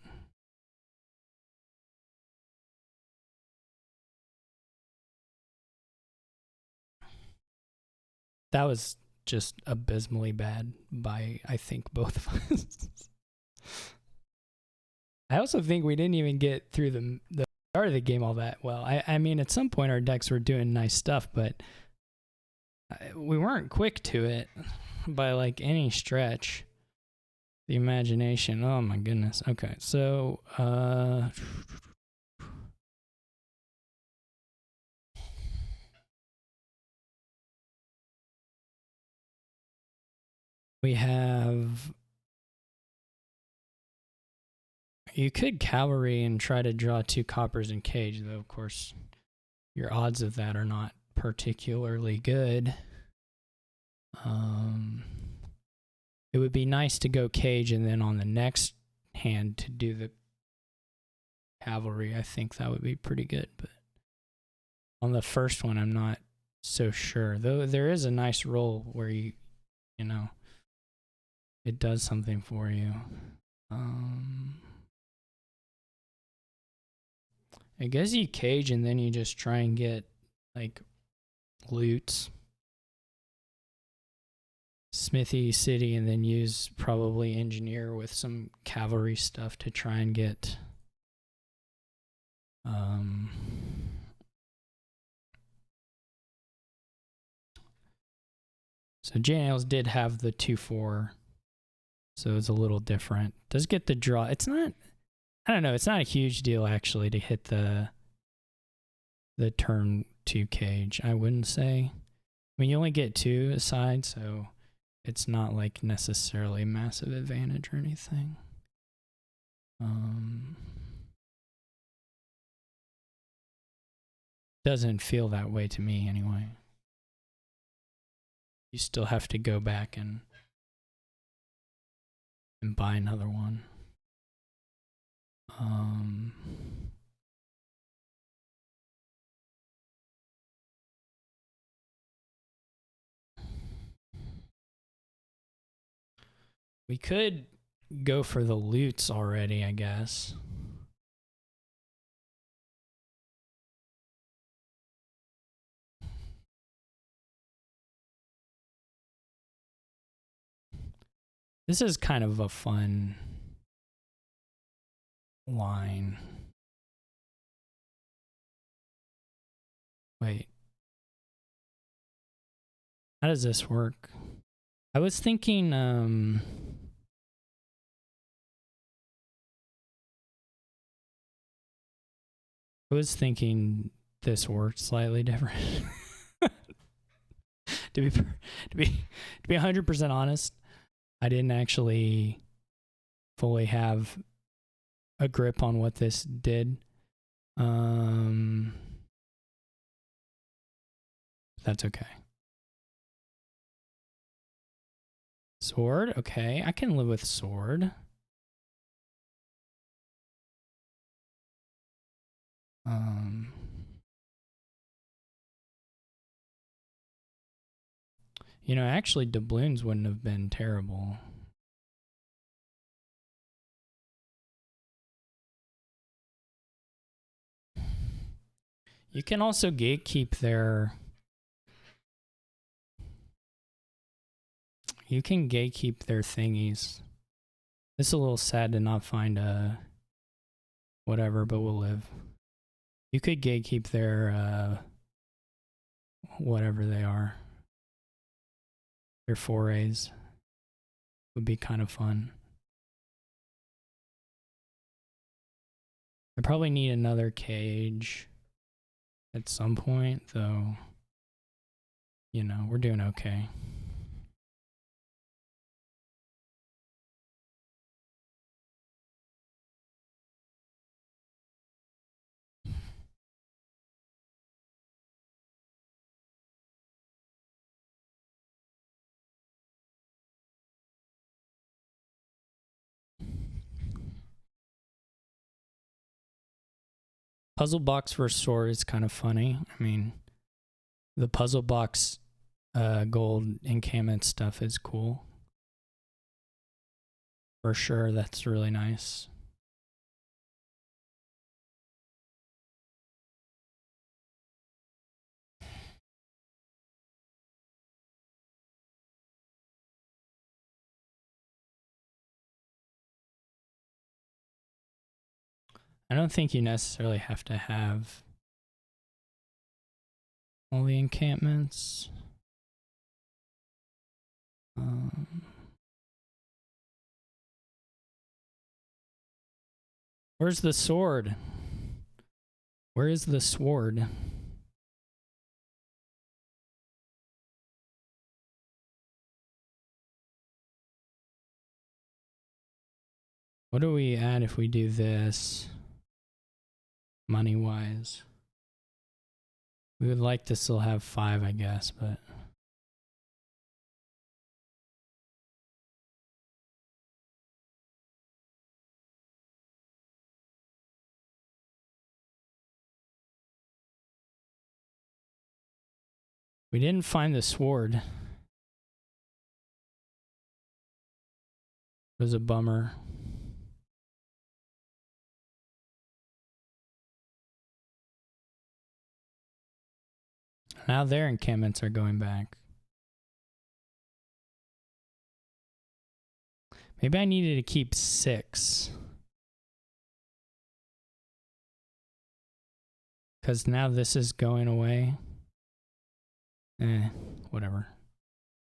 that was just abysmally bad by, I think, both of us. I also think we didn't even get through the start of the game all that well. I mean, at some point our decks were doing nice stuff, but we weren't quick to it by like any stretch. The imagination. Oh my goodness. Okay, so We have... You could cavalry and try to draw 2 coppers in cage, though, of course, your odds of that are not particularly good. It would be nice to go cage and then on the next hand to do the cavalry. I think that would be pretty good, but on the first one, I'm not so sure. Though there is a nice roll where you know, it does something for you. I guess you cage and then you just try and get like loot, smithy, city, and then use probably engineer with some cavalry stuff to try and get so JNails did have the 2/4, so it's a little different. Does get the draw. It's not, I don't know, it's not a huge deal actually to hit the turn 2 cage, I wouldn't say. I mean, you only get 2 aside, so it's not like necessarily a massive advantage or anything. Doesn't feel that way to me anyway. You still have to go back and buy another one. We could go for the loots already, I guess. This is kind of a fun line. Wait. How does this work? I was thinking, I was thinking this worked slightly different. to be 100% honest, I didn't actually fully have a grip on what this did. That's okay. Sword, okay, I can live with sword. You know, actually, doubloons wouldn't have been terrible. You can also gatekeep their... You can gatekeep their thingies. It's a little sad to not find a... whatever, but we'll live. You could gatekeep their... whatever they are. Their forays. Would be kind of fun. I probably need another cage at some point, though. You know, we're doing okay. Puzzle box versus sword is kind of funny. I mean, the puzzle box gold encampment stuff is cool. For sure, that's really nice. I don't think you necessarily have to have all the encampments. Where's the sword? Where is the sword? What do we add if we do this money-wise? We would like to still have 5, I guess, but... We didn't find the sword. It was a bummer. Now their encampments are going back. Maybe I needed to keep 6. Because now this is going away. Whatever.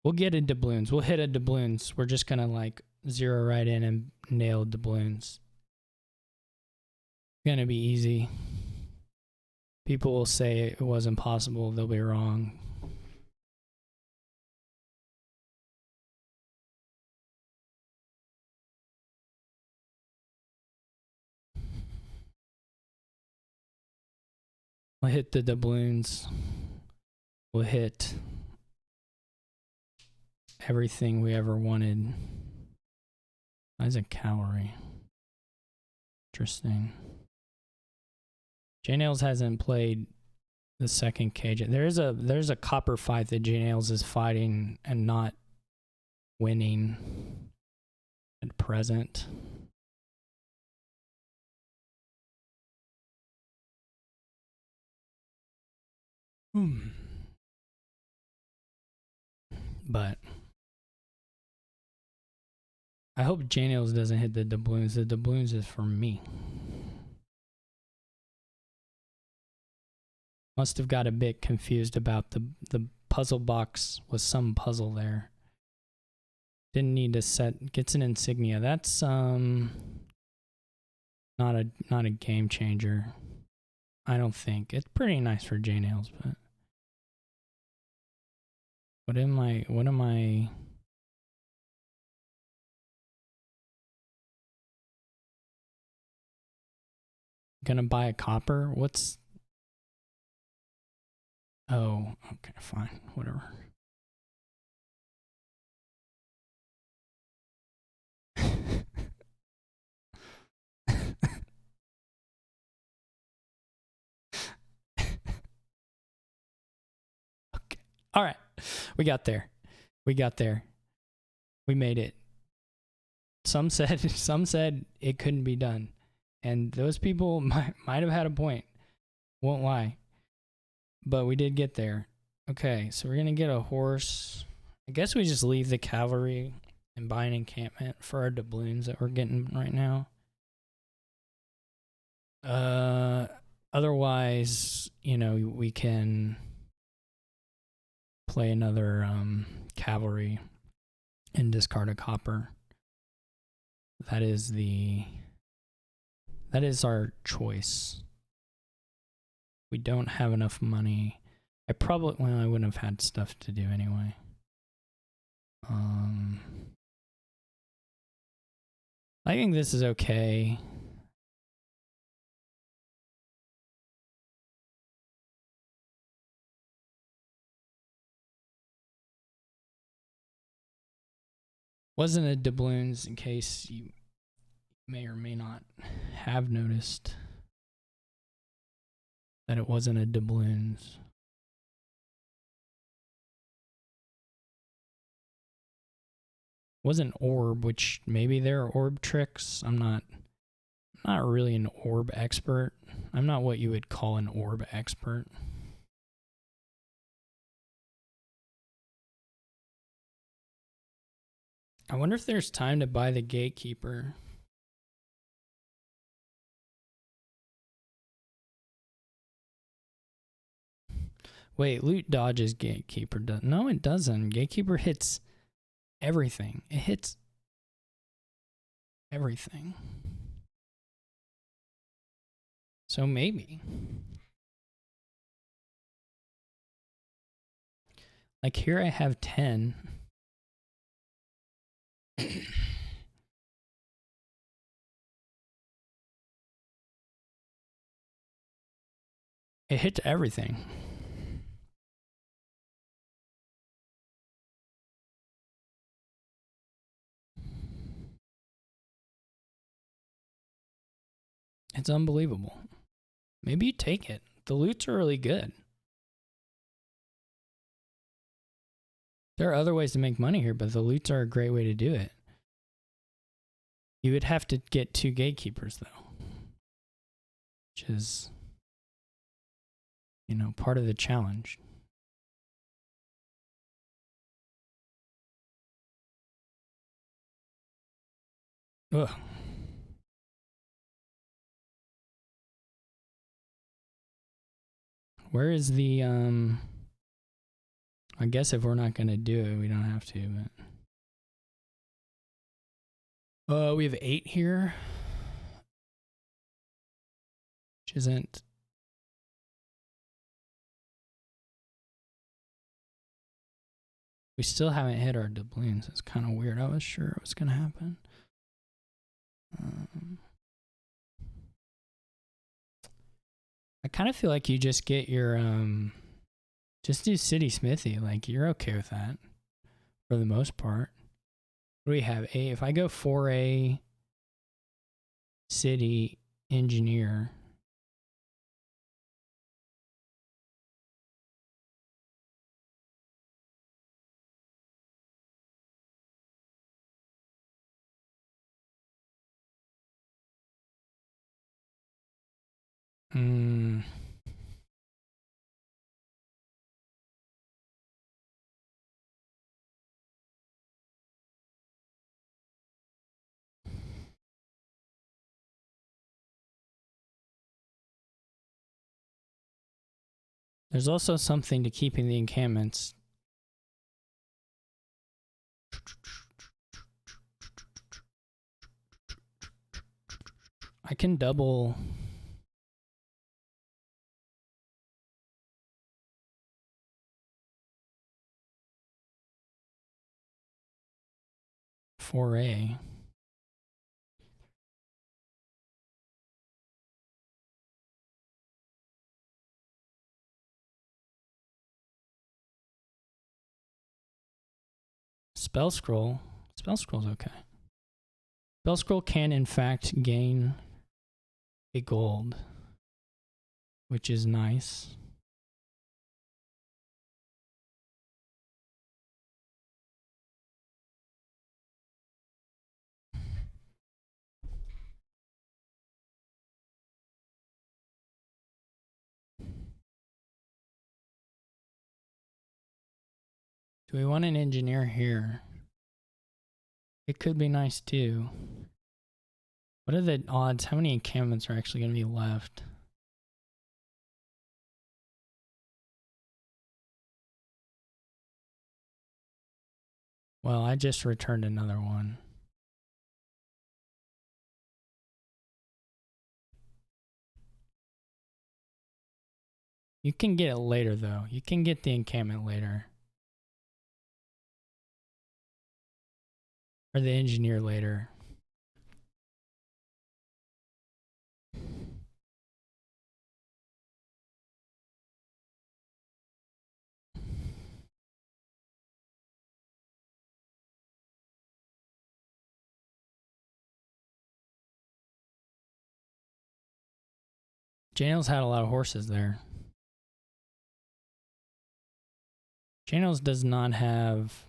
We'll get a doubloons. We'll hit a doubloons. We're just gonna like zero right in and nail doubloons. Gonna be easy. People will say it wasn't possible. They'll be wrong. We'll hit the doubloons. We'll hit everything we ever wanted. Why is it cavalry? Interesting. JNails hasn't played the second cage. There's a copper fight that JNails is fighting and not winning at present. But I hope JNails doesn't hit the doubloons. The doubloons is for me. Must have got a bit confused about the puzzle box. Was some puzzle there. Didn't need to set. Gets an insignia. That's not a game changer. I don't think. It's pretty nice for JNails, but what am I gonna buy a copper? What's... Oh, okay, fine, whatever. Okay. All right. We got there. We got there. We made it. Some said it couldn't be done. And those people might have had a point. Won't lie. But we did get there. Okay, so we're going to get a horse. I guess we just leave the cavalry and buy an encampment for our doubloons that we're getting right now. Otherwise, you know, we can play another cavalry and discard a copper. That is our choice. We don't have enough money. I wouldn't have had stuff to do anyway. I think this is okay. Wasn't a doubloons, in case you may or may not have noticed that it wasn't a doubloons. Wasn't orb, which maybe there are orb tricks. I'm not really an orb expert. I'm not what you would call an orb expert. I wonder if there's time to buy the gatekeeper. Wait, loot dodges gatekeeper. No, it doesn't. Gatekeeper hits everything. It hits everything. So maybe. Like here I have 10. It hits everything. It's unbelievable. Maybe you take it. The loots are really good. There are other ways to make money here, but the loots are a great way to do it. You would have to get 2 gatekeepers, though, which is, you know, part of the challenge. Ugh. Where is the, I guess if we're not going to do it, we don't have to, but. We have 8 here. Which isn't. We still haven't hit our doubloons. It's kind of weird. I was sure it was going to happen. I kind of feel like you just get your, just do City Smithy. Like, you're okay with that for the most part. What do we have? If I go 4A City Engineer. There's also something to keeping the encampments. I can double. .4A. Spell scroll. Spell scroll's okay. Spell scroll can in fact gain a gold, which is nice. Do we want an engineer here? It could be nice too. What are the odds? How many encampments are actually going to be left? Well, I just returned another one. You can get it later though. You can get the encampment later. Or the engineer later. JNails had a lot of horses there. JNails does not have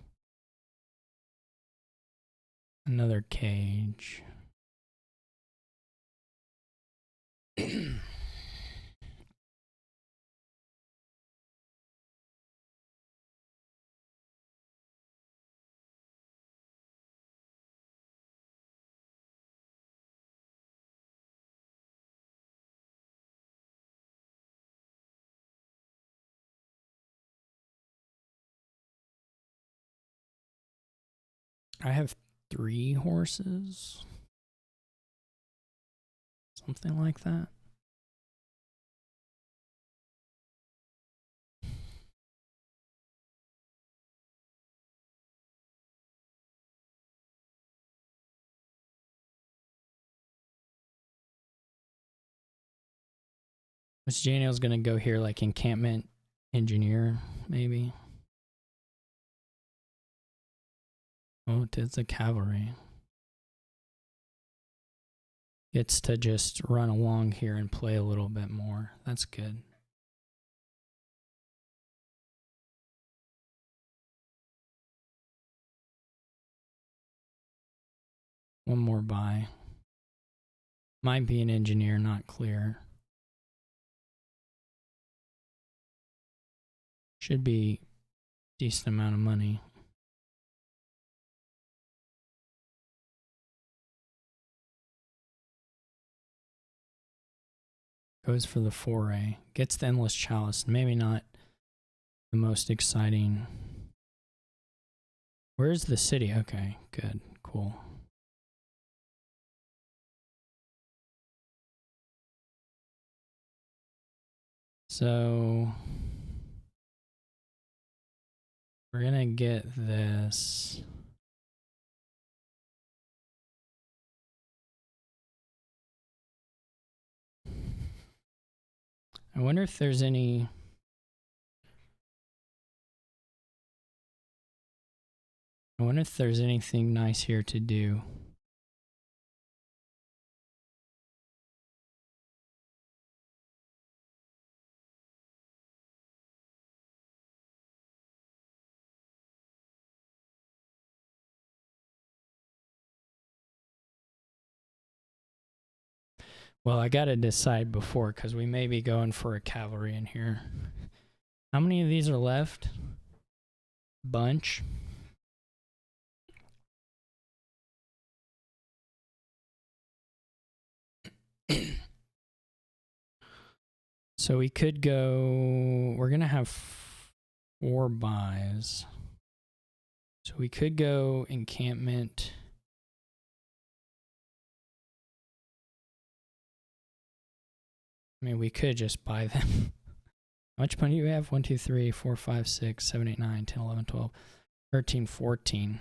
another cage. I have 3 horses. Something like that. What's JNails gonna go here? Like encampment engineer, maybe? Oh, it's a cavalry. Gets to just run along here and play a little bit more. That's good. One more buy. Might be an engineer, not clear. Should be decent amount of money. Goes for the foray. Gets the endless chalice. Maybe not the most exciting. Where's the city? Okay, good, cool. So we're gonna get this. I wonder if there's any. I wonder if there's anything nice here to do. Well, I gotta decide before because we may be going for a cavalry in here. How many of these are left? Bunch. So we could go. We're gonna have 4 buys. So we could go encampment. I mean, we could just buy them. How much money do we have? 1, 2, 3, 4, 5, 6, 7, 8, 9, 10, 11, 12, 13, 14.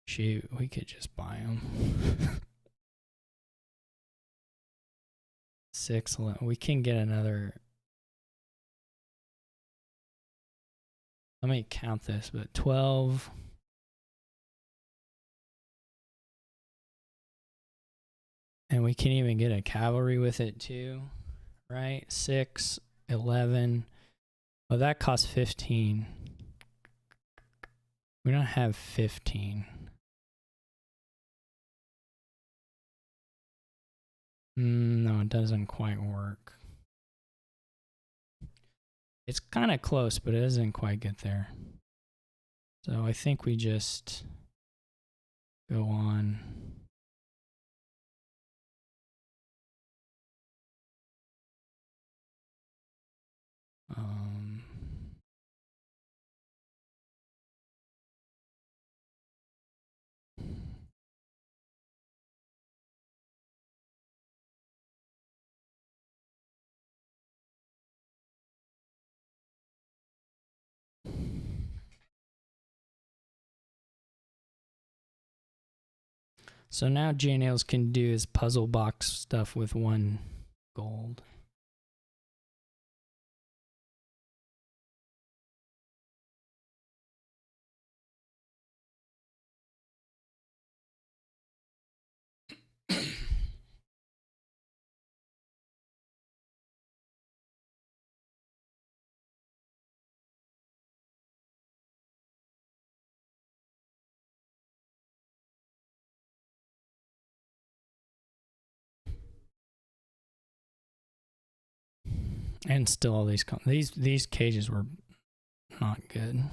Shoot, we could just buy them. 6, 11. We can get another. Let me count this, but 12. And we can even get a cavalry with it too, right? 6, 11. Well, that costs 15. We don't have 15. No, it doesn't quite work. It's kind of close, but it doesn't quite get there. So I think we just go on. So now JNails can do his puzzle box stuff with 1 gold. And still all these cages were not good.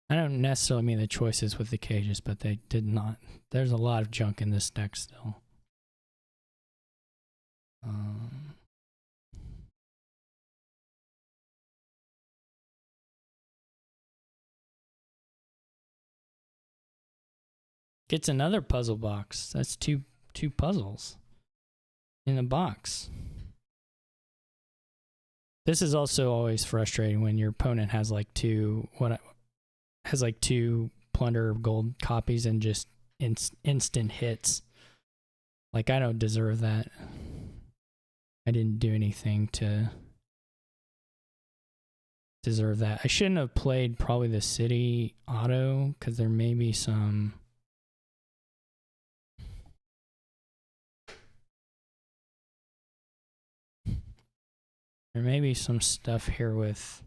I don't necessarily mean the choices with the cages, but they did not. There's a lot of junk in this deck still. Gets another puzzle box. That's two puzzles. in the box. This is also always frustrating when your opponent has like two plunder gold copies and just instant hits. Like, I don't deserve that. I didn't do anything to deserve that. I shouldn't have played probably the city auto because there may be some stuff here with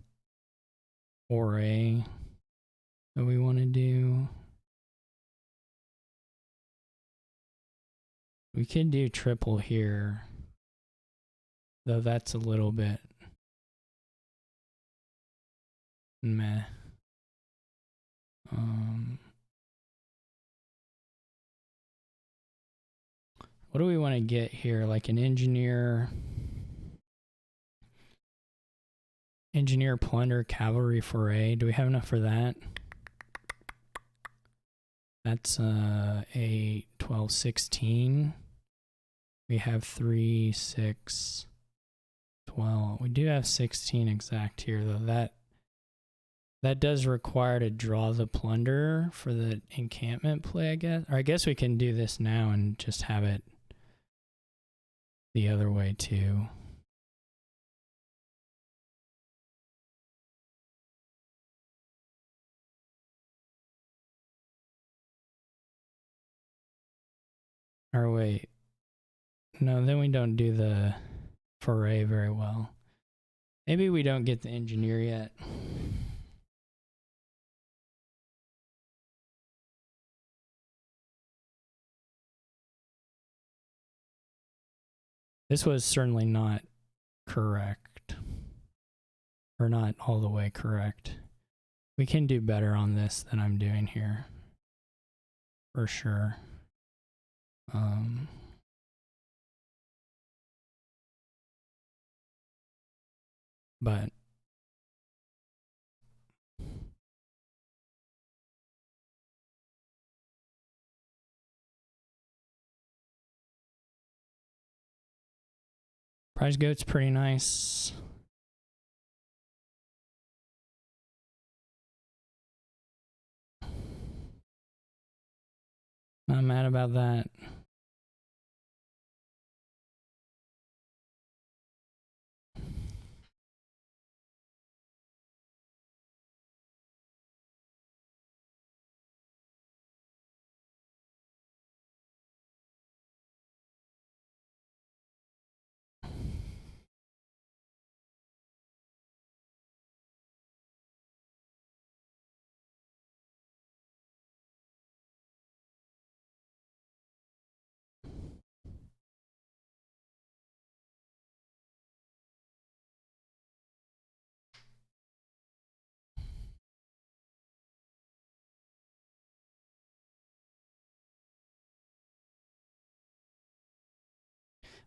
foray that we want to do. We could do triple here, though that's a little bit meh. What do we want to get here? Like an engineer plunder cavalry foray. Do we have enough for that? That's a 12, 16. We have 3, 6, 12. We do have 16 exact here, though. That does require to draw the plunder for the encampment play, I guess. Or I guess we can do this now and just have it the other way too. Or wait. No, then we don't do the foray very well. Maybe we don't get the engineer yet. This was certainly not correct. Or not all the way correct. We can do better on this than I'm doing here. For sure. But prize goat's pretty nice. Not mad about that.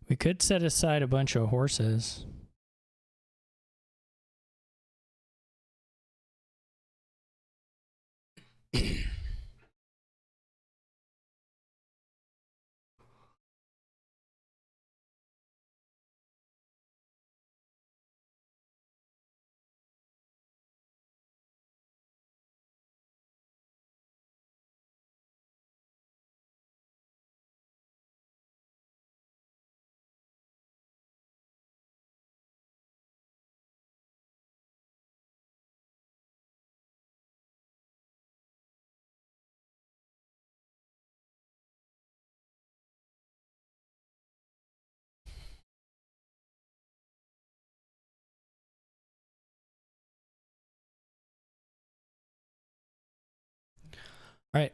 We could set aside a bunch of horses. All right.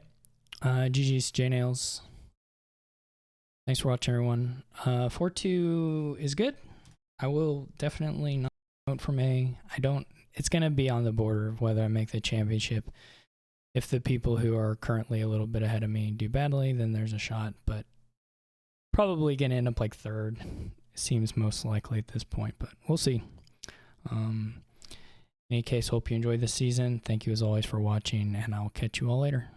GG's JNails. Thanks for watching, everyone. 4-2 is good. I will definitely not vote for May. It's going to be on the border of whether I make the championship. If the people who are currently a little bit ahead of me do badly, then there's a shot, but probably going to end up like third. Seems most likely at this point, but we'll see. In any case, hope you enjoyed this season. Thank you as always for watching, and I'll catch you all later.